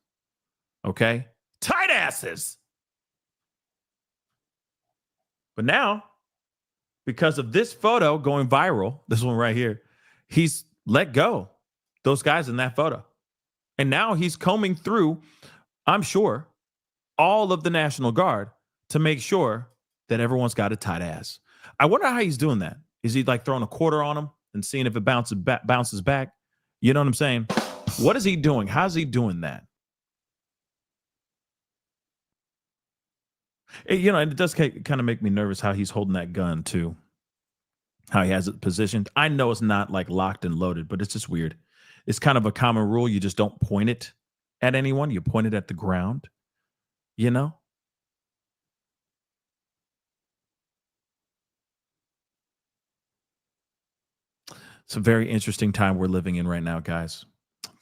Okay? Tight asses. But now, because of this photo going viral, this one right here, he's let go those guys in that photo. And now he's combing through, I'm sure, all of the National Guard to make sure that everyone's got a tight ass. I wonder how he's doing that. Is he like throwing a quarter on them and seeing if it bounces back? You know what I'm saying? What is he doing? How's he doing that? And it does kind of make me nervous how he's holding that gun too. How he has it positioned. I know it's not like locked and loaded, but it's just weird. It's kind of a common rule. You just don't point it at anyone. You point it at the ground, It's a very interesting time we're living in right now, guys.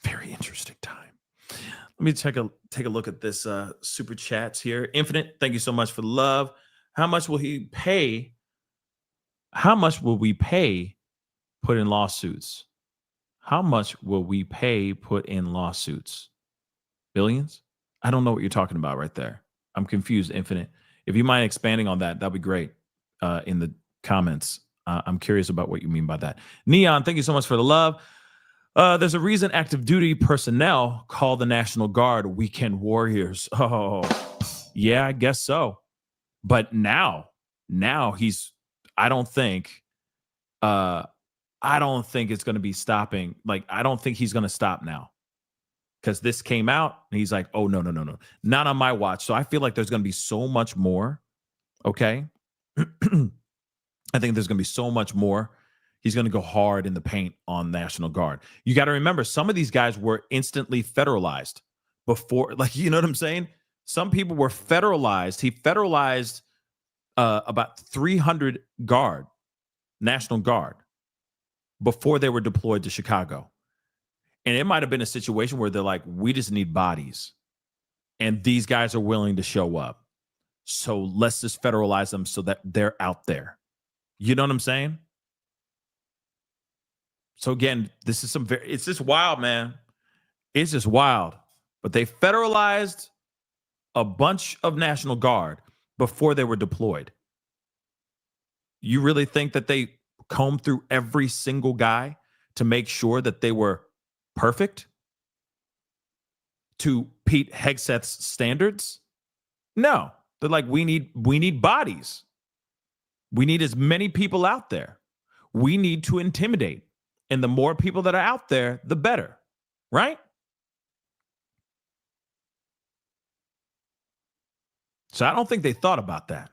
Very interesting time. Let Let me take a look at this super chats here. Infinite, thank you so much for the love. How much will he pay? How much will we pay put in lawsuits? How much will we pay put in lawsuits? Billions? I don't know what you're talking about right there. I'm confused, Infinite. If you mind expanding on that, that'd be great in the comments. I'm curious about what you mean by that. Neon, thank you so much for the love. There's a reason active duty personnel call the National Guard weekend warriors. Oh, yeah, I guess so. But now he's, I don't think it's going to be stopping. Like, I don't think he's going to stop now. Because this came out and he's like, oh, no, not on my watch. So I feel like there's going to be so much more. Okay. I think there's going to be so much more. He's going to go hard in the paint on National Guard. You got to remember, some of these guys were instantly federalized before. Like, you know what I'm saying? Some people were federalized. He federalized about 300 National Guard, before they were deployed to Chicago. And it might have been a situation where they're like, we just need bodies. And these guys are willing to show up. So let's just federalize them so that they're out there. You know what I'm saying? So again, this is it's just wild, man. It's just wild. But they federalized a bunch of National Guard before they were deployed. You really think that they combed through every single guy to make sure that they were perfect to Pete Hegseth's standards? No. They're like, we need bodies. We need as many people out there. We need to intimidate. And the more people that are out there, the better. Right? So I don't think they thought about that.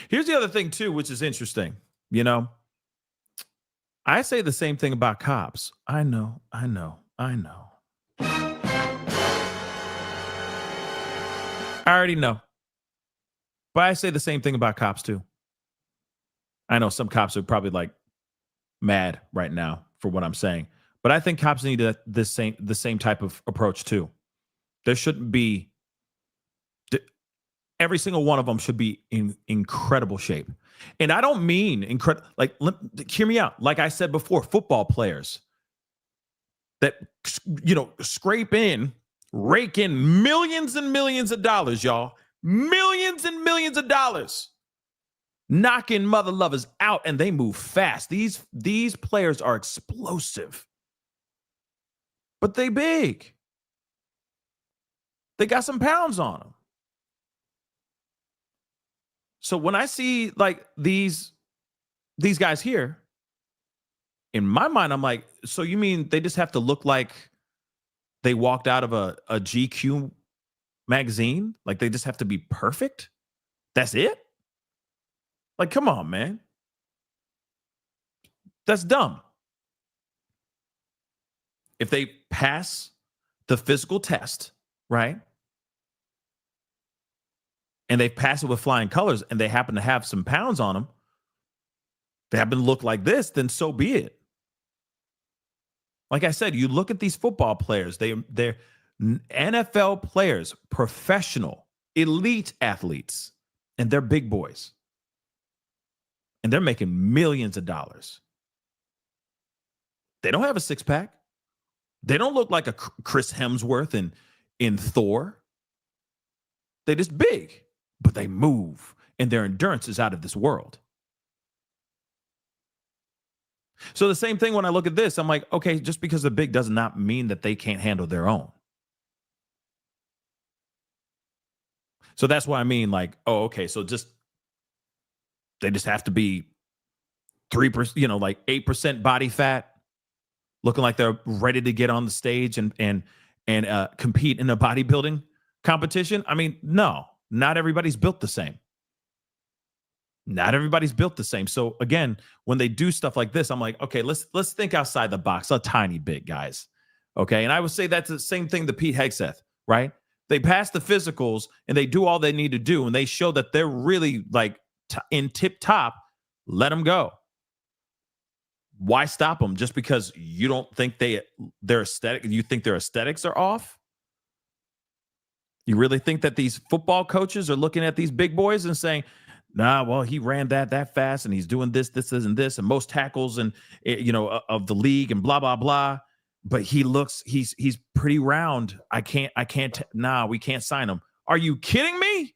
Here's the other thing, too, which is interesting. You know, I say the same thing about cops. I know. I already know. But I say the same thing about cops, too. I know some cops are probably like mad right now for what I'm saying. But I think cops need the same type of approach, too. There shouldn't be... Every single one of them should be in incredible shape. And I don't mean incredible, like, hear me out. Like I said before, football players that, you know, rake in millions and millions of dollars, y'all. Millions and millions of dollars. Knocking mother lovers out, and they move fast. These players are explosive. But they big. They got some pounds on them. So when I see like these guys here, in my mind, I'm like, so you mean they just have to look like they walked out of a GQ magazine? Like they just have to be perfect? That's it? Like, come on, man. That's dumb. If they pass the physical test, right? And they pass it with flying colors, and they happen to have some pounds on them, they happen to look like this, then so be it. Like I said, you look at these football players, they're NFL players, professional, elite athletes, and they're big boys. And they're making millions of dollars. They don't have a six-pack. They don't look like a Chris Hemsworth in Thor. They're just big. But they move, and their endurance is out of this world. So the same thing when I look at this, I'm like, okay, just because they're big does not mean that they can't handle their own. So that's why I mean, like, oh, okay, so they just have to be 3%, you know, like 8% body fat, looking like they're ready to get on the stage and compete in a bodybuilding competition. I mean, no. Not everybody's built the same. Not everybody's built the same. So again, when they do stuff like this, I'm like, okay, let's think outside the box a tiny bit, guys. Okay. And I would say that's the same thing to Pete Hegseth, right? They pass the physicals and they do all they need to do, and they show that they're really like in tip top. Let them go. Why stop them? Just because you don't think their aesthetic, you think their aesthetics are off? You really think that these football coaches are looking at these big boys and saying, nah, well, he ran that fast and he's doing this, and this, and most tackles and of the league and blah, blah, blah. But he's pretty round. We can't sign him. Are you kidding me?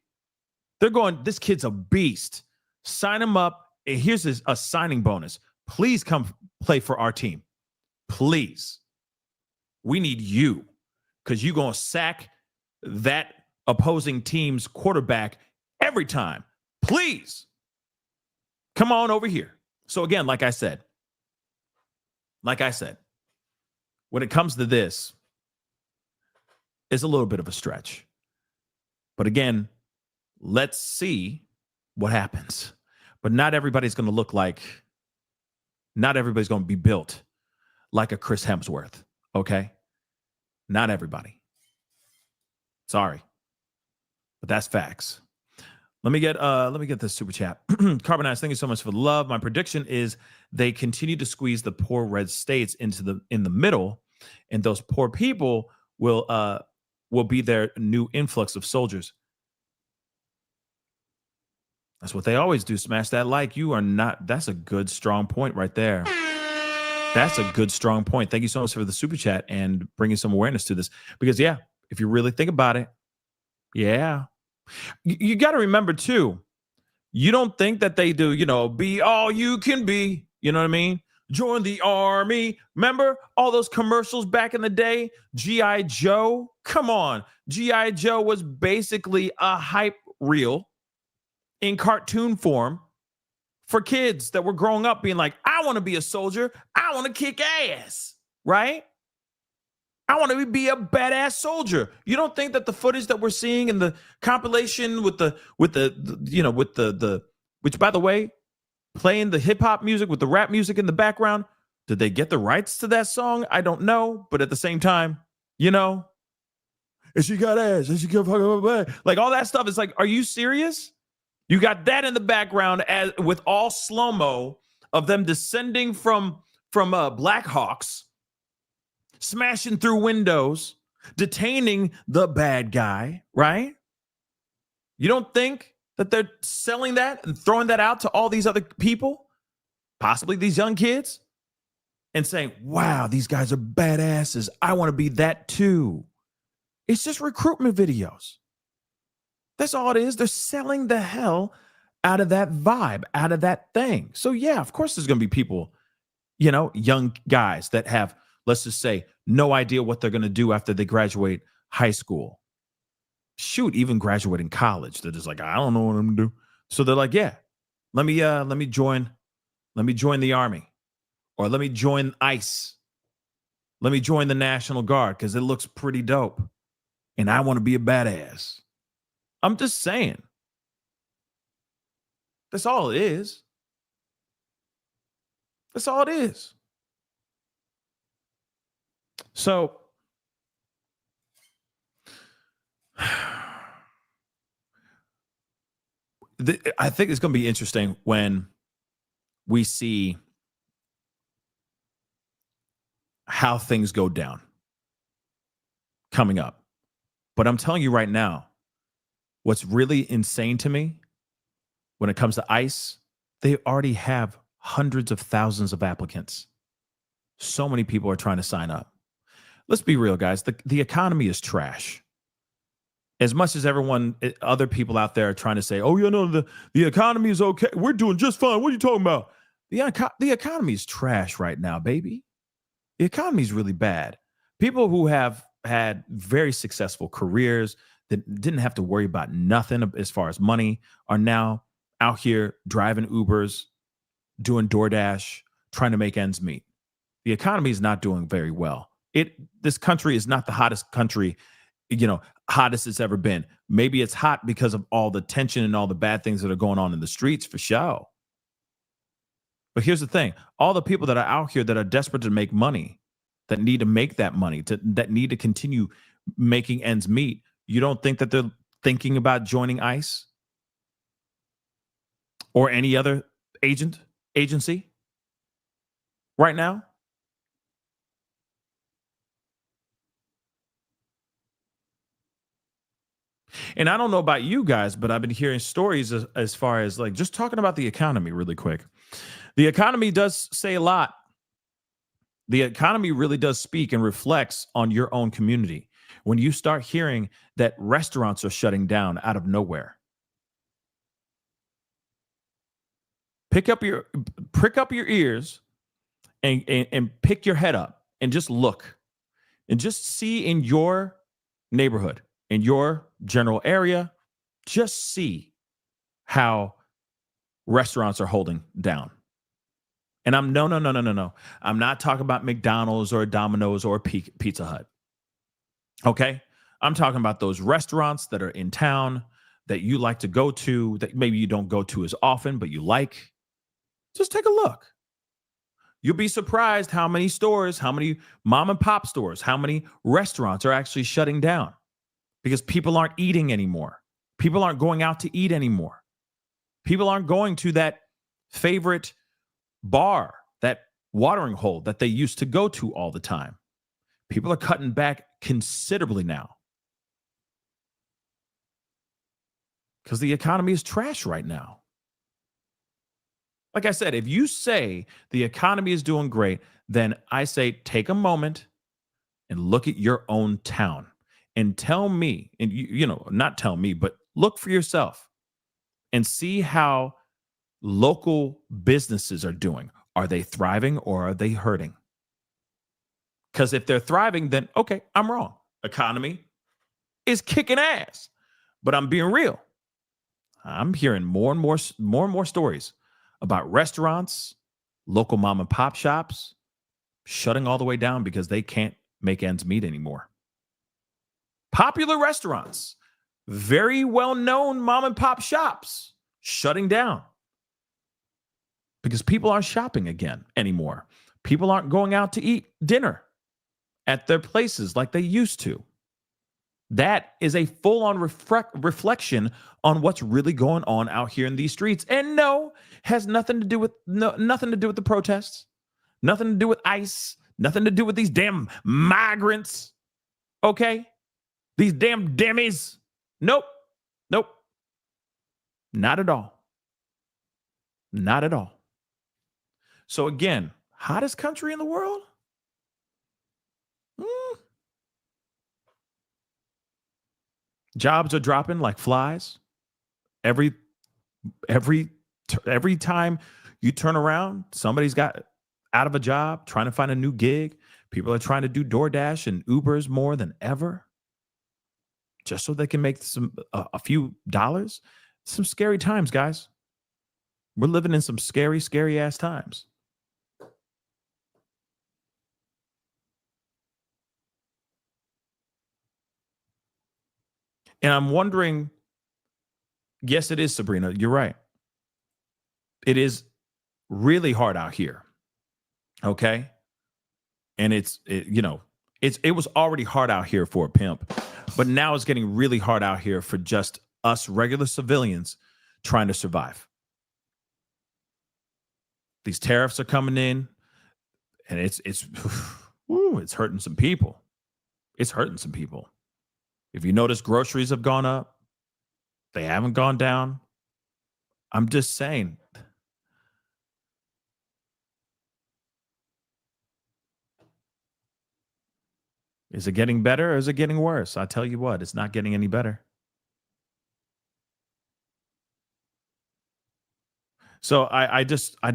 They're going, this kid's a beast. Sign him up. And here's a signing bonus. Please come play for our team. Please. We need you because you're going to sack that opposing team's quarterback every time. Please come on over here. So again, like I said, when it comes to this, it's a little bit of a stretch. But again, let's see what happens. But not everybody's going to be built like a Chris Hemsworth, okay? Not everybody. Sorry. But that's facts. Let me get this super chat. Carbonized, thank you so much for the love. My prediction is they continue to squeeze the poor red states in the middle, and those poor people will be their new influx of soldiers. That's what they always do. Smash that like. You are not. That's a good, strong point right there. That's a good, strong point. Thank you so much for the super chat and bringing some awareness to this. Because, yeah, if you really think about it, yeah. You got to remember, too, you don't think that they do, be all you can be. You know what I mean? Join the army. Remember all those commercials back in the day? G.I. Joe? Come on. G.I. Joe was basically a hype reel in cartoon form for kids that were growing up being like, I want to be a soldier. I want to kick ass, right? I want to be a badass soldier. You don't think that the footage that we're seeing in the compilation which by the way, playing the hip hop music with the rap music in the background, did they get the rights to that song? I don't know. But at the same time, and she got ass, and she got like all that stuff is like, are you serious? You got that in the background with all slow-mo of them descending from Black Hawks, smashing through windows, detaining the bad guy, right? You don't think that they're selling that and throwing that out to all these other people, possibly these young kids, and saying, wow, these guys are badasses. I want to be that too. It's just recruitment videos. That's all it is. They're selling the hell out of that vibe, out of that thing. So yeah, of course there's going to be people, young guys that have, let's just say, no idea what they're going to do after they graduate high school. Shoot, even graduating college. They're just like, I don't know what I'm going to do. So they're like, yeah, let me join the army, or let me join ICE. Let me join the National Guard because it looks pretty dope. And I want to be a badass. I'm just saying. That's all it is. That's all it is. So, I think it's going to be interesting when we see how things go down coming up. But I'm telling you right now, what's really insane to me when it comes to ICE, they already have hundreds of thousands of applicants. So many people are trying to sign up. Let's be real, guys. The economy is trash. As much as other people out there are trying to say, oh, the economy is okay. We're doing just fine. What are you talking about? The economy is trash right now, baby. The economy is really bad. People who have had very successful careers that didn't have to worry about nothing as far as money are now out here driving Ubers, doing DoorDash, trying to make ends meet. The economy is not doing very well. This country is not the hottest country, hottest it's ever been. Maybe it's hot because of all the tension and all the bad things that are going on in the streets, for sure. But here's the thing. All the people that are out here that are desperate to make money, that need to make that money, that need to continue making ends meet, you don't think that they're thinking about joining ICE or any other agency right now? And I don't know about you guys, but I've been hearing stories as far as like just talking about the economy really quick. The economy does say a lot. The economy really does speak and reflects on your own community. When you start hearing that restaurants are shutting down out of nowhere, pick up your ears and pick your head up and just look and just see in your neighborhood, in your general area, just see how restaurants are holding down. And I'm no. I'm not talking about McDonald's or Domino's or Pizza Hut. Okay? I'm talking about those restaurants that are in town that you like to go to, that maybe you don't go to as often, but you like. Just take a look. You'll be surprised how many stores, how many mom and pop stores, how many restaurants are actually shutting down because people aren't eating anymore. People aren't going out to eat anymore. People aren't going to that favorite bar, that watering hole that they used to go to all the time. People are cutting back considerably now because the economy is trash right now. Like I said, if you say the economy is doing great, then I say take a moment and look at your own town and tell me, and you know, not tell me, but look for yourself and see how local businesses are doing. Are they thriving or are they hurting? Because if they're thriving, then okay, I'm wrong. Economy is kicking ass. But I'm being real. I'm hearing more and more stories about restaurants, local mom and pop shops shutting all the way down because they can't make ends meet anymore. Popular restaurants, very well-known mom and pop shops shutting down because people aren't shopping again anymore. People aren't going out to eat dinner at their places like they used to. That is a full-on reflection on what's really going on out here in these streets. And no, has nothing to do with the protests, nothing to do with ICE, nothing to do with these damn migrants. Okay? These damn dummies. Nope. Not at all. Not at all. So again, hottest country in the world? Jobs are dropping like flies. Every time you turn around, somebody's got out of a job, trying to find a new gig. People are trying to do DoorDash and Ubers more than ever, just so they can make a few dollars. Some scary times, guys. We're living in some scary ass times. And I'm wondering, yes, it is, Sabrina. You're right. It is really hard out here. Okay. And it was already hard out here for a pimp, but now it's getting really hard out here for just us regular civilians trying to survive. These tariffs are coming in and it's hurting some people. It's hurting some people. If you notice, groceries have gone up. They haven't gone down. I'm just saying. Is it getting better or is it getting worse? I tell you what, it's not getting any better. So I just, I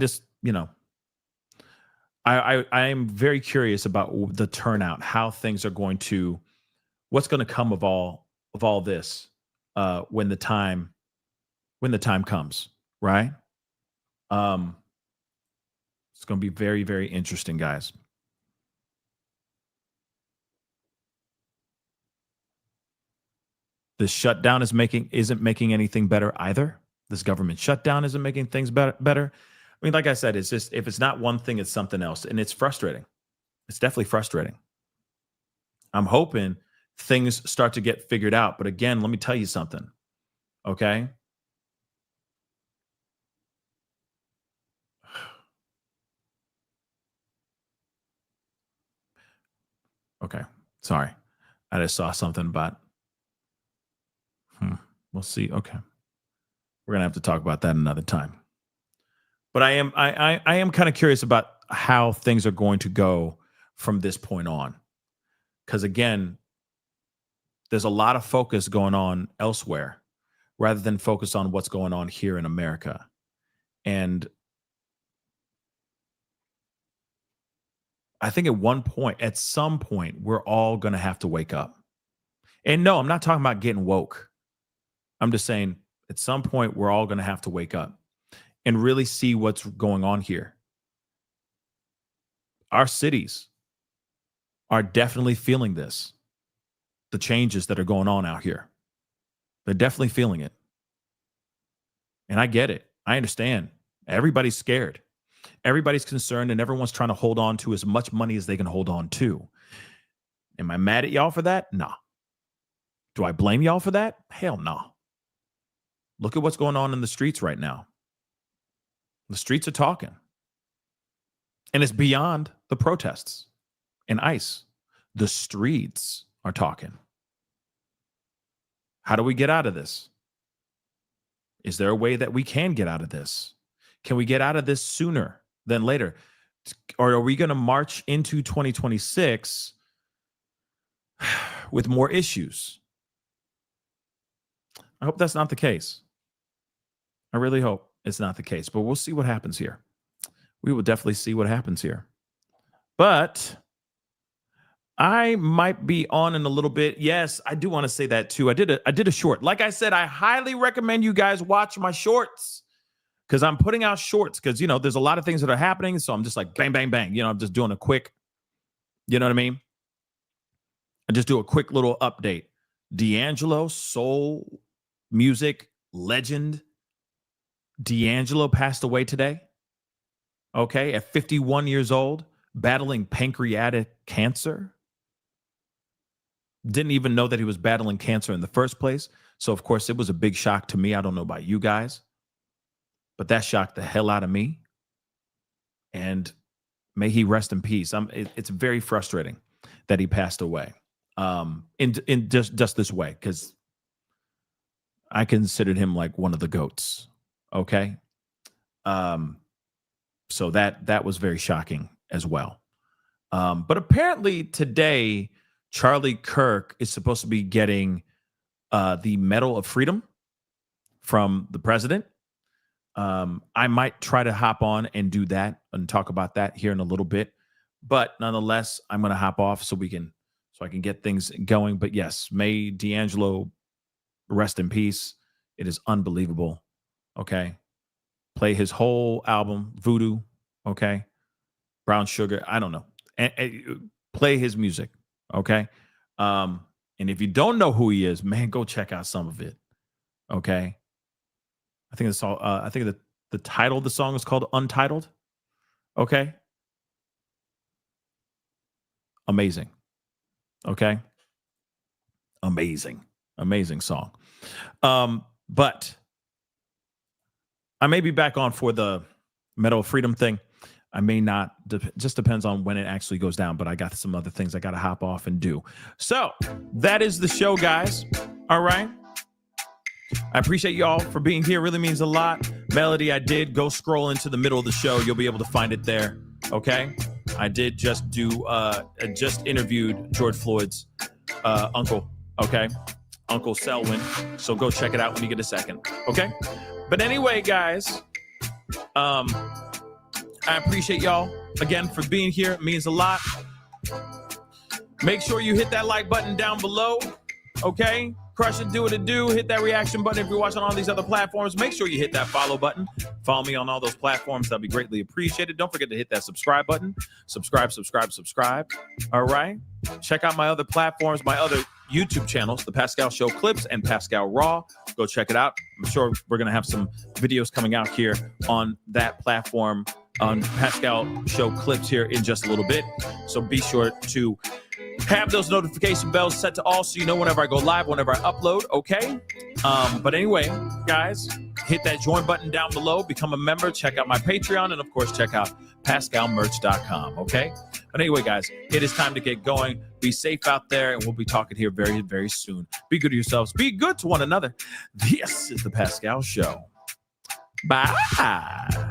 am very curious about the turnout, how things are going to, what's going to come of all this when the time comes, right? It's going to be very, very interesting, guys. This shutdown isn't making anything better either. This government shutdown isn't making things better. I mean, like I said, it's just, if it's not one thing, it's something else. And it's frustrating. It's definitely frustrating. I'm hoping things start to get figured out. But again, let me tell you something. Okay. Okay. Sorry. I just saw something about We'll see. Okay. We're going to have to talk about that another time. But I am kind of curious about how things are going to go from this point on. Because again, there's a lot of focus going on elsewhere rather than focus on what's going on here in America. And I think at some point, we're all going to have to wake up. And no, I'm not talking about getting woke. I'm just saying at some point, we're all going to have to wake up and really see what's going on here. Our cities are definitely feeling this, the changes that are going on out here. They're definitely feeling it. And I get it. I understand. Everybody's scared. Everybody's concerned, and everyone's trying to hold on to as much money as they can hold on to. Am I mad at y'all for that? No. Do I blame y'all for that? Hell no. Look at what's going on in the streets right now. The streets are talking. And it's beyond the protests and ICE. The streets are talking. How do we get out of this? Is there a way that we can get out of this? Can we get out of this sooner than later? Or are we going to march into 2026 with more issues? I hope that's not the case. I really hope it's not the case, but we'll see what happens here. We will definitely see what happens here. But I might be on in a little bit. Yes, I do want to say that too. I did a short. Like I said, I highly recommend you guys watch my shorts because I'm putting out shorts because, there's a lot of things that are happening. So I'm just like bang, bang, bang. I'm just doing a quick, you know what I mean? I just do a quick little update. D'Angelo, soul music legend. D'Angelo passed away today. Okay, at 51 years old, battling pancreatic cancer. Didn't even know that he was battling cancer in the first place. So, of course, it was a big shock to me. I don't know about you guys, but that shocked the hell out of me. And may he rest in peace. It's very frustrating that he passed away in just this way, because I considered him like one of the GOATs. Okay. So that was very shocking as well. But apparently today, Charlie Kirk is supposed to be getting the Medal of Freedom from the president. I might try to hop on and do that and talk about that here in a little bit. But nonetheless, I'm going to hop off so I can get things going. But yes, may D'Angelo rest in peace. It is unbelievable. Okay. Play his whole album, Voodoo. Okay. Brown Sugar. I don't know. And play his music. Okay. And if you don't know who he is, man, go check out some of it. Okay. I think it's all, I think the title of the song is called Untitled. Okay. Amazing. Okay. Amazing song. But I may be back on for the Medal of Freedom thing. I may not. Just depends on when it actually goes down. But I got some other things I got to hop off and do. So that is the show, guys. All right. I appreciate y'all for being here. It really means a lot. Melody, I did go scroll into the middle of the show. You'll be able to find it there. Okay. I did just just interviewed George Floyd's uncle. Okay. Uncle Selwyn. So go check it out when you get a second. Okay. But anyway, guys, I appreciate y'all again for being here. It means a lot. Make sure you hit that like button down below. Okay. Crush it, do what it do. Hit that reaction button if you're watching on all these other platforms. Make sure you hit that follow button. Follow me on all those platforms. That'll be greatly appreciated. Don't forget to hit that subscribe button. Subscribe. All right. Check out my other platforms, my other YouTube channels, The Pascal Show Clips and Pascal Raw. Go check it out. I'm sure we're going to have some videos coming out here on that platform, on Pascal Show Clips here in just a little bit. So be sure to have those notification bells set to all so you know whenever I go live, whenever I upload, okay? But anyway, guys, hit that join button down below, become a member, check out my Patreon, and of course, check out PascalMerch.com, okay? But anyway, guys, it is time to get going. Be safe out there, and we'll be talking here very, very soon. Be good to yourselves. Be good to one another. This is The Pascal Show. Bye.